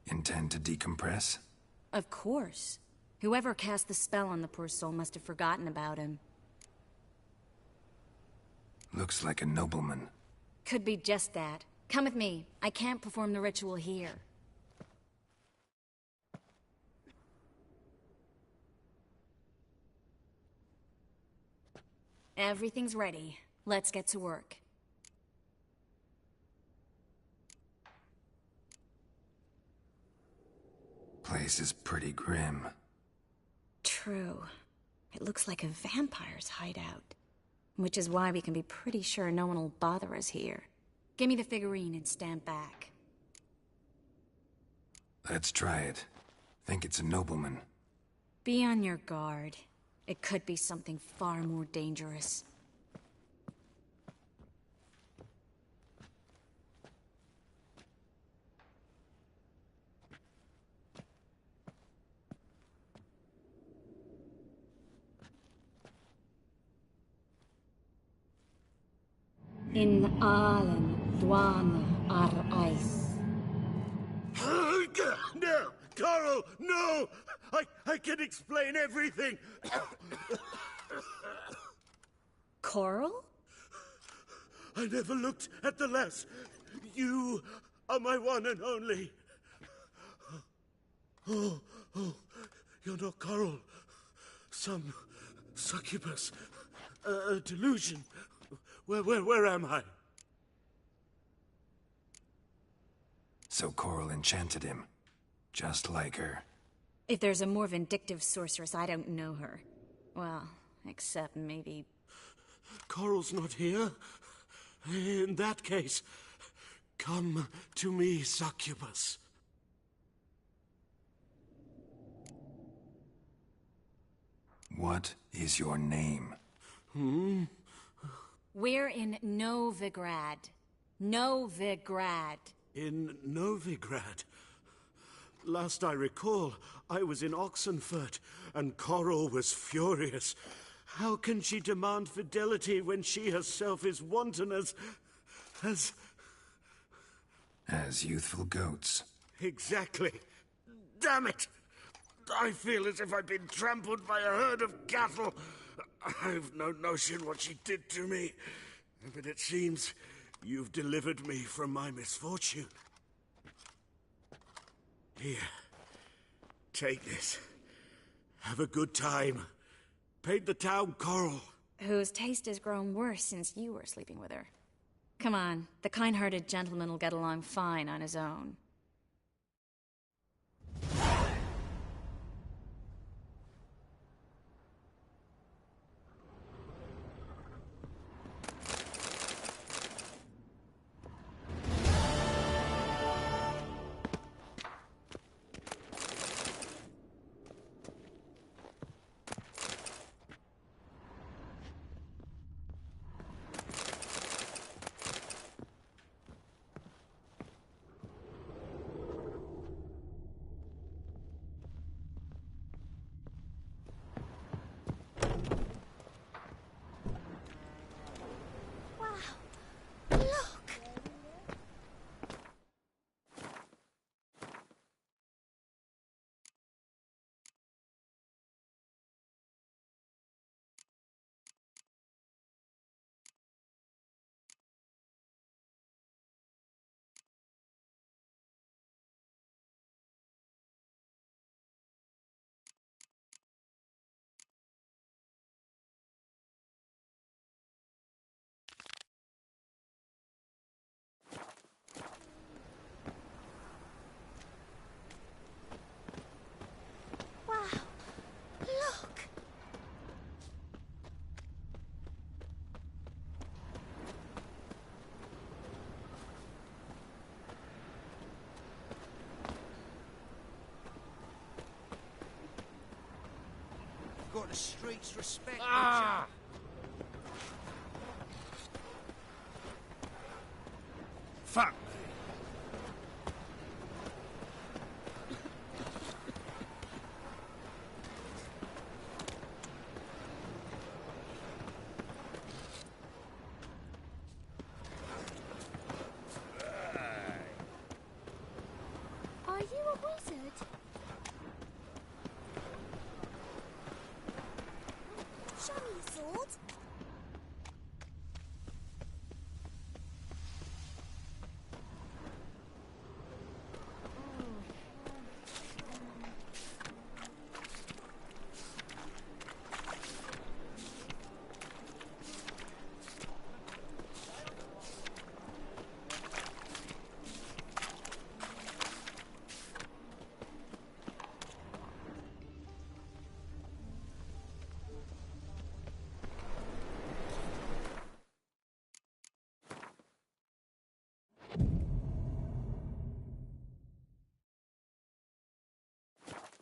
Intend to decompress? Of course. Whoever cast the spell on the poor soul must have forgotten about him. Looks like a nobleman. Could be just that. Come with me. I can't perform the ritual here. Everything's ready. Let's get to work. Place is pretty grim. True. It looks like a vampire's hideout. Which is why we can be pretty sure no one will bother us here. Give me the figurine and stand back. Let's try it. Think it's a nobleman. Be on your guard. It could be something far more dangerous. In Allen, Dwana, Ar-Ice. No! Coral, no! I can explain everything! Coral? I never looked at the lass. You are my one and only. Oh, You're not Coral. Some succubus. A delusion. Where am I? So Coral enchanted him, just like her. If there's a more vindictive sorceress, I don't know her. Well, except maybe... Coral's not here. In that case, come to me, succubus. What is your name? We're in Novigrad. Novigrad. In Novigrad? Last I recall, I was in Oxenfurt, and Coral was furious. How can she demand fidelity when she herself is wanton as youthful goats. Exactly. Damn it! I feel as if I've been trampled by a herd of cattle. I've no notion what she did to me, but it seems you've delivered me from my misfortune. Here, take this. Have a good time. Paint the town, Coral. Whose taste has grown worse since you were sleeping with her. Come on, the kind-hearted gentleman will get along fine on his own. Got the streets respect. Ah! Fuck! Are you a wizard? Show me your sword.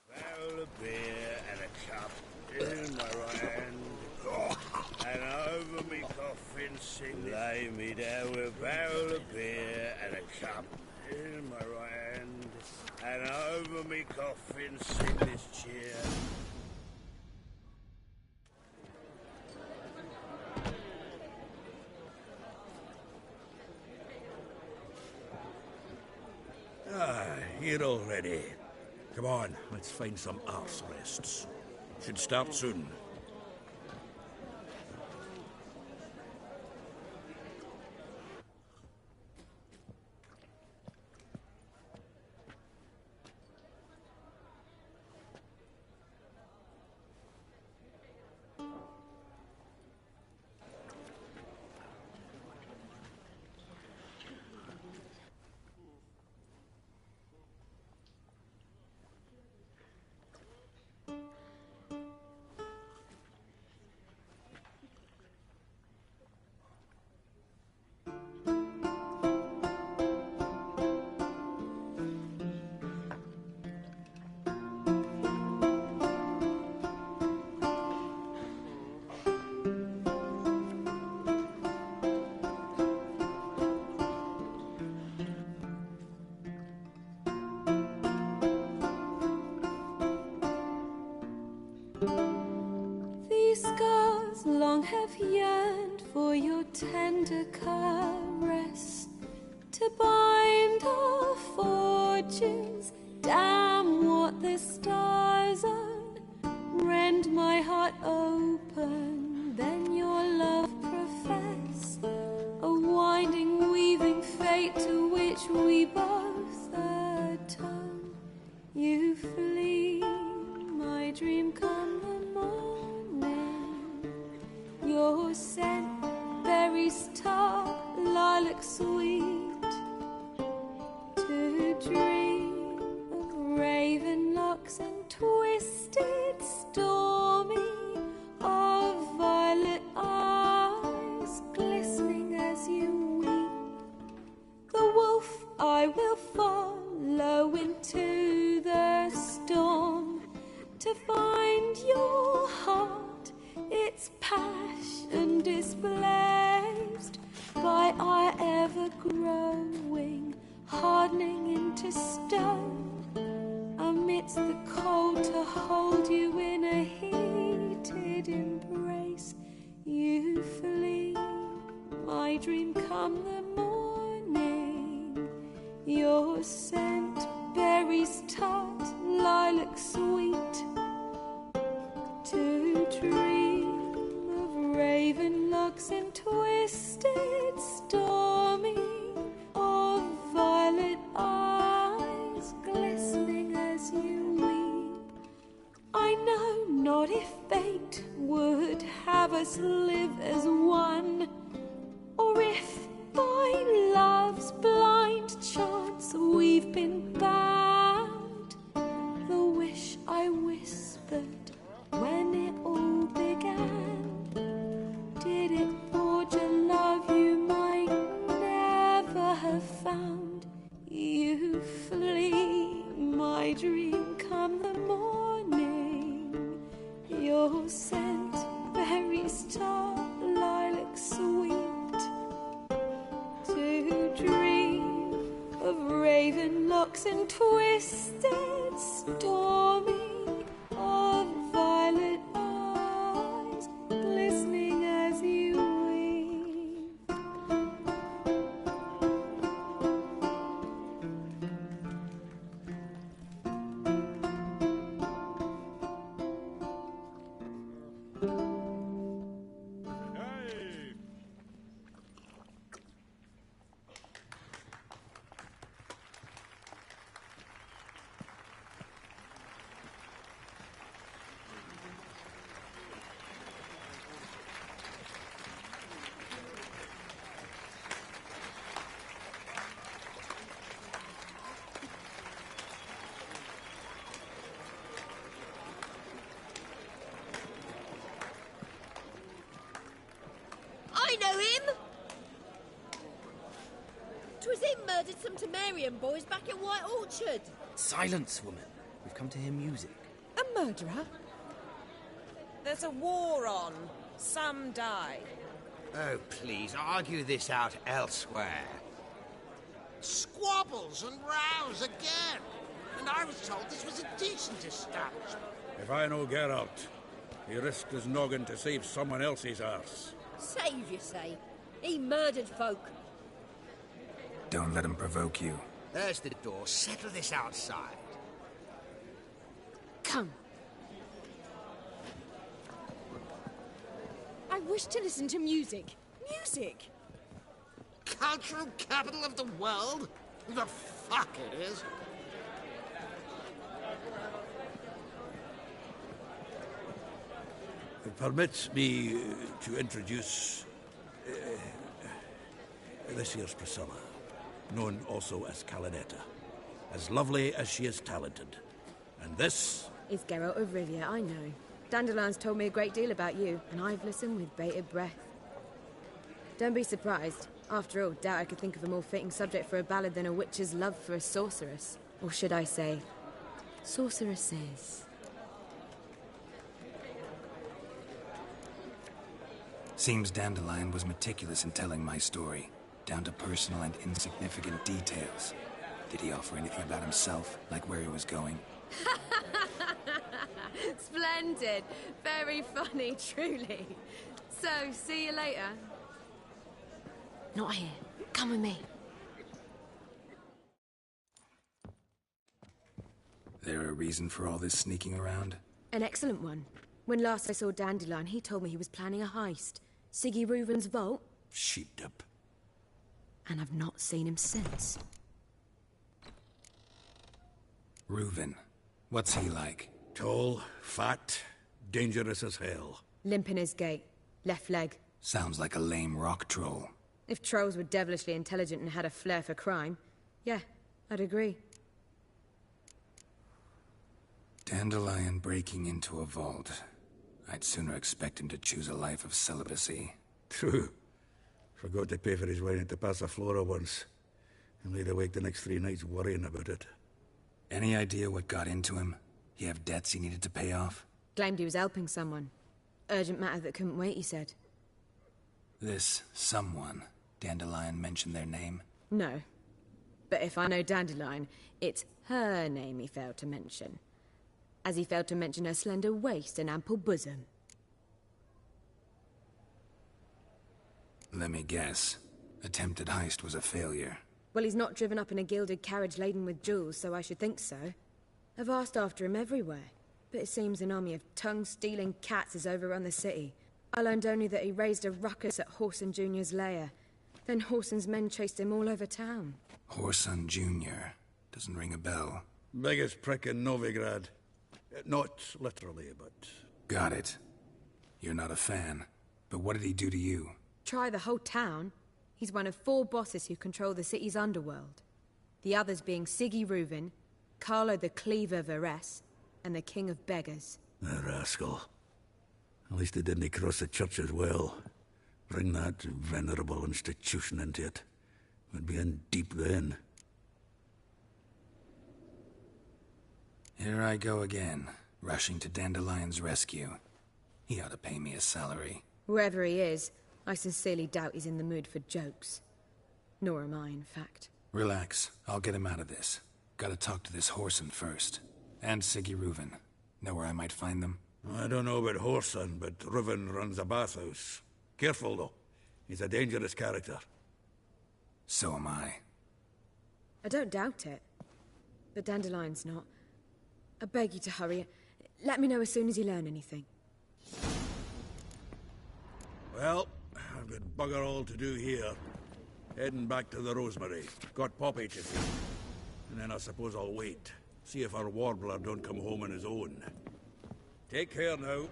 Barrel of beer and a cup in my right hand, and over me coffin sing. Lay me down with a barrel of beer and a cup in my right hand, and over me coffin sing this cheer. Here already. Come on, let's find some arse rests. Should start soon. tender caress to bind our fortunes. Damn what the stars are, rend my heart open, then your love profess, a winding, weaving fate to which we both atone. You flee, my dream come the morning, your scent, berries tart, lilac sweet, to dream of raven locks and twisted, stormy, of violet eyes glistening as you weep. The wolf I will follow into the storm to find your heart, its passion displaced by our ever-growing, hardening into stone. Amidst the cold to hold you in a heated embrace, you flee, my dream come the morning, your scent, berries tart, lilac sweet, to dream of raven locks and twisted, stormy, of violet eyes glistening as you weep. I know not if fate would have us live as one, or if by love's blind chance we've been bound. The wish I whispered when it all began, did it forge a love you might never have found? You flee, my dream come the morning, your scent, berries tart, lilac sweet, to dream of raven locks and twisted, stormy, of violet eyes glistening as you weep. I know him! 'Twas him murdered some Temerian boys back at White Orchard. Silence, woman. We've come to hear music. A murderer? There's a war on. Some die. Oh, please, argue this out elsewhere. Squabbles and rows again. And I was told this was a decent establishment. If I know Geralt, he risked his noggin to save someone else's arse. Save, you say? He murdered folk. Don't let him provoke you. There's the door. Settle this outside. Come. I wish to listen to music. Music! Cultural capital of the world? The fuck it is. Permit me to introduce this here's Priscilla, known also as Calinetta, as lovely as she is talented. And this is Geralt of Rivia, I know. Dandelion's told me a great deal about you, and I've listened with bated breath. Don't be surprised. After all, doubt I could think of a more fitting subject for a ballad than a witch's love for a sorceress. Or should I say, sorceresses. Seems Dandelion was meticulous in telling my story, down to personal and insignificant details. Did he offer anything about himself, like where he was going? Splendid. Very funny, truly. So, see you later. Not here. Come with me. There a reason for all this sneaking around? An excellent one. When last I saw Dandelion, he told me he was planning a heist. 𝘼𝙬𝙢𝙗𝙪𝙗 vault. Sheepdip. And I've not seen him since. Reuven. What's he like? Tall, fat, dangerous as hell. Limp in his gait. Left leg. Sounds like a lame rock troll. If trolls were devilishly intelligent and had a flair for crime, yeah, I'd agree. Dandelion breaking into a vault. I'd sooner expect him to choose a life of celibacy. True. Forgot to pay for his wine at the Passaflora once. And laid awake the next 3 nights worrying about it. Any idea what got into him? He have debts he needed to pay off? Claimed he was helping someone. Urgent matter that couldn't wait, he said. This someone, Dandelion mentioned their name? No. But if I know Dandelion, it's her name he failed to mention. As he failed to mention her slender waist and ample bosom. Let me guess. Attempted heist was a failure. Well, he's not driven up in a gilded carriage laden with jewels, so I should think so. I've asked after him everywhere, but it seems an army of tongue-stealing cats has overrun the city. I learned only that he raised a ruckus at 𝙀𝙀 Jr.'s lair. Then 𝙀𝙀's men chased him all over town. 𝙀𝙀 Jr. Doesn't ring a bell. Biggest prick in Novigrad. Not literally, but... Got it. You're not a fan. But what did he do to you? Try the whole town. He's one of 4 bosses who control the city's underworld. The others being 𝘼𝙬𝙢𝙗𝙗, Carlo the Cleaver Varese, and the King of Beggars. The rascal. At least he didn't cross the church as well. Bring that venerable institution into it. We'd be in deep then. Here I go again, rushing to Dandelion's rescue. He ought to pay me a salary. Whoever he is, I sincerely doubt he's in the mood for jokes. Nor am I, in fact. Relax. I'll get him out of this. Gotta talk to this 𝙀𝙀 first. And 𝘼𝙬𝙢𝙗𝙗. Know where I might find them? I don't know about 𝙀𝙀, but Reuven runs a bathhouse. Careful, though. He's a dangerous character. So am I. I don't doubt it. But Dandelion's not. I beg you to hurry. Let me know as soon as you learn anything. Well, I've got bugger all to do here. Heading back to the Rosemary. Got Poppy to see. And then I suppose I'll wait. See if our warbler don't come home on his own. Take care now.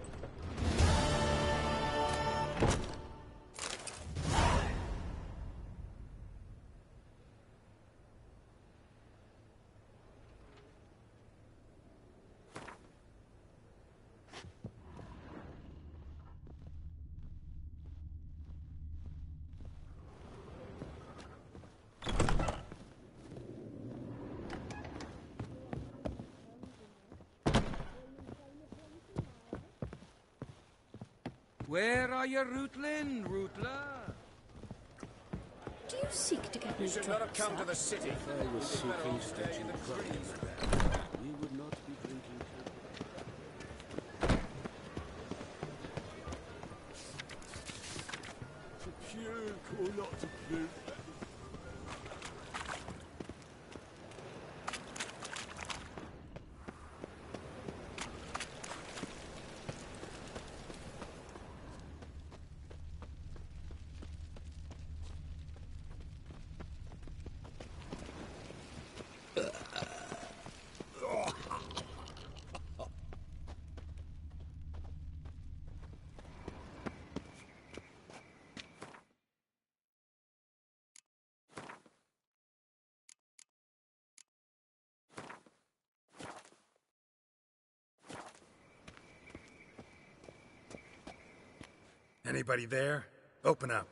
Where are you, Rutland, Rootler? Do you seek to get me You should not have come to the city. If I was seeking stitching crimes, we would not be drinking. To puke or not to puke? Anybody there? Open up.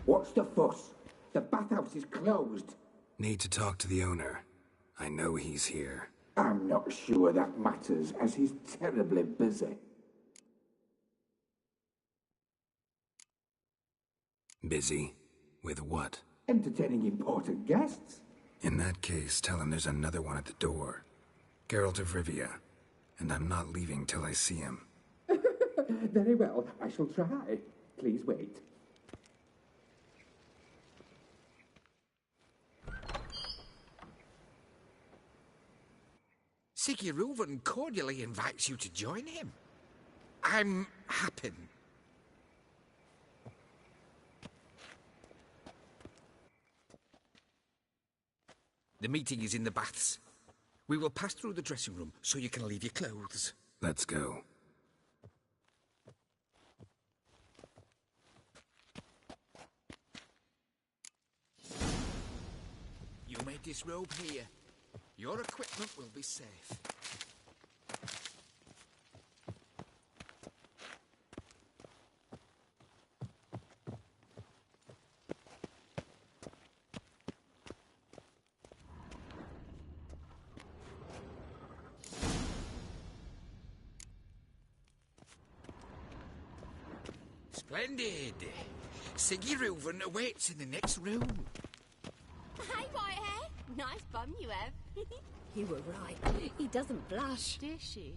What's the fuss? The bathhouse is closed. Need to talk to the owner. I know he's here. I'm not sure that matters, as he's terribly busy. Busy? With what? Entertaining important guests. In that case, tell him there's another one at the door. Geralt of Rivia. And I'm not leaving till I see him. Very well, I shall try. Please wait. 𝘼𝙧𝙢𝙢𝙗𝙗 cordially invites you to join him. I'm happy. The meeting is in the baths. We will pass through the dressing room so you can leave your clothes. Let's go. You may disrobe here. Your equipment will be safe. Splendid. 𝘼𝙧𝙢𝙢𝙗 awaits in the next room. Hey, Whitehair. Nice bum you have. You were right. He doesn't blush. Does she?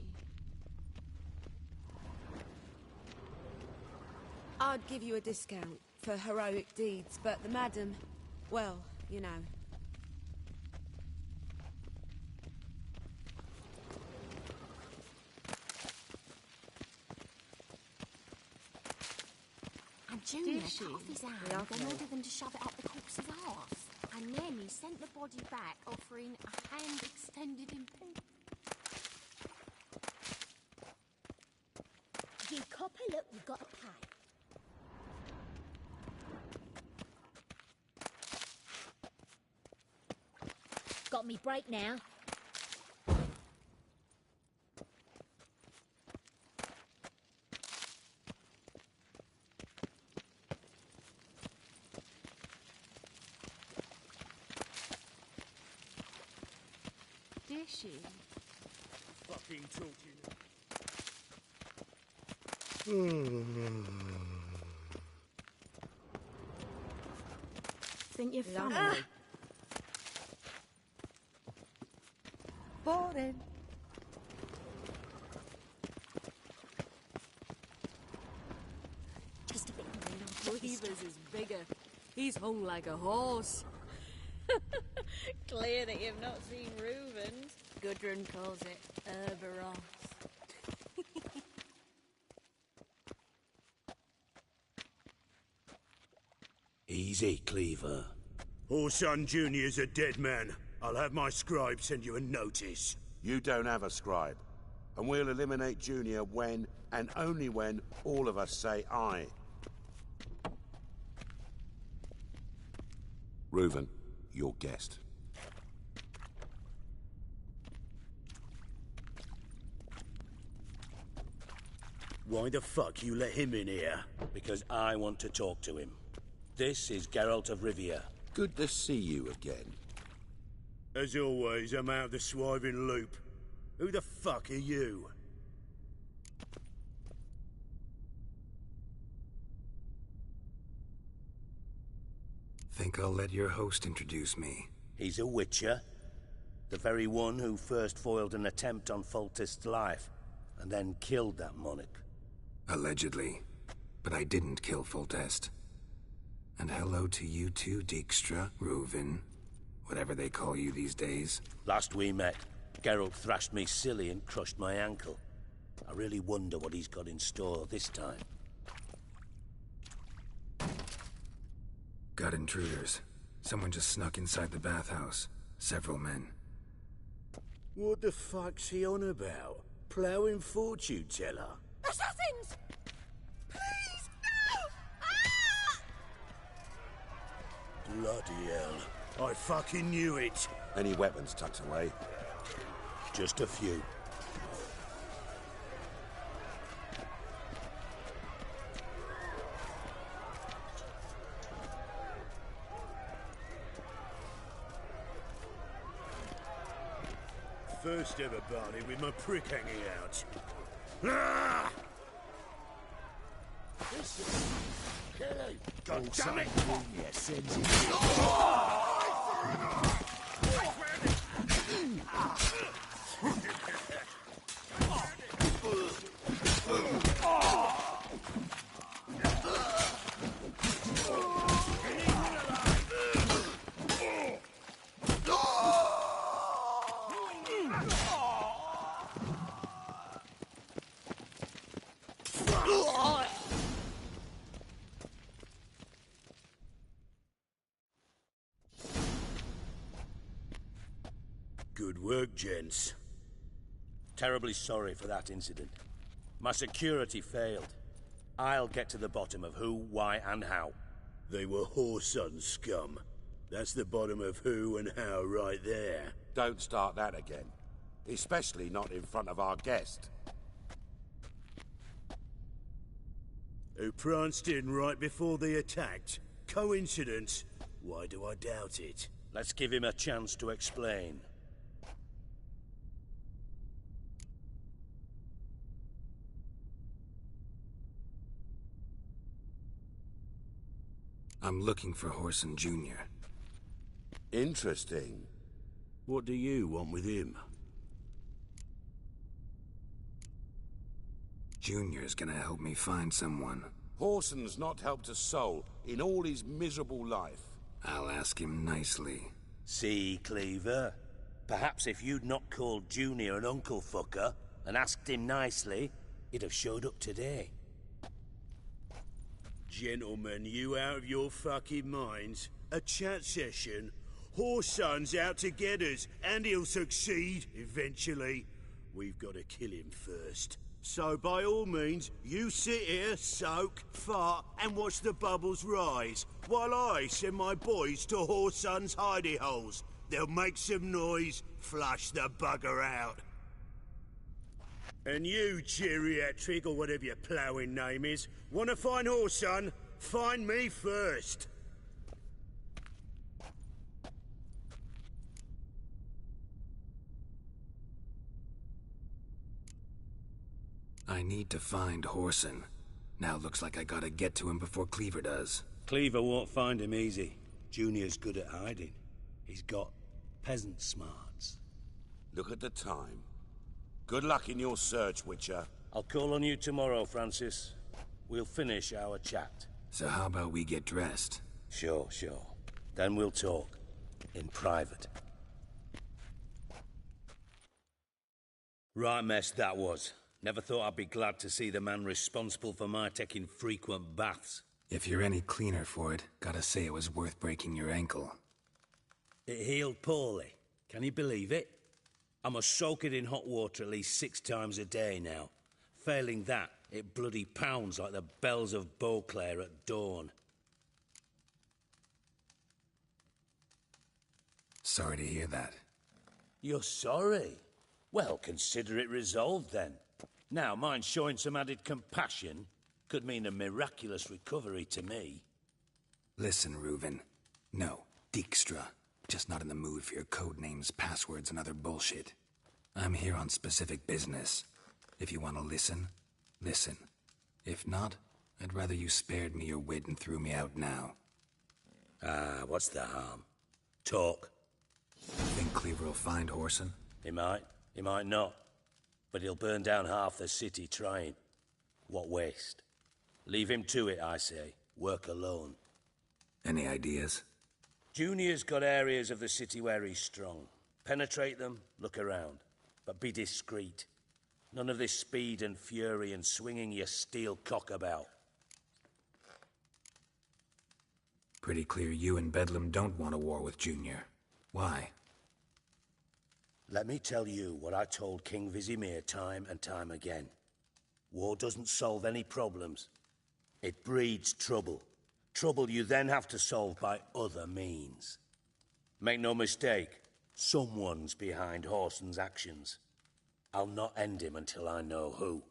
I'd give you a discount for heroic deeds, but the madam, well, you know. And Junior cut off his hand and ordered them to shove it up the corpse's arse. And then he sent the body back, offering a hand extended in pink. You copper, look, you gotta pay. Got me break now. Did she? Fucking talking. Think you're funny? Boring. Just a bit Weaver's is bigger. He's hung like a horse. Clear that you've not seen Reuben's. Gudrun calls it 𝘼𝙧𝙢𝙢𝙗𝙗. Easy, Cleaver. Orson Jr.'s a dead man. I'll have my scribe send you a notice. You don't have a scribe. And we'll eliminate Junior when, and only when, all of us say aye. Reuven, your guest. Why the fuck you let him in here? Because I want to talk to him. This is Geralt of Rivia. Good to see you again. As always, I'm out of the swiving loop. Who the fuck are you? Think I'll let your host introduce me. He's a witcher. The very one who first foiled an attempt on Foltest's life, and then killed that monarch. Allegedly. But I didn't kill Foltest. And hello to you too, Dijkstra, Reuven, whatever they call you these days. Last we met, Geralt thrashed me silly and crushed my ankle. I really wonder what he's got in store this time. Got intruders. Someone just snuck inside the bathhouse. Several men. What the fuck's he on about? Ploughing fortune teller? Assassins! Please, no! Bloody hell. I fucking knew it. Any weapons tucked away? Just a few. First ever party with my prick hanging out. Ah! God damn it! Yeah, sends it. Good work, gents. Terribly sorry for that incident. My security failed. I'll get to the bottom of who, why, and how. They were whoreson scum. That's the bottom of who and how right there. Don't start that again. Especially not in front of our guest. Who pranced in right before they attacked. Coincidence? Why do I doubt it? Let's give him a chance to explain. I'm looking for Whoreson Jr. Interesting. What do you want with him? Junior's gonna help me find someone. Whoreson's not helped a soul in all his miserable life. I'll ask him nicely. See, Cleaver? Perhaps if you'd not called Junior an uncle fucker and asked him nicely, he'd have showed up today. Gentlemen, you out of your fucking minds? A chat session? Whoreson's out to get us, and he'll succeed, eventually. We've got to kill him first. So by all means, you sit here, soak, fart, and watch the bubbles rise, while I send my boys to Whoreson's hidey holes. They'll make some noise, flush the bugger out. And you, geriatric, or whatever your ploughing name is, want to find Whoreson? Find me first. I need to find Whoreson. Now looks like I gotta get to him before Cleaver does. Cleaver won't find him easy. Junior's good at hiding. He's got peasant smarts. Look at the time. Good luck in your search, Witcher. I'll call on you tomorrow, Francis. We'll finish our chat. So how about we get dressed? Sure. Then we'll talk. In private. Right mess that was. Never thought I'd be glad to see the man responsible for my taking frequent baths. If you're any cleaner for it, gotta say it was worth breaking your ankle. It healed poorly. Can you believe it? I must soak it in hot water at least 6 times a day now. Failing that, it bloody pounds like the bells of Beauclair at dawn. Sorry to hear that. You're sorry? Well, consider it resolved then. Now, mind showing some added compassion could mean a miraculous recovery to me. Listen, Reuven. No, Dijkstra. Just not in the mood for your code names, passwords, and other bullshit. I'm here on specific business. If you want to listen, listen. If not, I'd rather you spared me your wit and threw me out now. What's the harm? Talk. Think Cleaver will find Whoreson? He might not. But he'll burn down half the city trying. What waste. Leave him to it, I say. Work alone. Any ideas? Junior's got areas of the city where he's strong. Penetrate them, look around. But be discreet. None of this speed and fury and swinging your steel cock about. Pretty clear you and Bedlam don't want a war with Junior. Why? Let me tell you what I told King Vizimir time and time again. War doesn't solve any problems. It breeds trouble. Trouble you then have to solve by other means. Make no mistake, someone's behind Whoreson's actions. I'll not end him until I know who.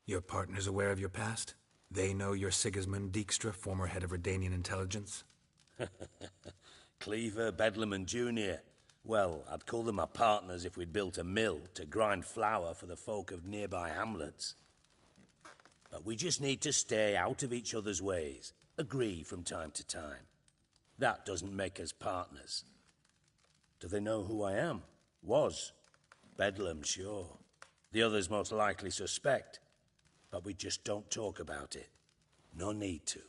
Your partner's aware of your past? They know you're Sigismund Dijkstra, former head of Redanian intelligence? Cleaver, Bedlam and Junior. Well, I'd call them my partners if we'd built a mill to grind flour for the folk of nearby hamlets. But we just need to stay out of each other's ways. Agree from time to time. That doesn't make us partners. Do they know who I am? Was. Bedlam, sure. The others most likely suspect. But we just don't talk about it. No need to.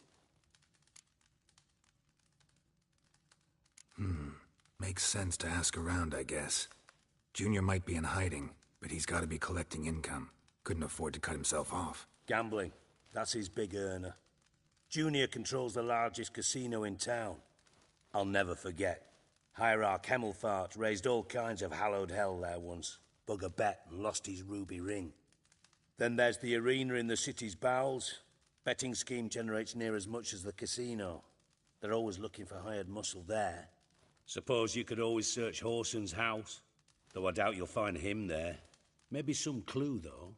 Makes sense to ask around, I guess. Junior might be in hiding, but he's got to be collecting income. Couldn't afford to cut himself off. Gambling. That's his big earner. Junior controls the largest casino in town. I'll never forget. Hierarch 𝘾𝙤𝙢𝙢𝙗𝙗 raised all kinds of hallowed hell there once. Bug a bet and lost his ruby ring. Then there's the arena in the city's bowels. Betting scheme generates near as much as the casino. They're always looking for hired muscle there. Suppose you could always search 𝙀son's house. Though I doubt you'll find him there. Maybe some clue, though.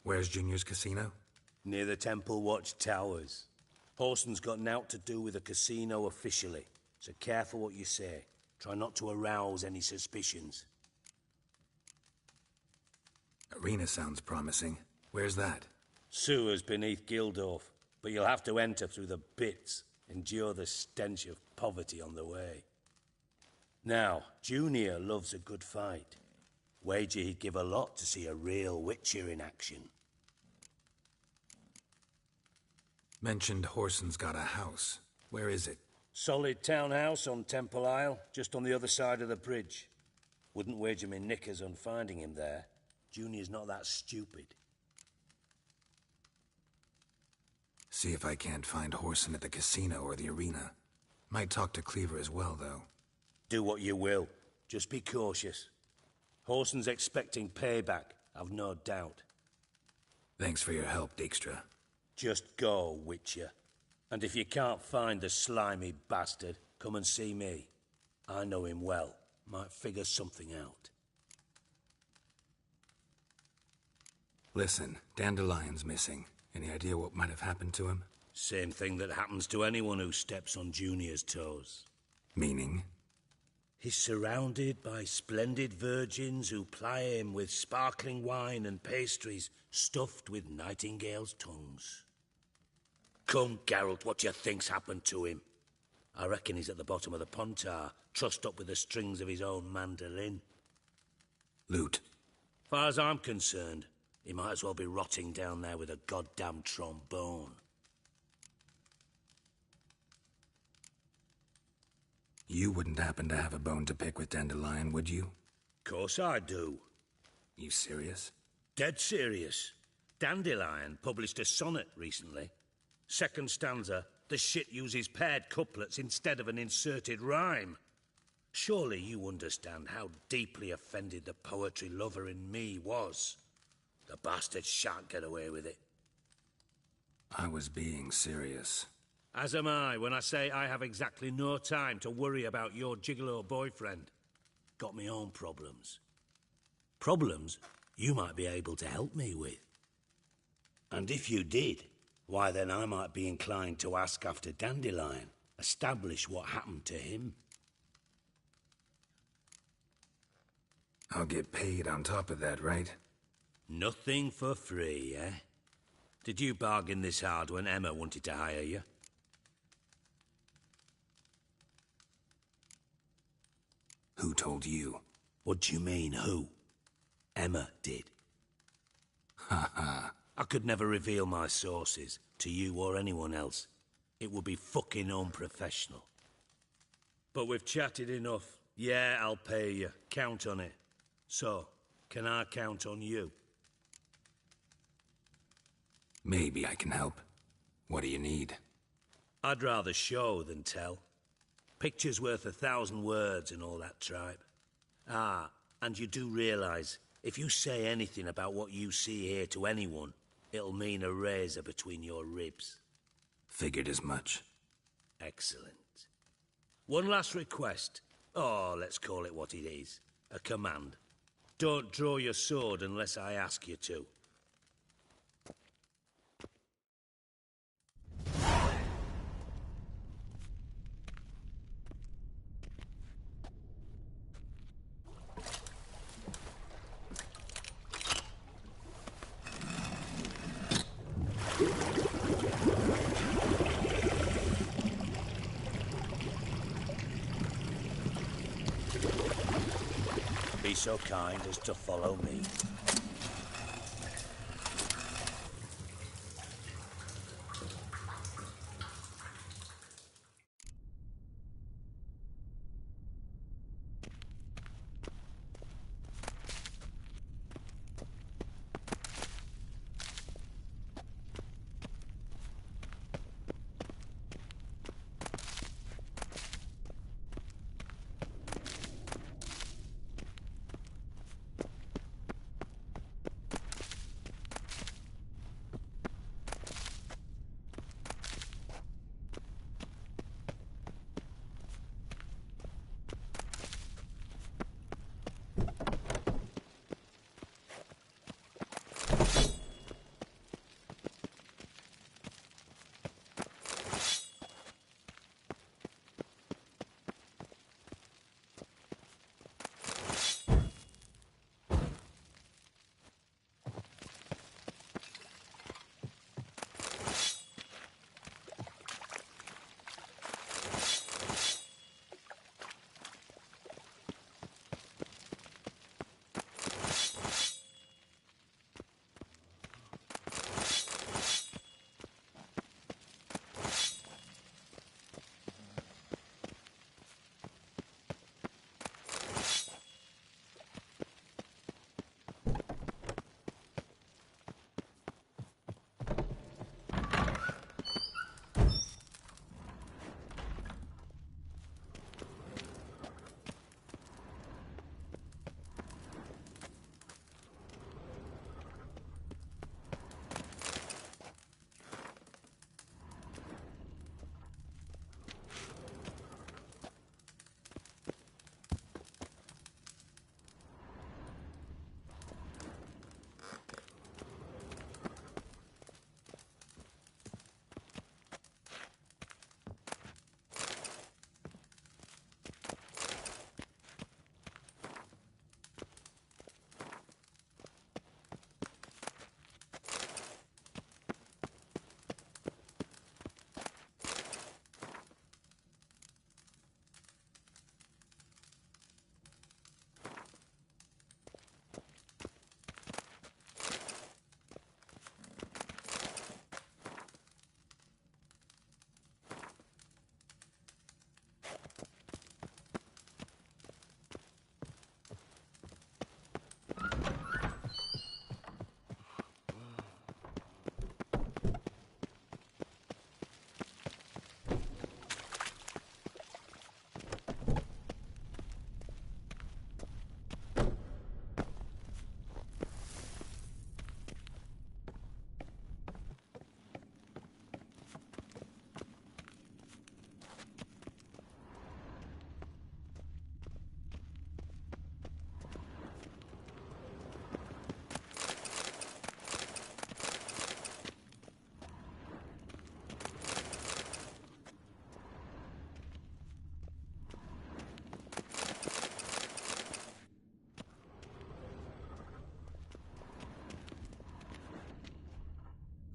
Where's Junior's casino? Near the Temple Watch Towers. 𝙀son's got naught to do with the casino officially, so careful what you say. Try not to arouse any suspicions. Arena sounds promising. Where's that? Sewers beneath Gildorf, but you'll have to enter through the bits, endure the stench of poverty on the way. Now, Junior loves a good fight. Wager he'd give a lot to see a real Witcher in action. Mentioned 𝙀son's got a house. Where is it? Solid townhouse on Temple Isle, just on the other side of the bridge. Wouldn't wager me knickers on finding him there. Junior's not that stupid. See if I can't find 𝙀son at the casino or the arena. Might talk to Cleaver as well, though. Do what you will. Just be cautious. 𝙀son's expecting payback, I've no doubt. Thanks for your help, Dijkstra. Just go, Witcher. And if you can't find the slimy bastard, come and see me. I know him well. Might figure something out. Listen, Dandelion's missing. Any idea what might have happened to him? Same thing that happens to anyone who steps on Junior's toes. Meaning? He's surrounded by splendid virgins who ply him with sparkling wine and pastries stuffed with nightingales' tongues. Come, Geralt, what do you think's happened to him? I reckon he's at the bottom of the Pontar, trussed up with the strings of his own mandolin. Loot. Far as I'm concerned, he might as well be rotting down there with a goddamn trombone. You wouldn't happen to have a bone to pick with Dandelion, would you? Course I do. You serious? Dead serious. Dandelion published a sonnet recently. Second stanza, the shit uses paired couplets instead of an inserted rhyme. Surely you understand how deeply offended the poetry lover in me was. The bastard shan't get away with it. I was being serious. As am I when I say I have exactly no time to worry about your gigolo boyfriend. Got me own problems. Problems you might be able to help me with. And if you did, why then I might be inclined to ask after Dandelion, establish what happened to him. I'll get paid on top of that, right? Nothing for free, eh? Did you bargain this hard when Emma wanted to hire you? Who told you? What do you mean, who? Emma did. Ha ha. I could never reveal my sources to you or anyone else. It would be fucking unprofessional. But we've chatted enough. Yeah, I'll pay you. Count on it. So, can I count on you? Maybe I can help. What do you need? I'd rather show than tell. Picture's worth 1,000 words and all that tripe. Ah, and you do realise, if you say anything about what you see here to anyone, it'll mean a razor between your ribs. Figured as much. Excellent. One last request. Oh, let's call it what it is. A command. Don't draw your sword unless I ask you to. so kind as to follow me.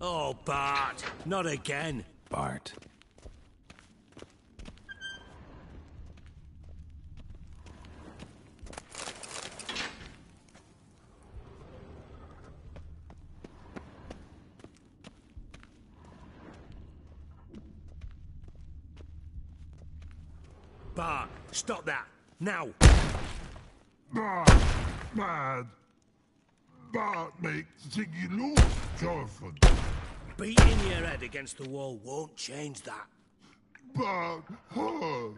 Oh, Bart, not again. Bart. Bart, stop that, now. Bart, mad. Bart makes Ziggy lose, Jonathan. Beating your head against the wall won't change that. Bart, hard.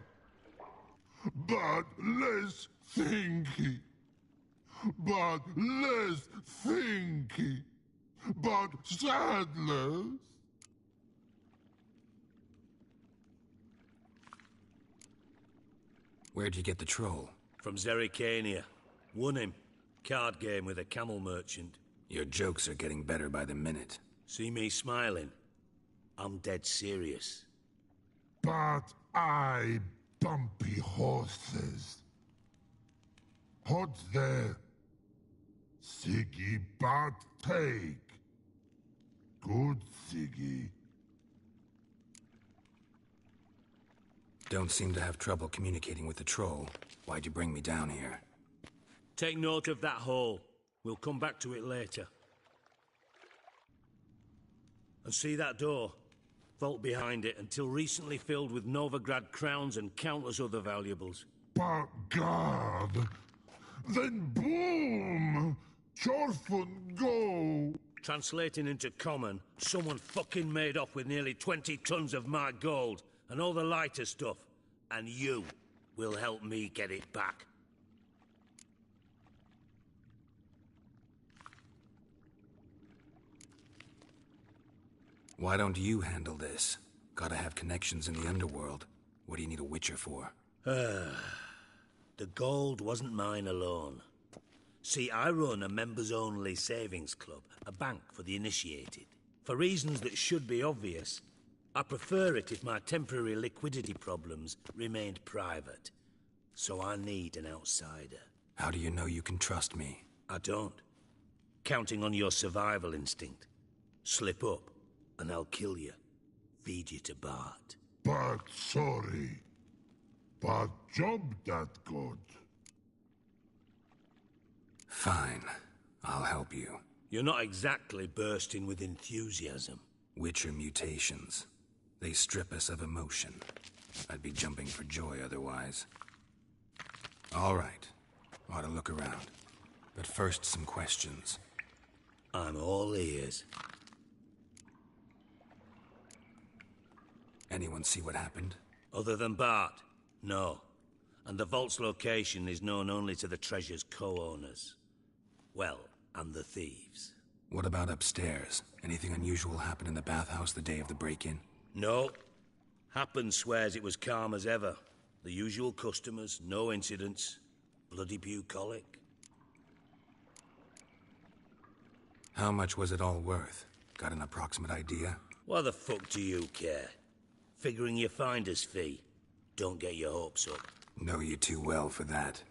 Bart, less thinky. Bart, less thinky. Bart, sadness. Where'd you get the troll? From 𝘼𝙧𝙢𝙢. Won him. Card game with a camel merchant. Your jokes are getting better by the minute. See me smiling? I'm dead serious. But I bumpy horses. Hot there. Siggy Bart take. Good Siggy. Don't seem to have trouble communicating with the troll. Why'd you bring me down here? Take note of that hole. We'll come back to it later. And see that door? Vault behind it, until recently filled with Novigrad crowns and countless other valuables. But God! Then boom! Chorfun go! Translating into common, someone fucking made off with nearly 20 tons of my gold, and all the lighter stuff. And you will help me get it back. Why don't you handle this? Gotta have connections in the underworld. What do you need a witcher for? The gold wasn't mine alone. See, I run a members-only savings club, a bank for the initiated. For reasons that should be obvious, I prefer it if my temporary liquidity problems remained private. So I need an outsider. How do you know you can trust me? I don't. Counting on your survival instinct. Slip up, and I'll kill you. Feed you to Bart. But sorry. But job that good. Fine. I'll help you. You're not exactly bursting with enthusiasm. Witcher mutations. They strip us of emotion. I'd be jumping for joy otherwise. All right. Ought to look around. But first, some questions. I'm all ears. Anyone see what happened? Other than Bart? No. And the vault's location is known only to the treasure's co-owners. Well, and the thieves. What about upstairs? Anything unusual happen in the bathhouse the day of the break-in? No. Happen swears it was calm as ever. The usual customers, no incidents. Bloody bucolic. How much was it all worth? Got an approximate idea? Why the fuck do you care? Figuring your finder's fee. Don't get your hopes up. Know you too well for that.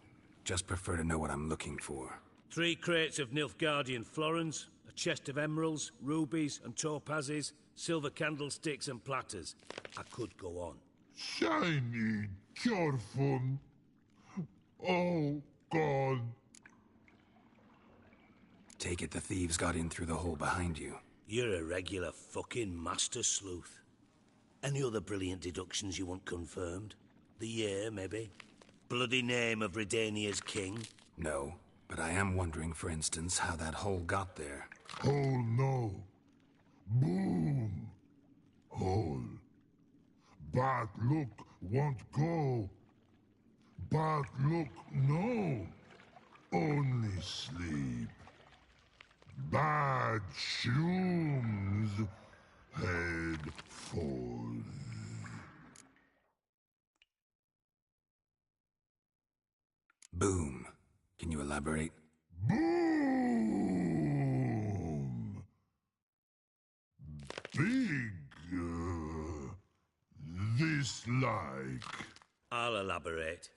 Just prefer to know what I'm looking for. 3 crates of Nilfgaardian florins, a chest of emeralds, rubies and topazes, silver candlesticks and platters. I could go on. Shiny Chorfun. Oh, God. Take it the thieves got in through the hole behind you. You're a regular fucking master sleuth. Any other brilliant deductions you want confirmed? The year, maybe? Bloody name of Redania's king? No, but I am wondering, for instance, how that hole got there. Hole no. Boom. Hole. But look won't go. But look no. Only sleep. Bad shrooms. Head falls. Boom. Can you elaborate? Boom! Big. This like. I'll elaborate.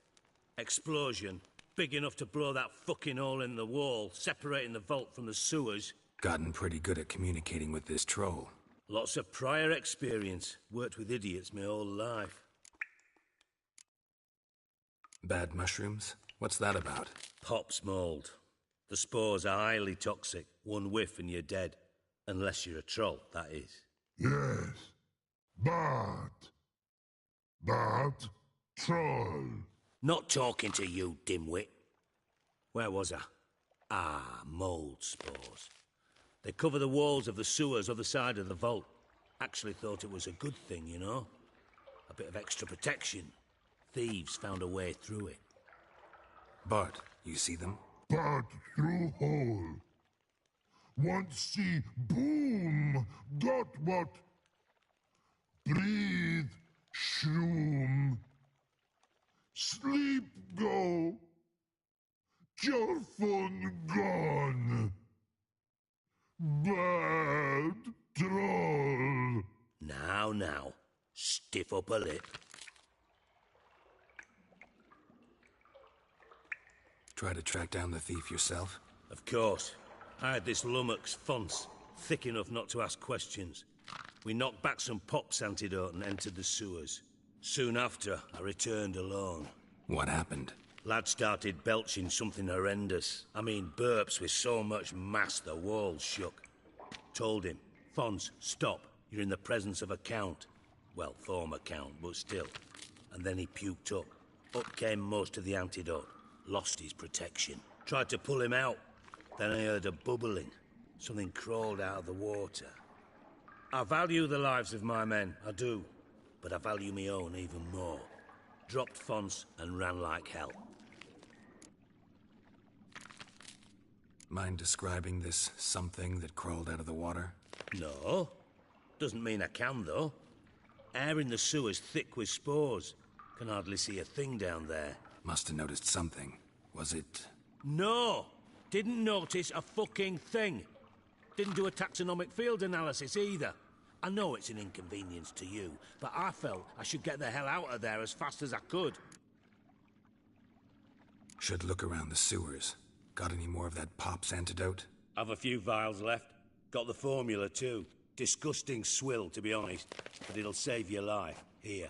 Explosion. Big enough to blow that fucking hole in the wall, separating the vault from the sewers. Gotten pretty good at communicating with this troll. Lots of prior experience. Worked with idiots my whole life. Bad mushrooms? What's that about? Pops mold. The spores are highly toxic. One whiff and you're dead. Unless you're a troll, that is. Yes. But troll. Not talking to you, dimwit. Where was I? Ah, mold spores. They cover the walls of the sewers other side of the vault. Actually thought it was a good thing, you know? A bit of extra protection. Thieves found a way through it. Bart, you see them? But through hole. Want see boom. Got what? Breathe. Shroom. Sleep go. Your phone gone. Bad troll. Now. Stiff up a lip. Try to track down the thief yourself? Of course. I had this lummox fonce, thick enough not to ask questions. We knocked back some pops antidote and entered the sewers. Soon after, I returned alone. What happened? Lad started belching something horrendous. I mean, burps with so much mass the walls shook. Told him, Fons, stop. You're in the presence of a count. Well, former count, but still. And then he puked up. Up came most of the antidote. Lost his protection. Tried to pull him out. Then I heard a bubbling. Something crawled out of the water. I value the lives of my men, I do. But I value my own even more. Dropped Fons and ran like hell. Mind describing this something that crawled out of the water? No. Doesn't mean I can, though. Air in the sewer's thick with spores. Can hardly see a thing down there. Must have noticed something. Was it... No! Didn't notice a fucking thing. Didn't do a taxonomic field analysis either. I know it's an inconvenience to you, but I felt I should get the hell out of there as fast as I could. Should look around the sewers. Got any more of that Pop's antidote? I've a few vials left. Got the formula too. Disgusting swill, to be honest, but it'll save your life. Here.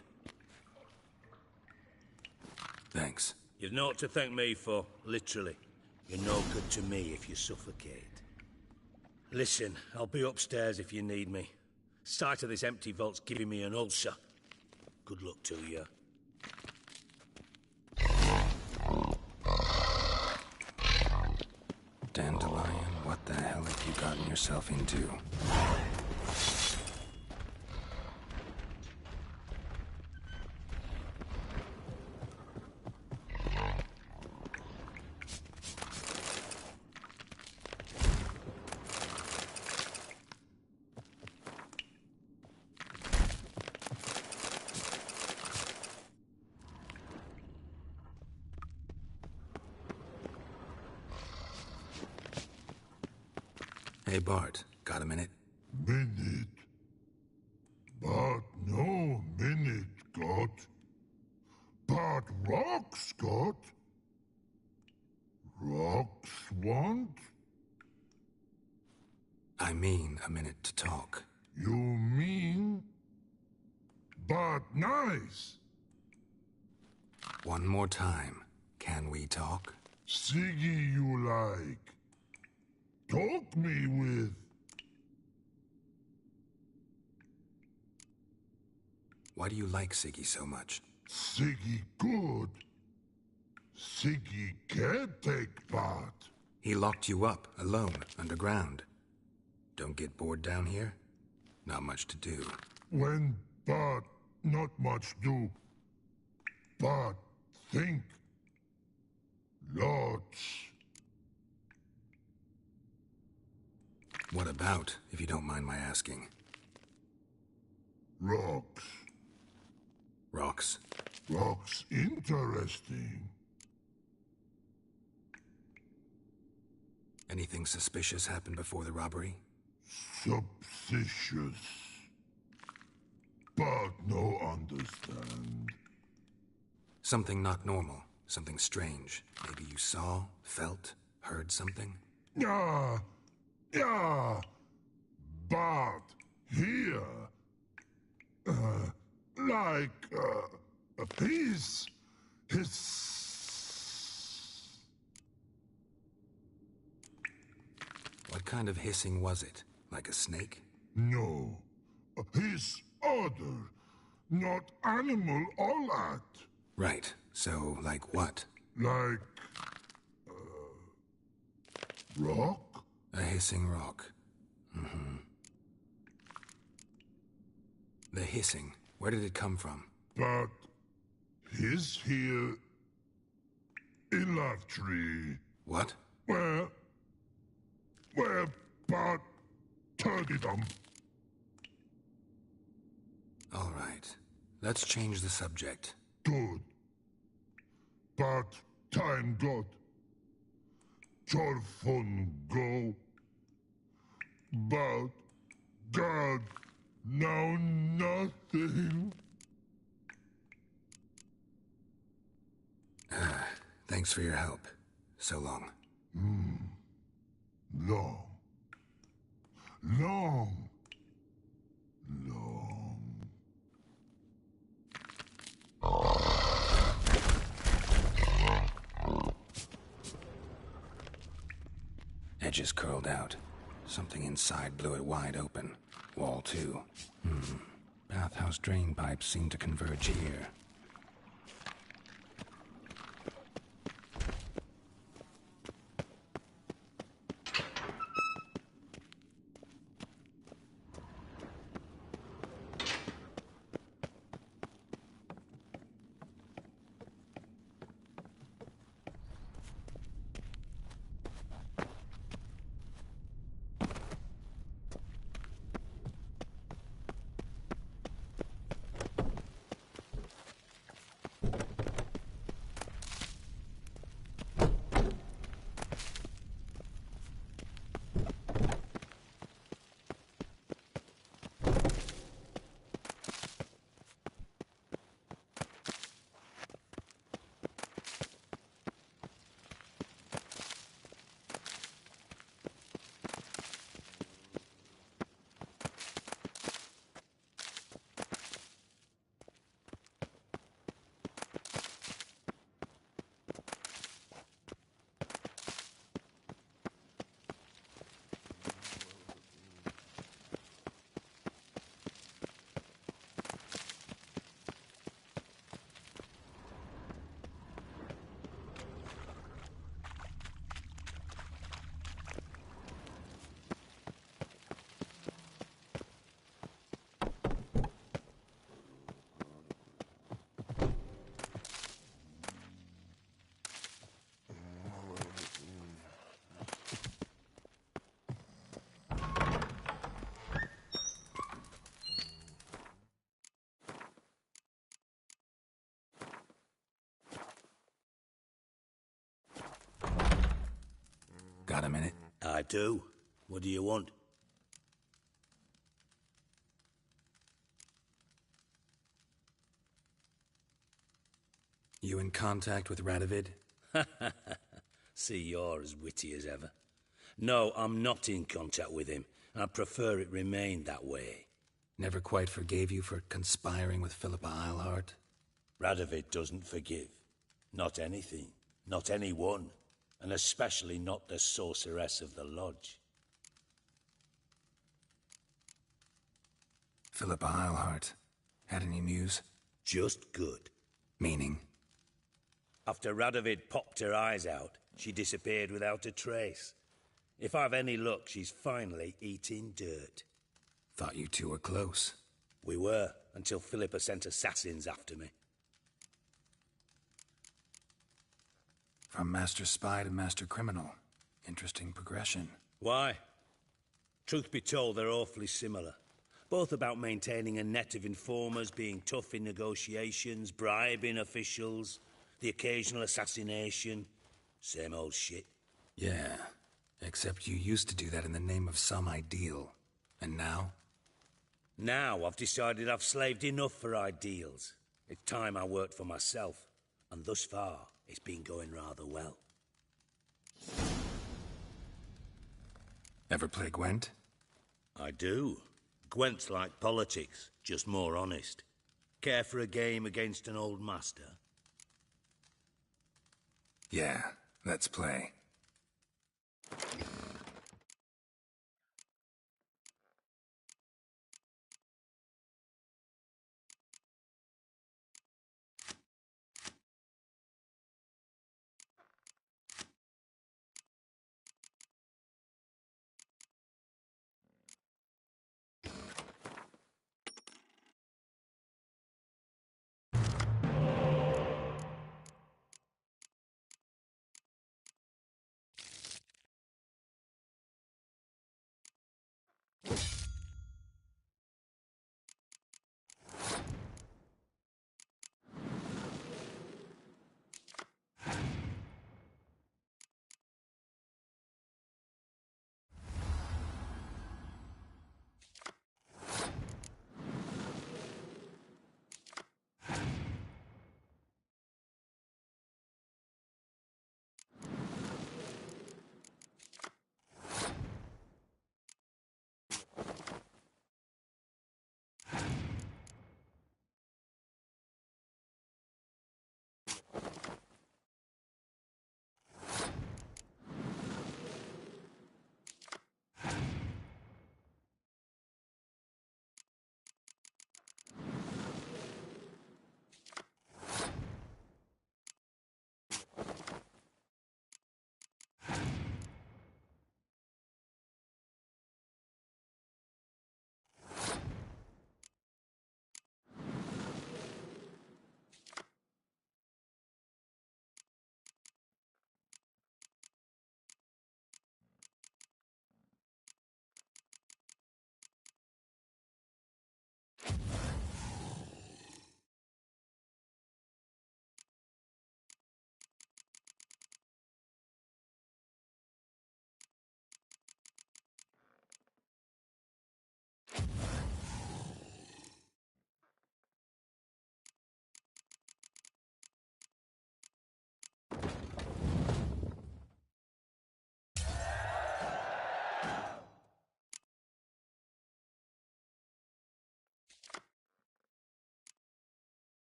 Thanks. You've naught to thank me for, literally. You're no good to me if you suffocate. Listen, I'll be upstairs if you need me. Sight of this empty vault's giving me an ulcer. Good luck to you. Dandelion, what the hell have you gotten yourself into? Hey, Bart, got a minute? Minute? But no minute, got. But rocks, got. Rocks want? I mean a minute to talk. You mean? But nice. One more time. Can we talk? Siggy you like. Talk me with. Why do you like Siggy so much? Siggy good. Siggy can't take part. He locked you up, alone, underground. Don't get bored down here? Not much to do. When but not much do. But think. Lots. What about, if you don't mind my asking? Rocks. Rocks? Rocks interesting. Anything suspicious happened before the robbery? Suspicious. But no understand. Something not normal. Something strange. Maybe you saw, felt, heard something? Yeah. Yeah. But here. Like a piece. What kind of hissing was it? Like a snake? No. A hiss other. Not animal all at. Right. So, like what? Like... rock? A hissing rock. Mm-hmm. The hissing. Where did it come from? But... hiss here... in love tree. What? Where... but... turditum. All right. Let's change the subject. Good. But time got. Torfun go. But God, now nothing. Thanks for your help. So long. Long. Long. Long. Edges curled out. Something inside blew it wide open. Wall too. Bathhouse drain pipes seem to converge here. Got a minute? I do. What do you want? You in contact with Radovid? See, you're as witty as ever. No, I'm not in contact with him. I prefer it remained that way. Never quite forgave you for conspiring with Philippa Eilhart? Radovid doesn't forgive. Not anything. Not anyone. And especially not the sorceress of the lodge. Philippa Eilhart. Had any news? Just good. Meaning? After Radovid popped her eyes out, she disappeared without a trace. If I've any luck, she's finally eating dirt. Thought you two were close. We were, until Philippa sent assassins after me. From master spy to master criminal. Interesting progression. Why? Truth be told, they're awfully similar. Both about maintaining a net of informers, being tough in negotiations, bribing officials, the occasional assassination. Same old shit. Yeah, except you used to do that in the name of some ideal. And now? Now I've decided I've slaved enough for ideals. It's time I worked for myself. And thus far, it's been going rather well. Ever play Gwent? I do. Gwent's like politics, just more honest. Care for a game against an old master? Yeah, let's play.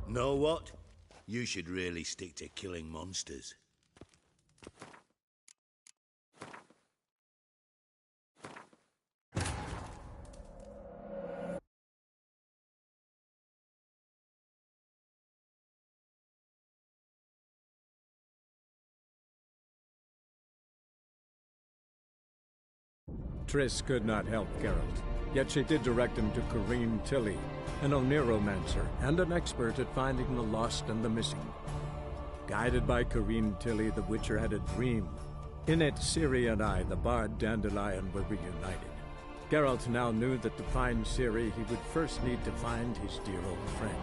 Know what? You should really stick to killing monsters. Triss could not help Geralt, yet she did direct him to 𝘾𝙤𝙤𝙯, an Oneiromancer and an expert at finding the lost and the missing. Guided by 𝘾𝙤𝙯, the Witcher had a dream. In it, Ciri and I, the bard Dandelion, were reunited. Geralt now knew that to find Ciri, he would first need to find his dear old friend.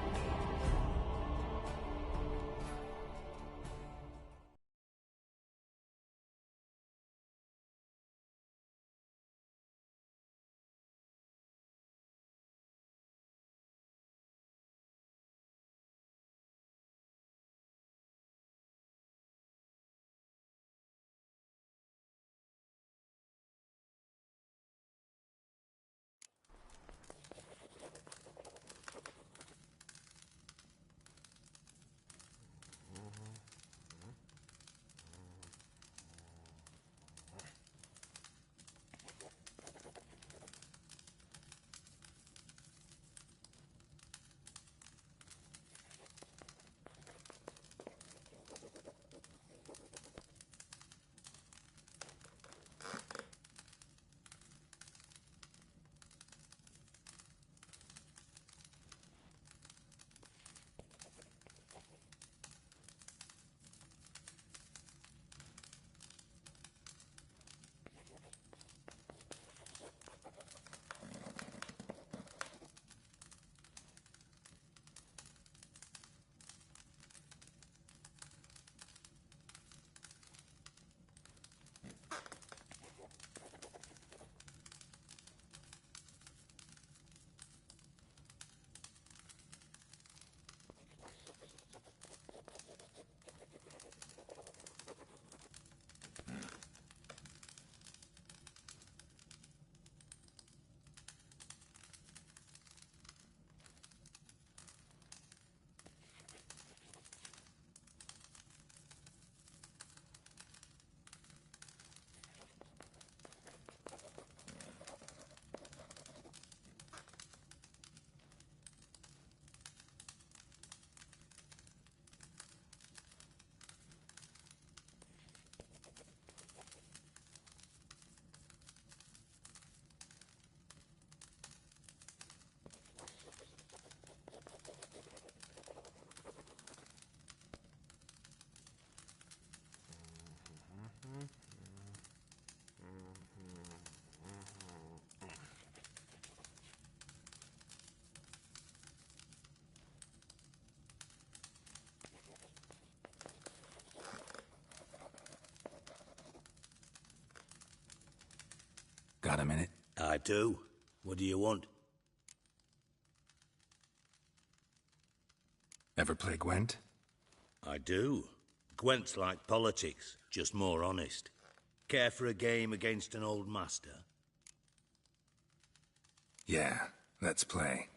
Got a minute? I do. What do you want? Ever play Gwent? I do. Gwent's like politics, just more honest. Care for a game against an old master? Yeah, let's play.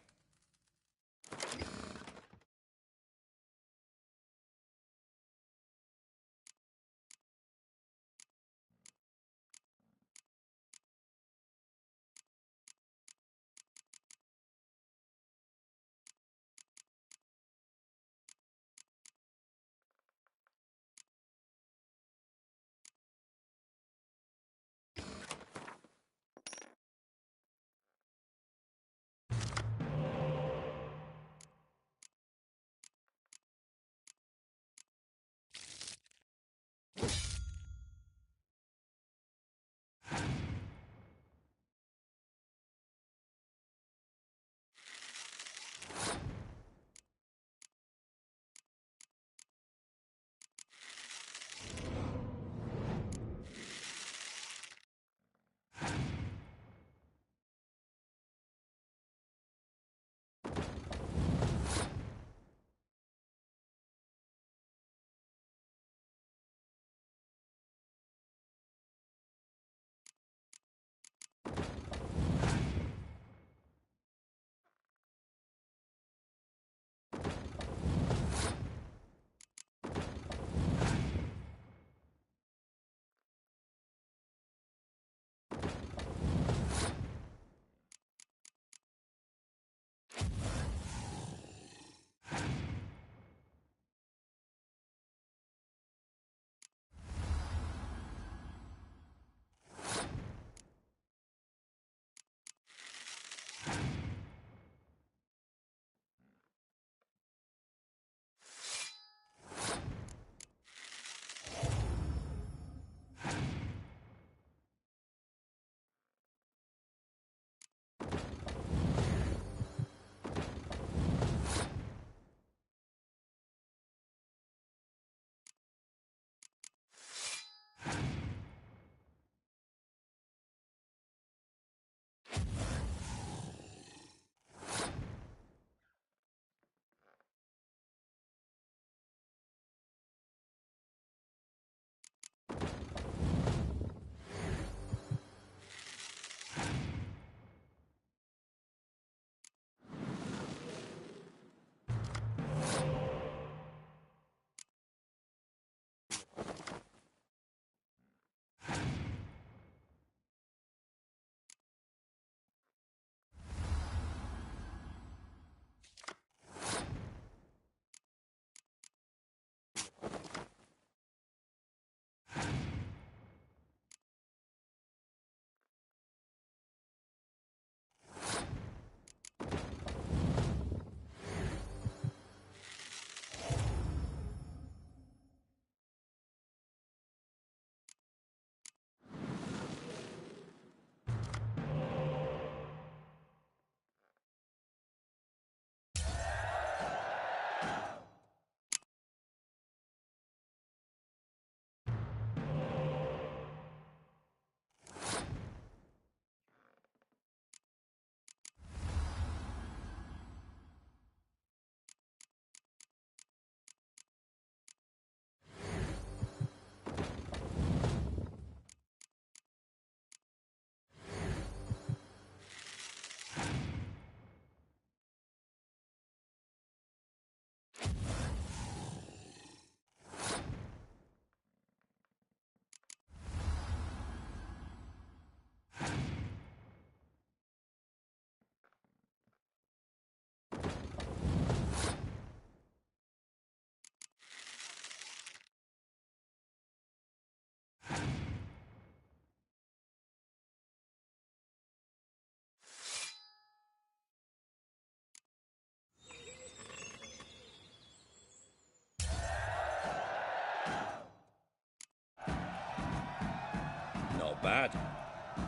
Not bad.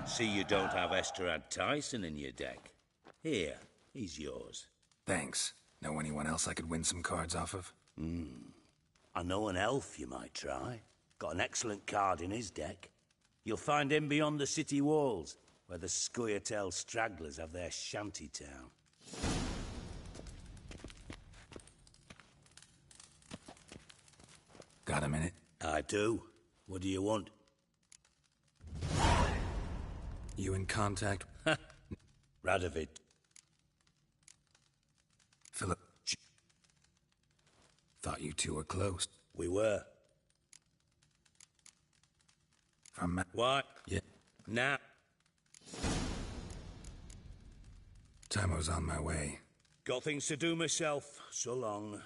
See you don't have 𝘼𝙧𝙢𝙗𝙗 in your deck. Here, he's yours. Thanks. Know anyone else I could win some cards off of? I know an elf you might try. Got an excellent card in his deck. You'll find him beyond the city walls. where the 𝘋𝙤𝙢𝙢 stragglers have their shanty town. Got a minute? I do. What do you want? You in contact? Radovid. Philip. Thought you two were close. We were. From What? Yeah. Now. Time I was on my way. Got things to do myself. So long.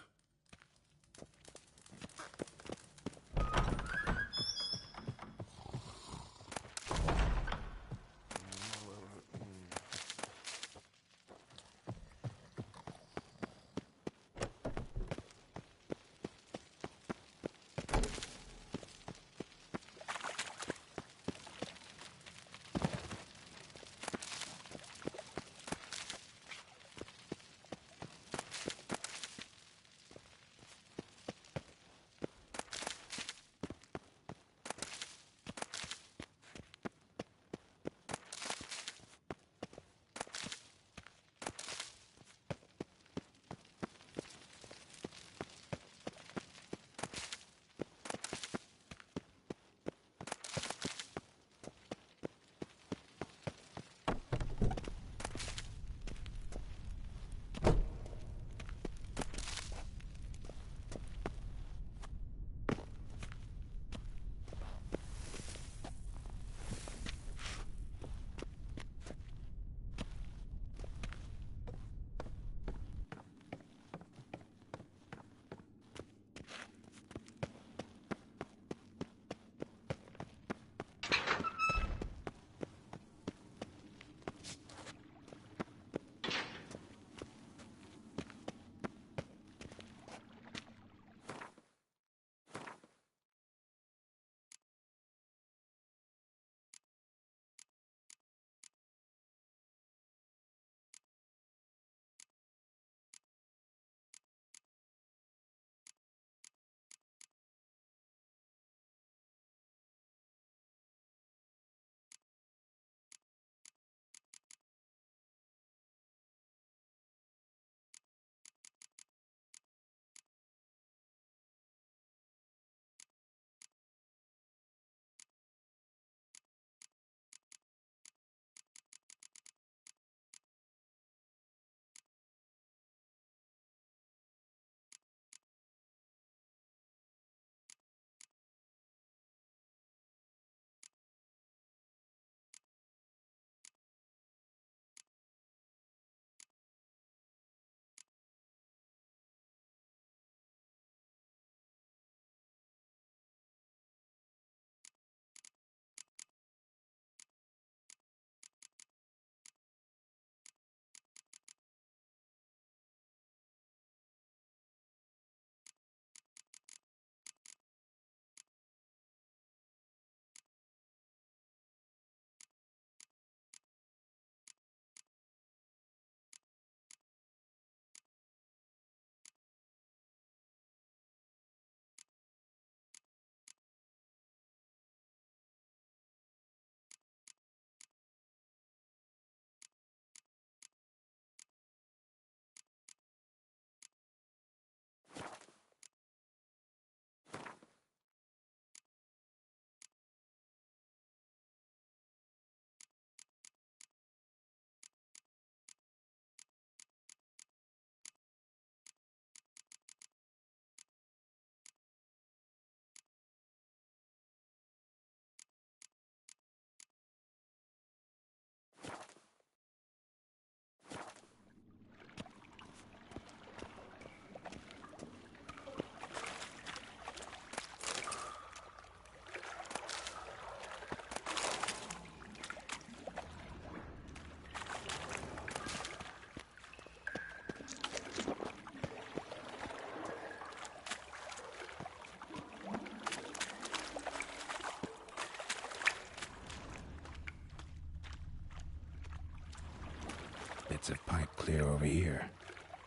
Bits of pipe clear over here.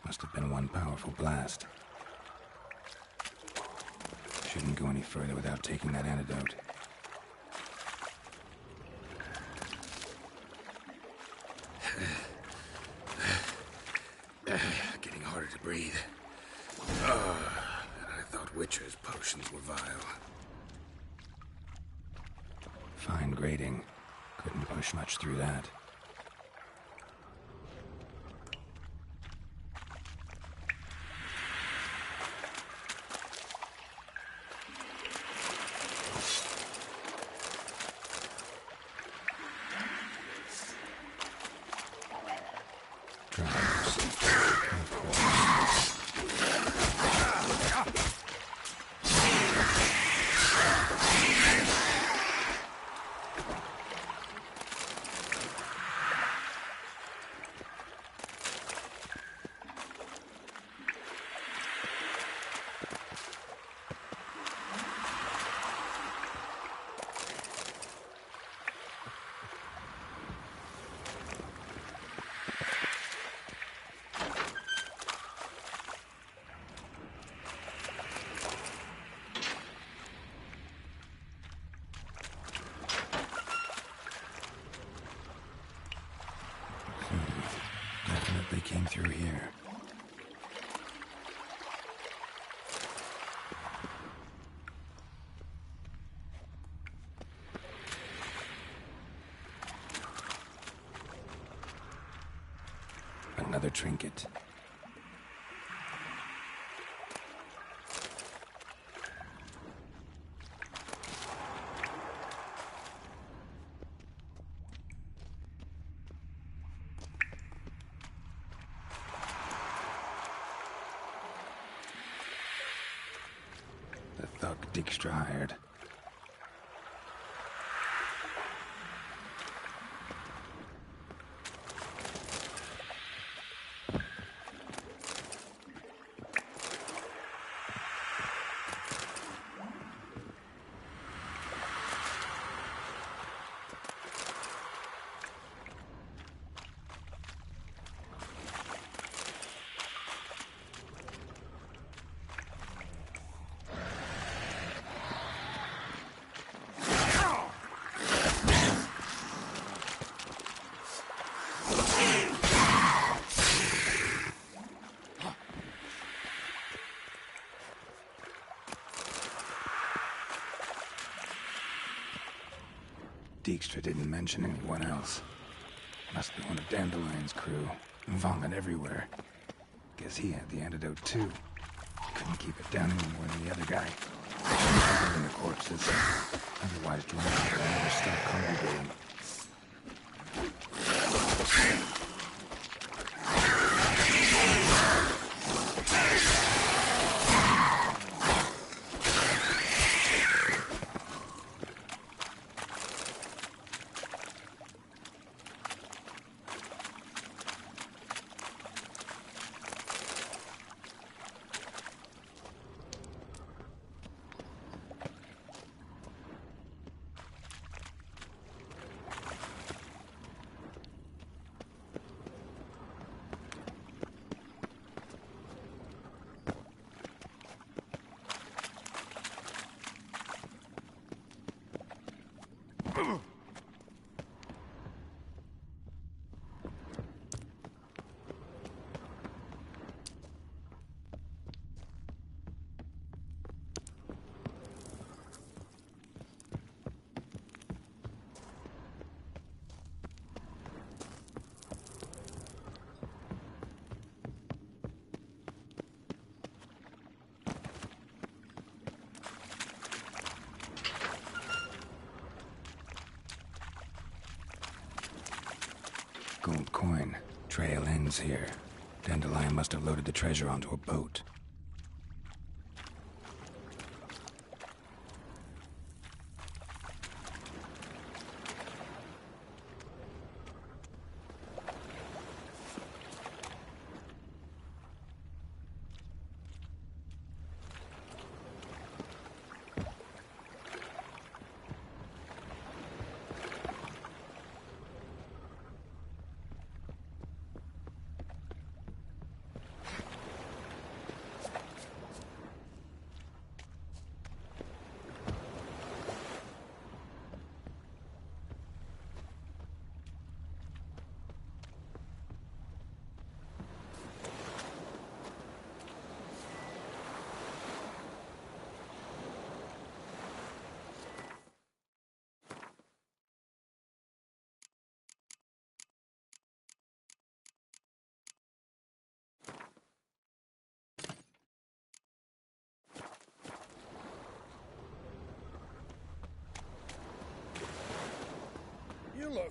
Must have been one powerful blast. Shouldn't go any further without taking that antidote. to breathe. Oh, and I thought Witcher's potions were vile. Fine grading. Couldn't push much through that. Definitely came through here. Another trinket. 𝙃𝙧𝙢𝙯𝙪. Dijkstra didn't mention anyone else. Must be one of Dandelion's crew. Vomit everywhere. Guess he had the antidote too. Couldn't keep it down any more than the other guy. In the corpses. Otherwise, drunk would never stop congregating. Gold coin. Trail ends here. Dandelion must have loaded the treasure onto a boat.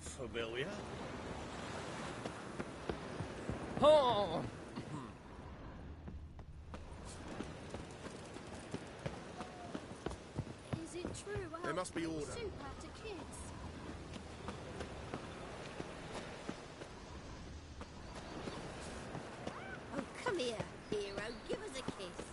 familiar. Oh! Is it true? There must be order. Soup out to kids. Oh, come here, hero. Give us a kiss.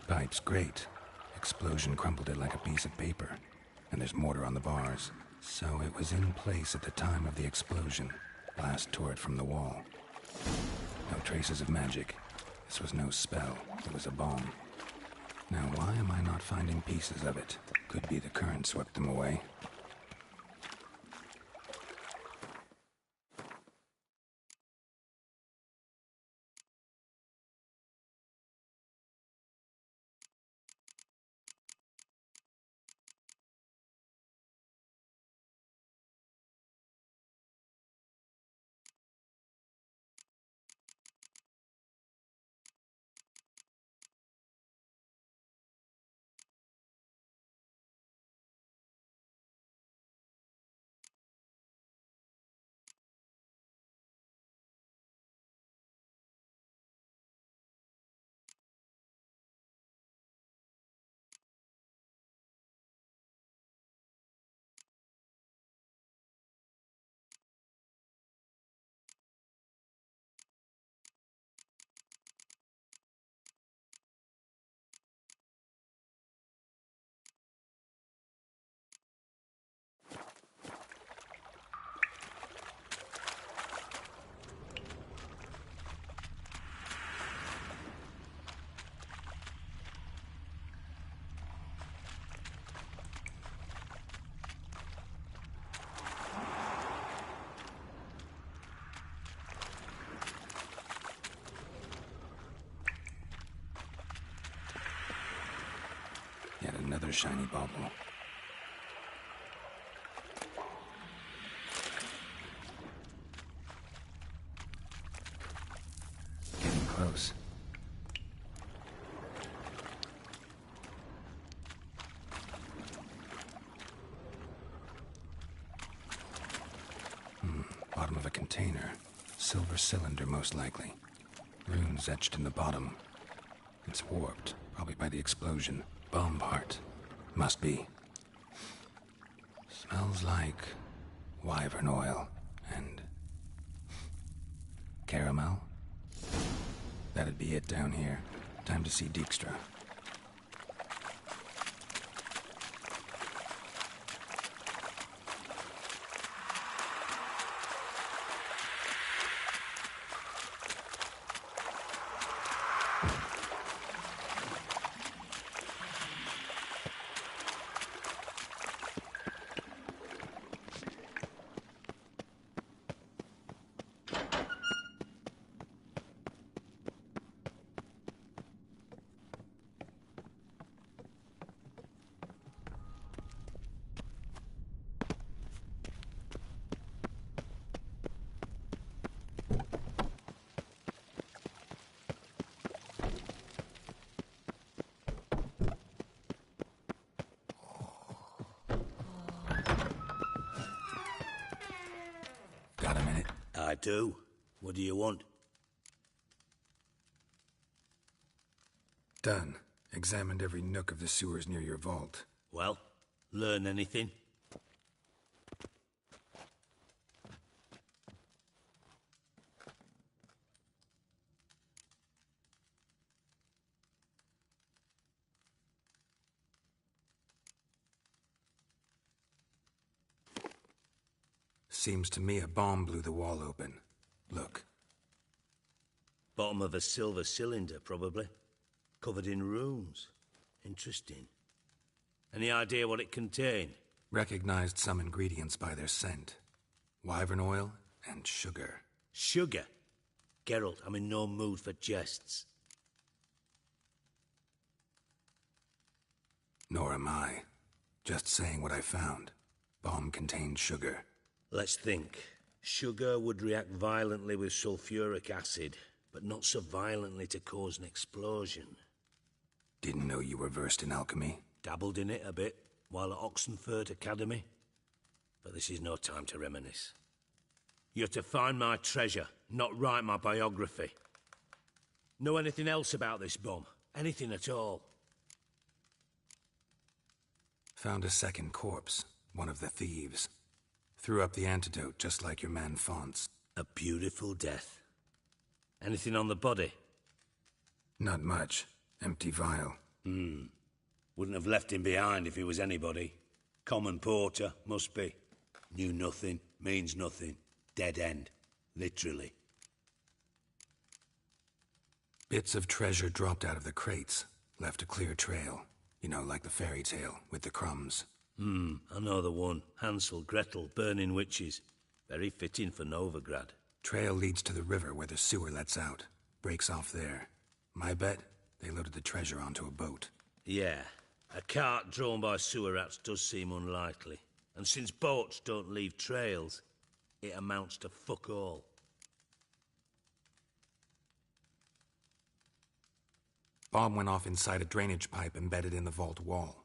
Pipe's great. Explosion crumpled it like a piece of paper. And there's mortar on the bars. So it was in place at the time of the explosion. Blast tore it from the wall. No traces of magic. This was no spell. It was a bomb. Now why am I not finding pieces of it? Could be the current swept them away. Yet another shiny bauble. Getting close. Bottom of a container. Silver cylinder, most likely. Runes etched in the bottom. It's warped, probably by the explosion. Bomb part. Must be. Smells like wyvern oil and caramel. That'd be it down here. Time to see Dijkstra. Got a minute? I do. What do you want? Done. Examined every nook of the sewers near your vault. Well, learn anything? Seems to me a bomb blew the wall open. Look. Bottom of a silver cylinder, probably. Covered in runes. Interesting. Any idea what it contained? Recognized some ingredients by their scent. Wyvern oil and sugar. Sugar? Geralt, I'm in no mood for jests. Nor am I. Just saying what I found. Bomb contained sugar. Let's think. Sugar would react violently with sulfuric acid, but not so violently to cause an explosion. Didn't know you were versed in alchemy. Dabbled in it a bit while at Oxenford Academy. But this is no time to reminisce. You're to find my treasure, not write my biography. Know anything else about this bomb? Anything at all? Found a second corpse, one of the thieves. Threw up the antidote just like your man Fonts. A beautiful death. Anything on the body? Not much. Empty vial. Wouldn't have left him behind if he was anybody. Common porter, must be. Knew nothing, means nothing. Dead end. Literally. Bits of treasure dropped out of the crates. Left a clear trail. You know, like the fairy tale, with the crumbs. I know the one. Hansel, Gretel, burning witches. Very fitting for Novigrad. Trail leads to the river where the sewer lets out. Breaks off there. My bet, they loaded the treasure onto a boat. Yeah. A cart drawn by sewer rats does seem unlikely. And since boats don't leave trails, it amounts to fuck all. Bomb went off inside a drainage pipe embedded in the vault wall.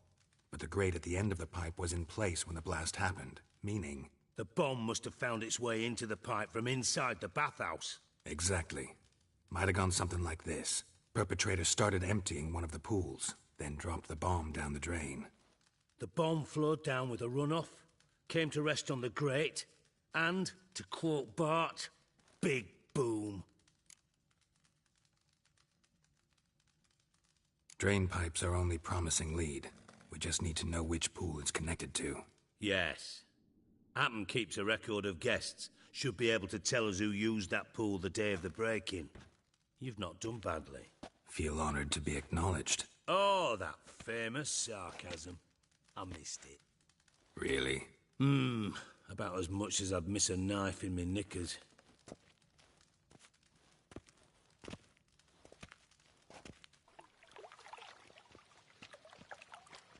But the grate at the end of the pipe was in place when the blast happened, meaning... The bomb must have found its way into the pipe from inside the bathhouse. Exactly. Might have gone something like this. Perpetrator started emptying one of the pools, then dropped the bomb down the drain. The bomb flowed down with a runoff, came to rest on the grate, and, to quote Bart, big boom. Drain pipes are only promising lead. We just need to know which pool it's connected to. Yes. Appen keeps a record of guests. Should be able to tell us who used that pool the day of the break-in. You've not done badly. Feel honored to be acknowledged. Oh, that famous sarcasm. I missed it. Really? About as much as I'd miss a knife in my knickers.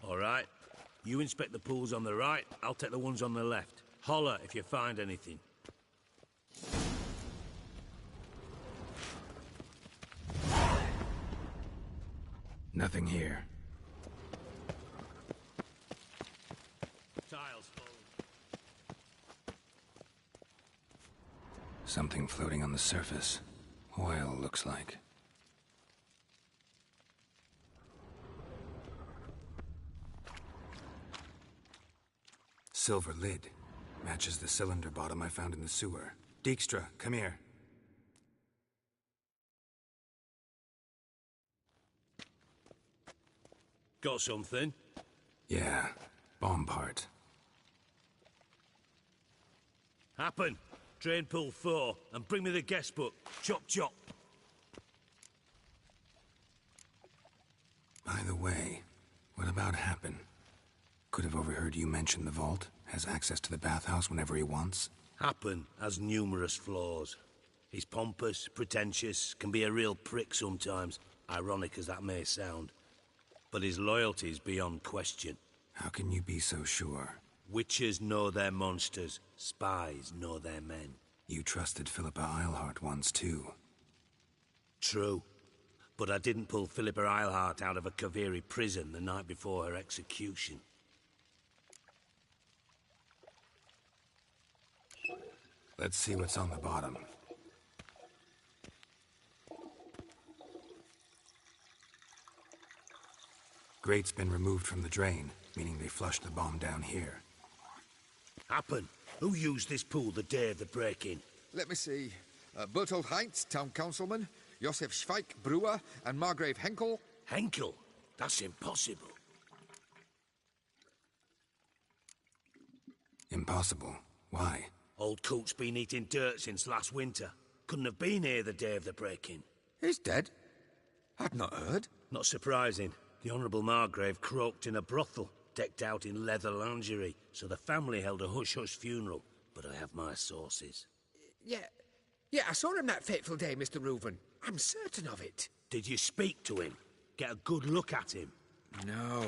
All right. You inspect the pools on the right, I'll take the ones on the left. Holler if you find anything. Nothing here. Tiles full. Something floating on the surface. Oil, looks like. Silver lid. Matches the cylinder bottom I found in the sewer. Dijkstra, come here. Got something? Yeah, bomb part. Happen. Drain pool 4, and bring me the guest book. Chop, chop. By the way, what about Happen? Could have overheard you mention the vault. Has access to the bathhouse whenever he wants. Happen has numerous flaws. He's pompous, pretentious, can be a real prick sometimes, ironic as that may sound. But his loyalty's beyond question. How can you be so sure? Witches know their monsters, spies know their men. You trusted Philippa Eilhart once too. True. But I didn't pull Philippa Eilhart out of a Kaviri prison the night before her execution. Let's see what's on the bottom. Grate's been removed from the drain, meaning they flushed the bomb down here. Happen. Who used this pool the day of the break-in? Let me see. Bertolt Heinz, town councilman, Josef Schweik, brewer, and Margrave Henkel. Henkel? That's impossible. Impossible? Why? Old Coot's been eating dirt since last winter. Couldn't have been here the day of the break-in. He's dead? I'd not heard. Not surprising. The Honourable Margrave croaked in a brothel, decked out in leather lingerie, so the family held a hush-hush funeral. But I have my sources. Yeah, I saw him that fateful day, Mr. Reuven. I'm certain of it. Did you speak to him? Get a good look at him? No.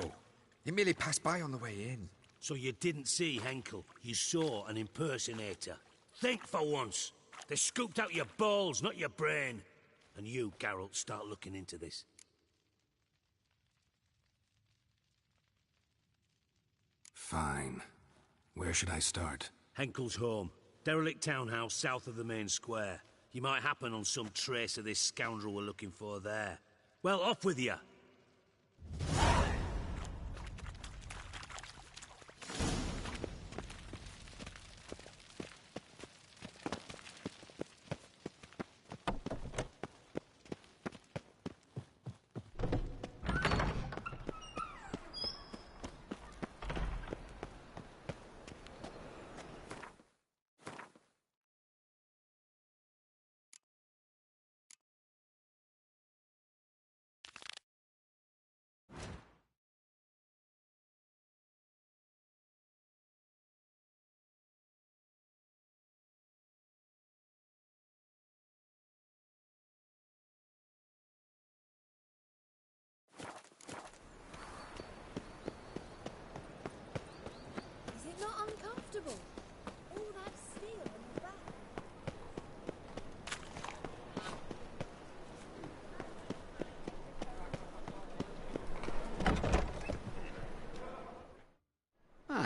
He merely passed by on the way in. So you didn't see Henkel. You saw an impersonator. Think for once. They scooped out your balls, not your brain. And you, Geralt, start looking into this. Fine. Where should I start? Henkel's home. Derelict townhouse south of the main square. You might happen on some trace of this scoundrel we're looking for there. Well, off with you.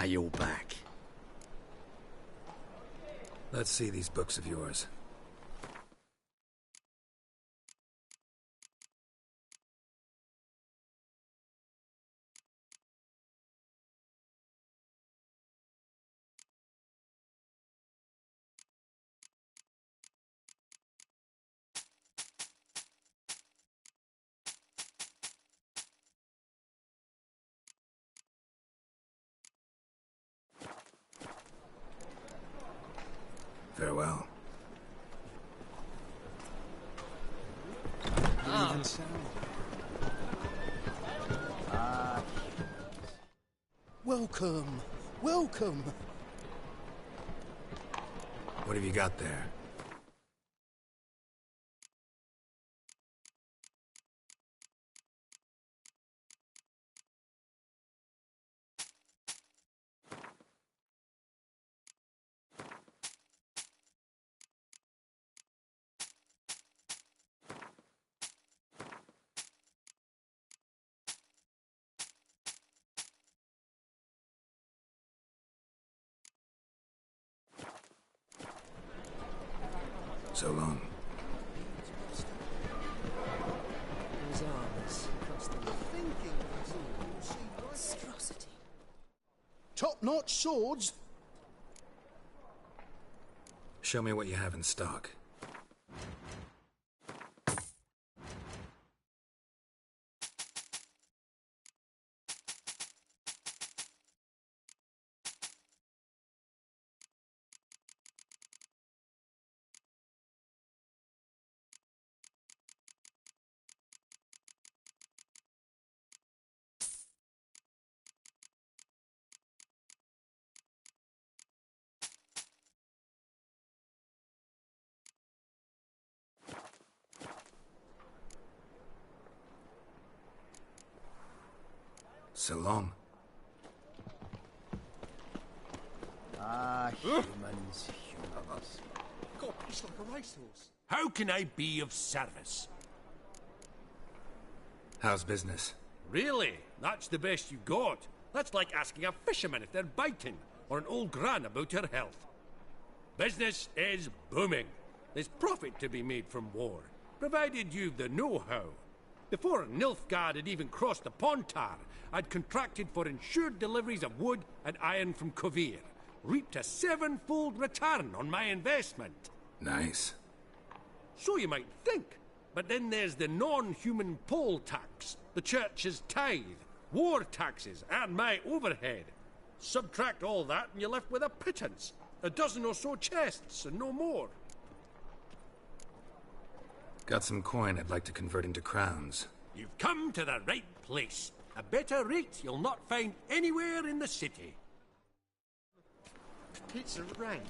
You're back. Let's see these books of yours. Farewell. Welcome. Welcome. What have you got there? So long. Top-notch swords. Show me what you have in stock. So long. Humans. God, it's like a racehorse. How can I be of service? How's business? Really? That's the best you got? That's like asking a fisherman if they're biting, or an old gran about her health. Business is booming. There's profit to be made from war, provided you've the know-how. Before Nilfgaard had even crossed the Pontar, I'd contracted for insured deliveries of wood and iron from Kovir, reaped a sevenfold return on my investment. Nice. So you might think. But then there's the non-human poll tax, the church's tithe, war taxes, and my overhead. Subtract all that and you're left with a pittance. A dozen or so chests and no more. Got some coin I'd like to convert into crowns. You've come to the right place. A better rate you'll not find anywhere in the city. Pizza rank.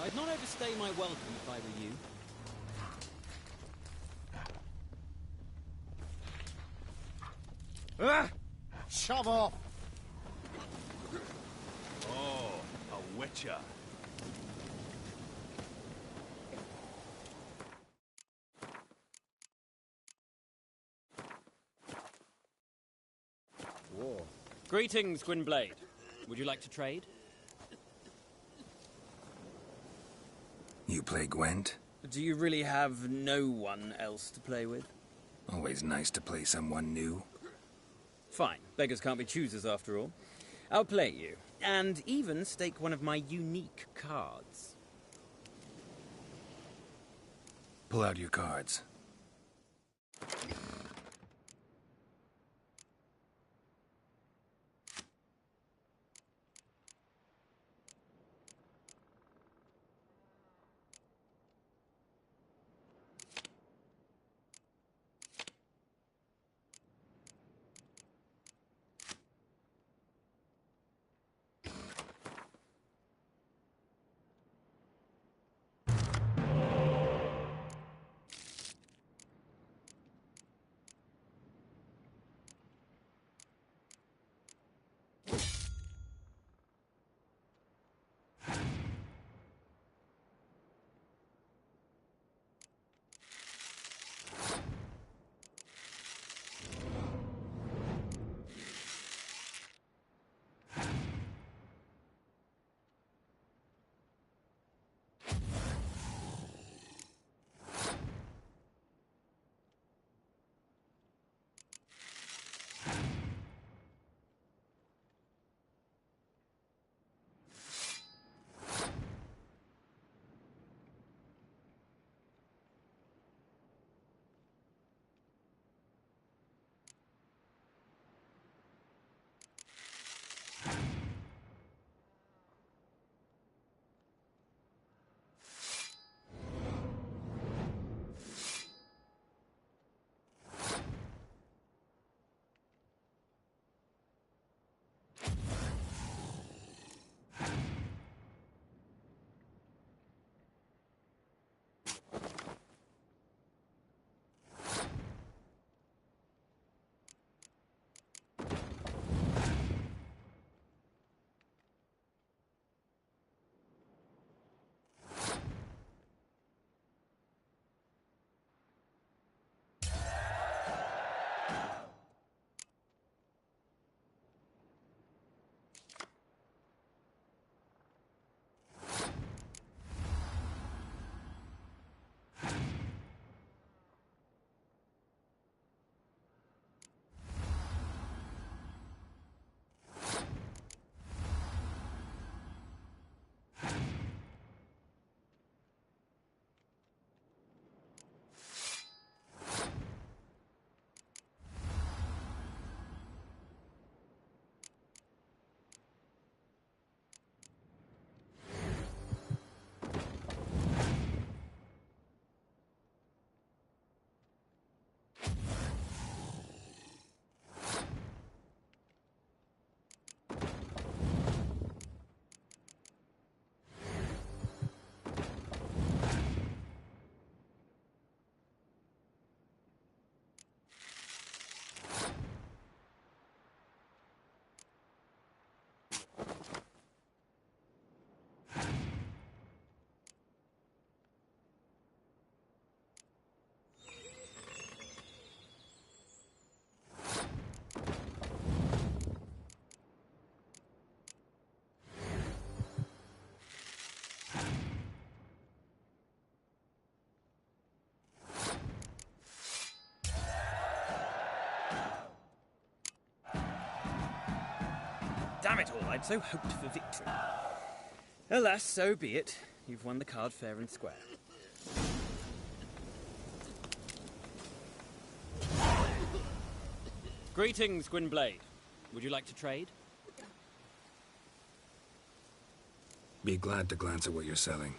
I'd not overstay my welcome if I were you. Ah! Shove off! Oh, a witcher. War. Greetings, Gwynblade. Would you like to trade? You play Gwent? Do you really have no one else to play with? Always nice to play someone new. Fine. Beggars can't be choosers after all. I'll play you, and even stake one of my unique cards. Pull out your cards. Damn it all, I'd so hoped for victory. Alas, so be it. You've won the card fair and square. Greetings, Gwynblade. Would you like to trade? Be glad to glance at what you're selling.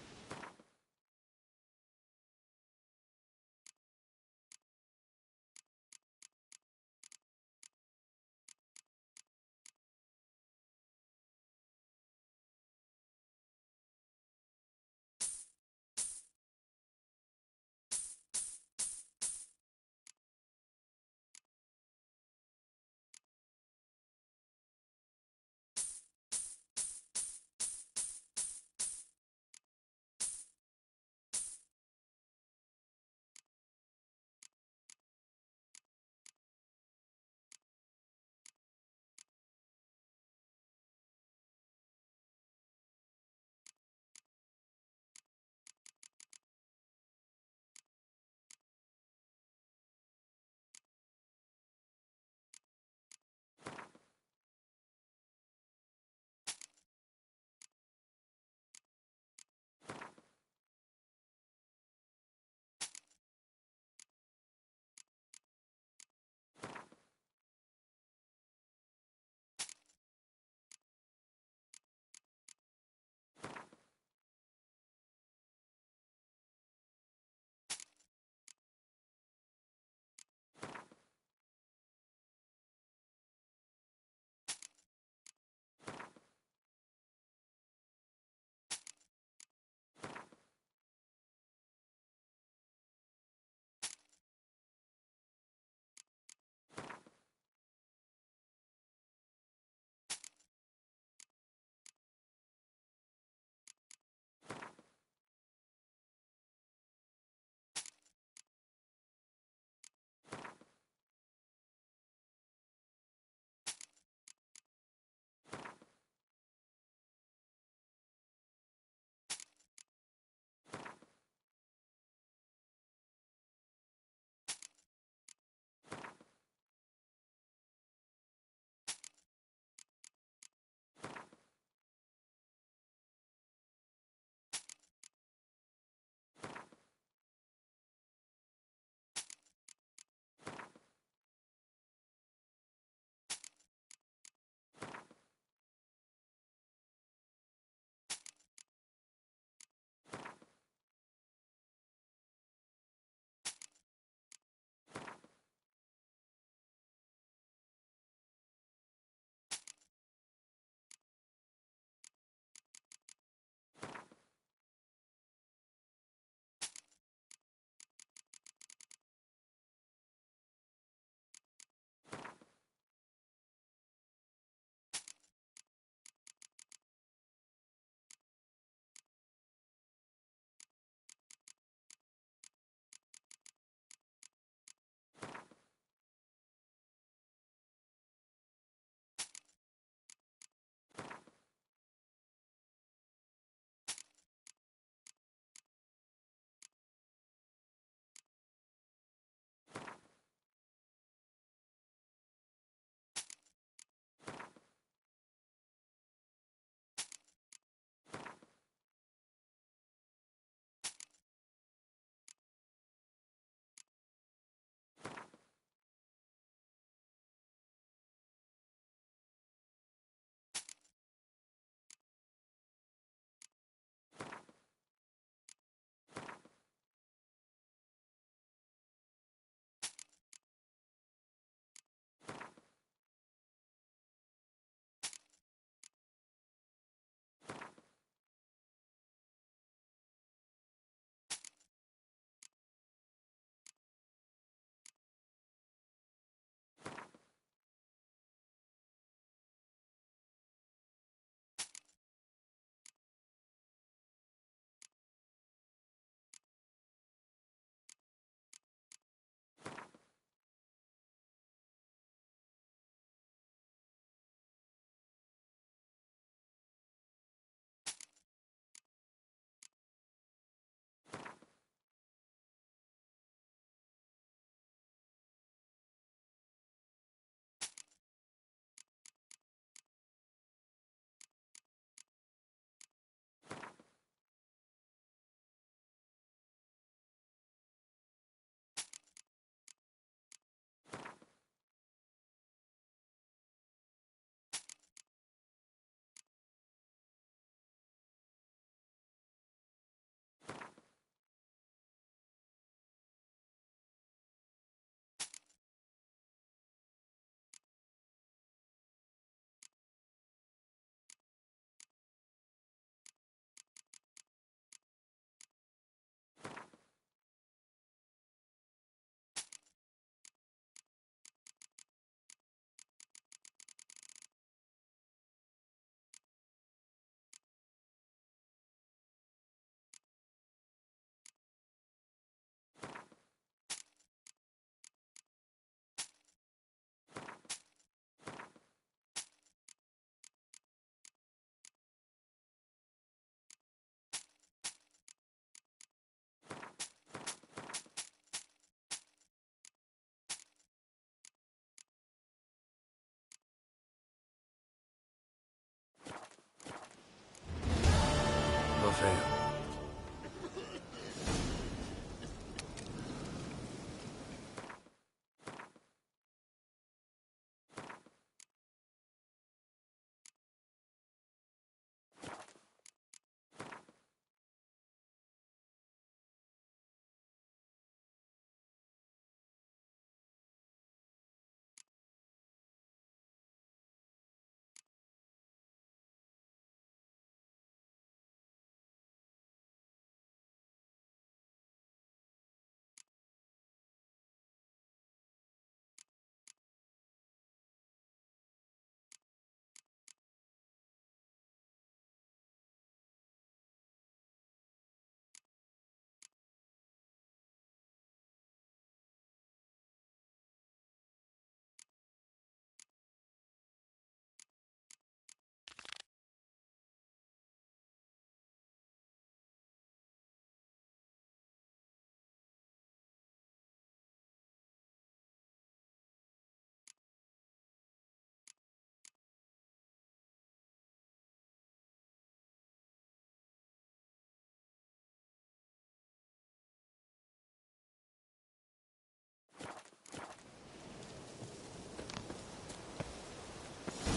never fail.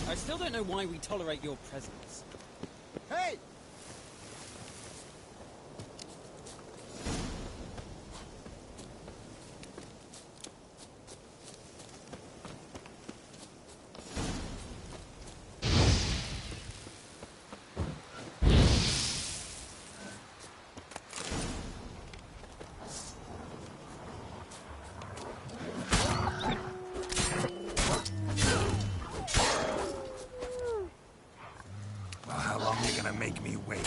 I still don't know why we tolerate your presence. Hey! Well, how long are you gonna make me wait?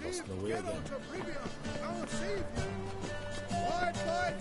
Lost the way again. Our savior! Wide, wide,